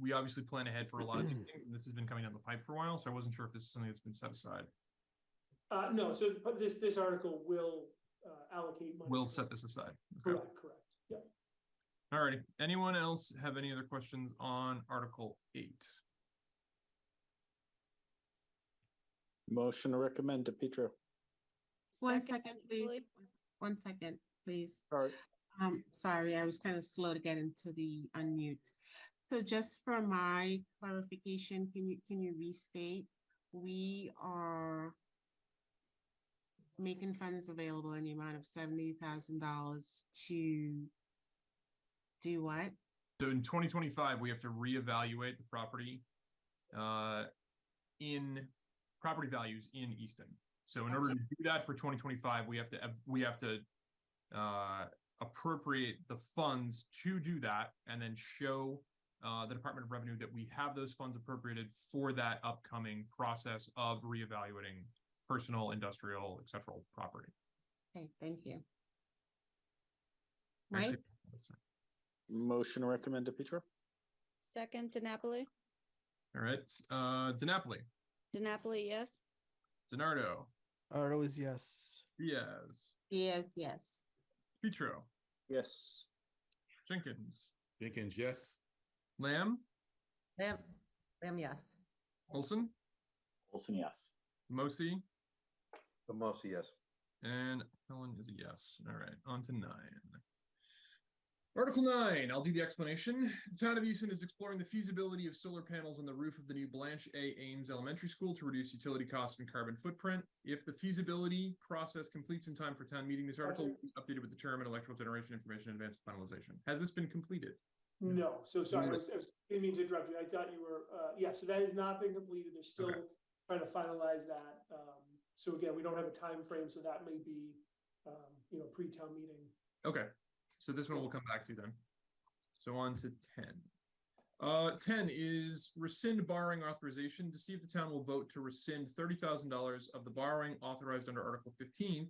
we obviously plan ahead for a lot of these things, and this has been coming down the pipe for a while, so I wasn't sure if this is something that's been set aside. No, so but this article will allocate money. We'll set this aside. Okay. Correct. Yep. All righty. Anyone else have any other questions on Article 8? Motion to recommend DePietro. One Second, second, please. DiNapoli. 1 second, please. All right. Sorry, I was kind of slow to get into the unmute. So just for my clarification, can you restate? We are making funds available in the amount of $70,000 to do what? So in 2025, we have to reevaluate the property in property values in Easton. So in order to do that for 2025, we have to appropriate the funds to do that, and then show the Department of Revenue that we have those funds appropriated for that upcoming process of reevaluating personal, industrial, etc. property. Okay, thank you. Actually, Mike? Motion to recommend DePietro. Second, DiNapoli. All right. DiNapoli, DiNapoli, yes. DiNardo, Nardo is yes. Diaz, Yes, yes. Petro, Yes. Jenkins, Jenkins, yes. Lamb, Lamb, yes. Olson, Olson, yes. Mosi, Mostly yes. and Helen is a yes. All right, on to 9. Article 9, I'll do the explanation. The town of Easton is exploring the feasibility of solar panels on the roof of the new Blanche A. Ames Elementary School to reduce utility costs and carbon footprint. If the feasibility process completes in time for town meeting, this article will be updated with the term and electrical generation information in advance of finalization. Has this been completed? No, so sorry, I didn't mean to interrupt you. I thought you were, yeah, so that has not been completed. They're still trying to finalize that. So again, we don't have a time frame, so that may be, pre-town meeting. Okay, so this one we'll come back to then. So on to 10. 10 is rescind borrowing authorization to see if the town will vote to rescind $30,000 of the borrowing authorized under Article 15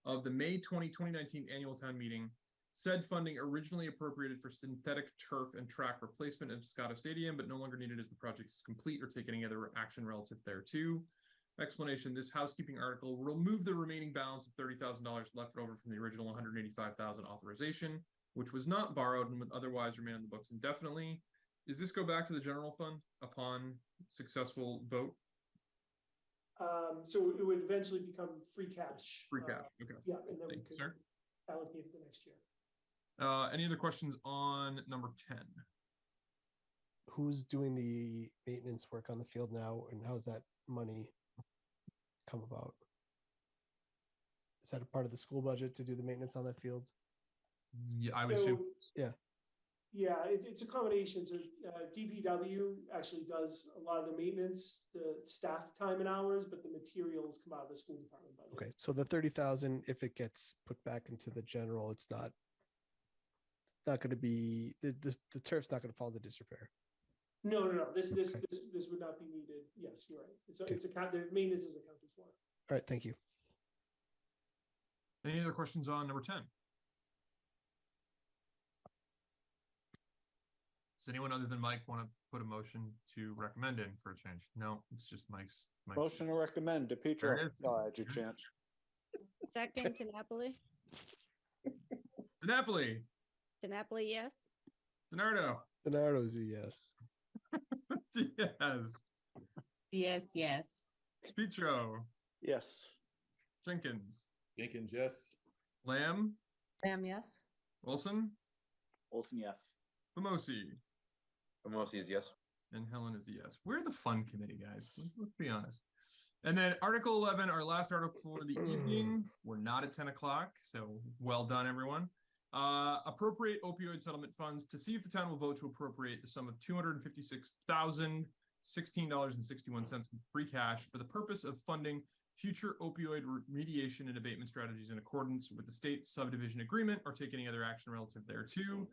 of the May 2019 annual town meeting. Said funding originally appropriated for synthetic turf and track replacement of Scottish Stadium, but no longer needed as the project is complete or take any other action relative thereto. Explanation, this housekeeping article will remove the remaining balance of $30,000 left over from the original 185,000 authorization, which was not borrowed and would otherwise remain on the books indefinitely. Does this go back to the general fund upon successful vote? So it would eventually become free cash. Free cash, okay. Yeah, and then we Thank you, could sir. allocate it the next year. Any other questions on number 10? Who's doing the maintenance work on the field now, and how's that money come about? Is that a part of the school budget to do the maintenance on that field? Yeah, I would assume. Yeah. Yeah, it's a combination. So DPW actually does a lot of the maintenance, the staff time and hours, but the materials come out of the school department budget. Okay, so the 30,000, if it gets put back into the general, it's not going to be the turf's not going to fall into disrepair. No. This would not be needed. Yes, you're right. It's the maintenance is accounted for. All right, thank you. Any other questions on number 10? Does anyone other than Mike want to put a motion to recommend in for a change? No, it's just Mike's. Motion to recommend, DePietro. There it is. Oh, I had your chance. Second, DiNapoli. DiNapoli. DiNapoli, yes. DiNardo. DiNardo's a yes. Diaz. Yes. Petro. Yes. Jenkins. Jenkins, yes. Lamb. Lamb, yes. Wilson. Olson, yes. Famosi. Famosi is yes. And Helen is a yes. We're the fun committee, guys. Let's be honest. And then Article 11, our last article for the evening. We're not at 10 o'clock, so well done, everyone. Appropriate opioid settlement funds to see if the town will vote to appropriate the sum of $256,016.61 from free cash for the purpose of funding future opioid remediation and abatement strategies in accordance with the state subdivision agreement or take any other action relative thereto.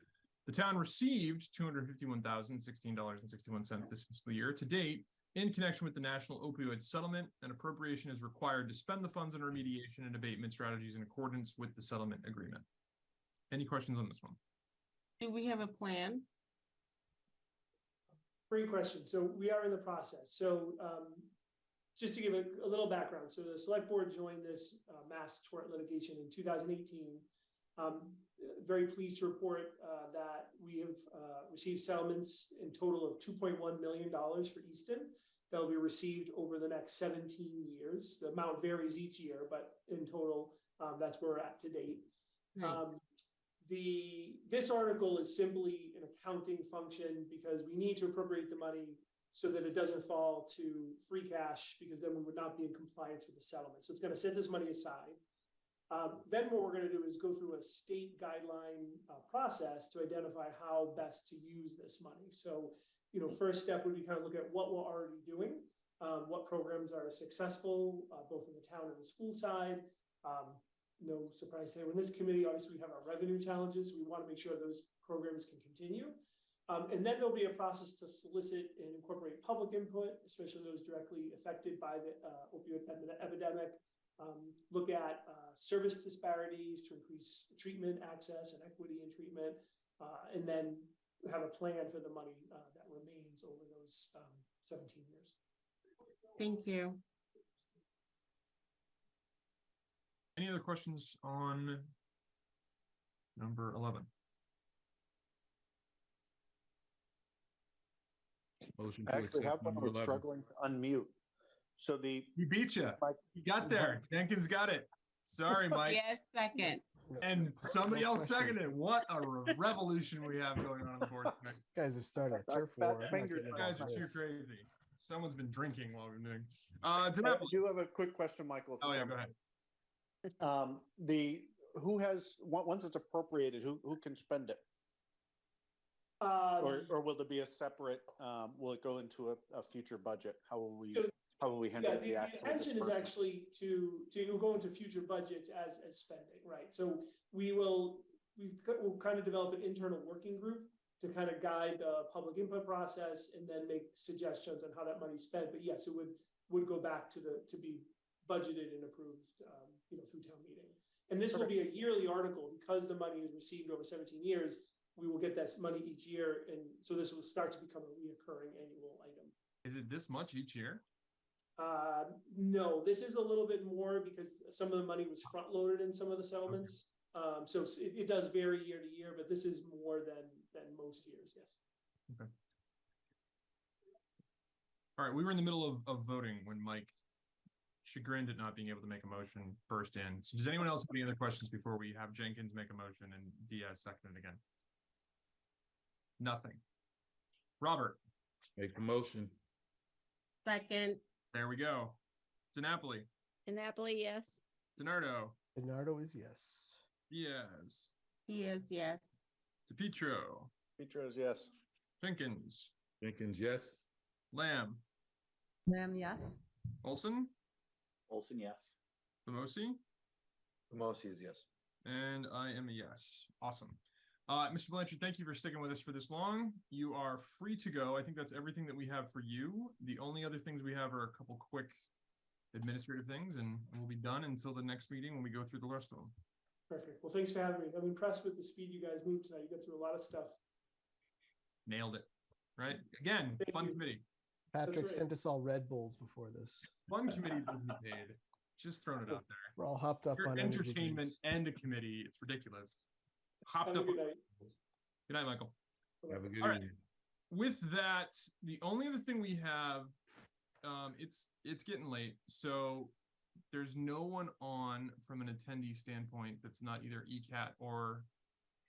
The town received $251,016.61 this fiscal year. To date, in connection with the national opioid settlement, an appropriation is required to spend the funds on remediation and abatement strategies in accordance with the settlement agreement. Any questions on this one? Do we have a plan? Great question. So we are in the process. So just to give a little background, so the select board joined this mass tort litigation in 2018. Very pleased to report that we have received settlements in total of $2.1 million for Easton that will be received over the next 17 years. The amount varies each year, but in total, that's where we're at to date. Nice. This article is simply an accounting function because we need to appropriate the money so that it doesn't fall to free cash, because then we would not be in compliance with the settlement. So it's going to set this money aside. Then what we're going to do is go through a state guideline process to identify how best to use this money. So, first step would be kind of look at what we're already doing, what programs are successful, both in the town and the school side. No surprise to anyone in this committee, obviously we have our revenue challenges. So we want to make sure those programs can continue. And then there'll be a process to solicit and incorporate public input, especially those directly affected by the opioid epidemic. Look at service disparities to increase treatment access and equity in treatment, and then have a plan for the money that remains over those 17 years. Thank you. Any other questions on number 11? Motion I to actually accept have one number who's 11. struggling to unmute. So He beat you. He got there. Jenkins got it. Sorry, Mike. Yes, second. And somebody else seconded. What a revolution we have going on the board tonight. You guys have started a turf Fat war. I'm not fingers. getting You guys are into too this. crazy. Someone's been drinking while we're doing. I DiNapoli. do have a quick question, Michael. if Oh you yeah, don't go ahead. Once it's appropriated, who can spend it? Or will there be a separate, will it go into a future budget? How will we handle Yeah, the the actual intention is disbursement? actually to go into future budgets as spending, right? So we'll kind of develop an internal working group to kind of guide the public input process and then make suggestions on how that money's spent. But yes, it would go back to be budgeted and approved, through town meeting. And this will be a yearly article because the money is received over 17 years. We will get that money each year, and so this will start to become a reoccurring annual item. Is it this much each year? No, this is a little bit more because some of the money was front loaded in some of the settlements. So it does vary year to year, but this is more than most years, yes. Okay. All right, we were in the middle of voting when Mike, chagrined at not being able to make a motion, burst in. So does anyone else have any other questions before we have Jenkins make a motion and Diaz second it again? Nothing. Robert. Make the motion. Second. There we go. DiNapoli. DiNapoli, yes. DiNardo. DiNardo is yes. Diaz. Diaz, yes. DePietro. Petros, yes. Jenkins. Jenkins, yes. Lamb. Lamb, yes. Olson. Olson, yes. Famosi. Famosi is yes. And I am a yes. Awesome. Mr. Blanchard, thank you for sticking with us for this long. You are free to go. I think that's everything that we have for you. The only other things we have are a couple quick administrative things, and we'll be done until the next meeting when we go through the rest of them. Perfect. Well, thanks for having me. I'm impressed with the speed you guys moved tonight. You got through a lot of stuff. Nailed it. Right? Again, Thank fun you. committee. Patrick right. sent us all Red Bulls before this. Fun committee doesn't get paid. Just throwing it out there. We're all hopped up You're on energy entertainment drinks. and a committee. It's ridiculous. Hopped Have a up. good night. Good night, Michael. Have a good All right. evening. With that, the only other thing we have, it's getting late, so there's no one on from an attendee standpoint that's not either ECAT or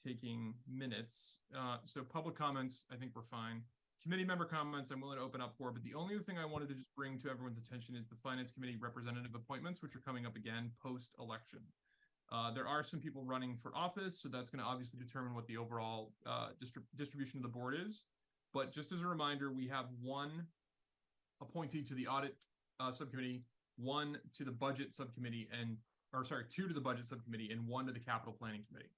taking minutes. So public comments, I think we're fine. Committee member comments, I'm willing to open up for, but the only other thing I wanted to just bring to everyone's attention is the Finance Committee representative appointments, which are coming up again post-election. There are some people running for office, so that's going to obviously determine what the overall distribution of the board is. But just as a reminder, we have one appointee to the audit subcommittee, one to the budget subcommittee, two to the budget subcommittee, and one to the capital planning committee.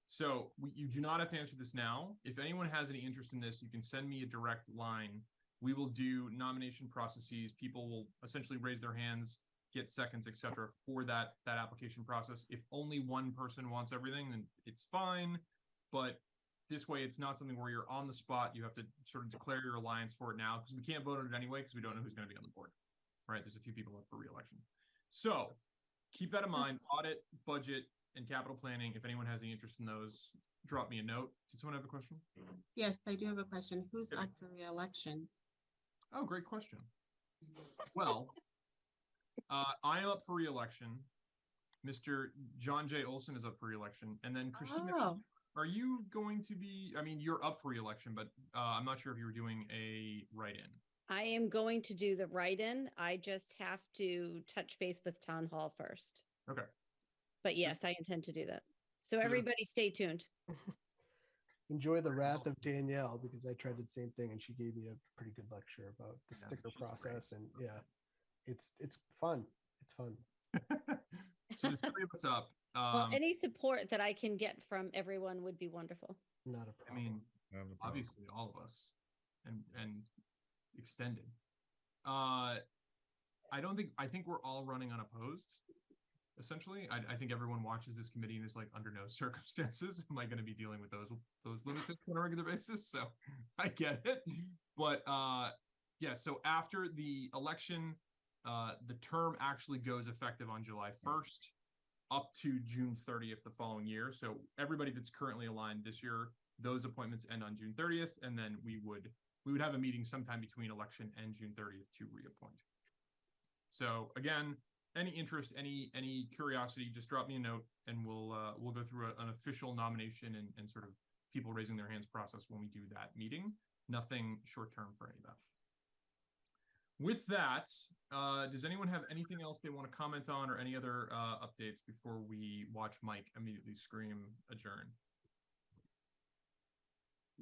So you do not have to answer this now. If anyone has any interest in this, you can send me a direct line. We will do nomination processes. People will essentially raise their hands, get seconds, etc., for that application process. If only one person wants everything, then it's fine. But this way, it's not something where you're on the spot. You have to sort of declare your alliance for it now, because we can't vote on it anyway, because we don't know who's going to be on the board. Right? There's a few people up for re-election. So keep that in mind. Audit, budget, and capital planning. If anyone has any interest in those, drop me a note. Did someone have a question? Yes, I do have a question. Who's up for re-election? Oh, great question. Well, I am up for re-election. Mr. John J. Olson is up for re-election. And then Christina, are you going to be, I mean, you're up for re-election, but I'm not sure if you were doing a write-in. I am going to do the write-in. I just have to touch base with Town Hall first. Okay. But yes, I intend to do that. So So- everybody stay tuned. Enjoy the wrath of Danielle, because I tried the same thing and she gave me a pretty good lecture about the Yeah, sticker she's great. process. And yeah, it's fun. It's fun. So the three of us up. Well, any support that I can get from everyone would be wonderful. Not a I problem. mean, Not a problem. obviously all of us and extended. I think we're all running unopposed. Essentially, I think everyone watches this committee and is like, under no circumstances am I going to be dealing with those limits on a regular basis. So I get it. But yeah, so after the election, the term actually goes effective on July 1st up to June 30th the following year. So everybody that's currently aligned this year, those appointments end on June 30th, and then we would have a meeting sometime between election and June 30th to reappoint. So again, any interest, any curiosity, just drop me a note and we'll go through an official nomination and sort of people raising their hands process when we do that meeting. Nothing short term for any of that. With that, does anyone have anything else they want to comment on or any other updates before we watch Mike immediately scream adjourn?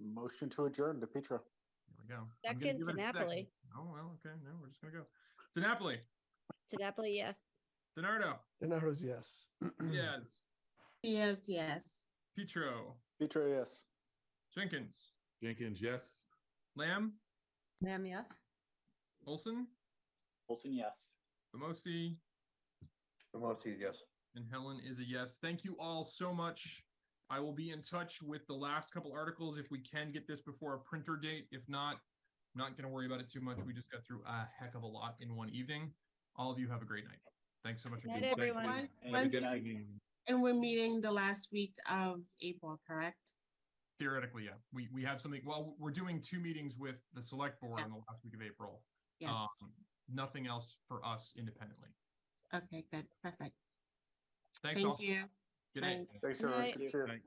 Motion to adjourn, DePietro. There we go. I'm gonna Second give to it a second. Napoli. Oh, well, okay. No, we're just going to go. To Napoli. To Napoli, yes. DiNardo. DiNardo's yes. Diaz. Diaz, yes. Petro. Petro, yes. Jenkins. Jenkins, yes. Lamb. Lamb, yes. Olson. Olson, yes. Famosi. Famosi is yes. And Helen is a yes. Thank you all so much. I will be in touch with the last couple articles if we can get this before a printer date. If not, Not going to worry about it too much. We just got through a heck of a lot in one evening. All of you have a great night. Thanks so much. for Night, being here. everyone. Have a good night. And we're meeting the last week of April, correct? Theoretically, yeah. We have something. Well, we're doing 2 meetings with the select board Yeah. on the last week of April. Yes. Nothing else for us independently. Okay, good. Perfect. Thanks, Thank all. you. Good night. Bye. Thanks, Good everyone. night. Good to see you.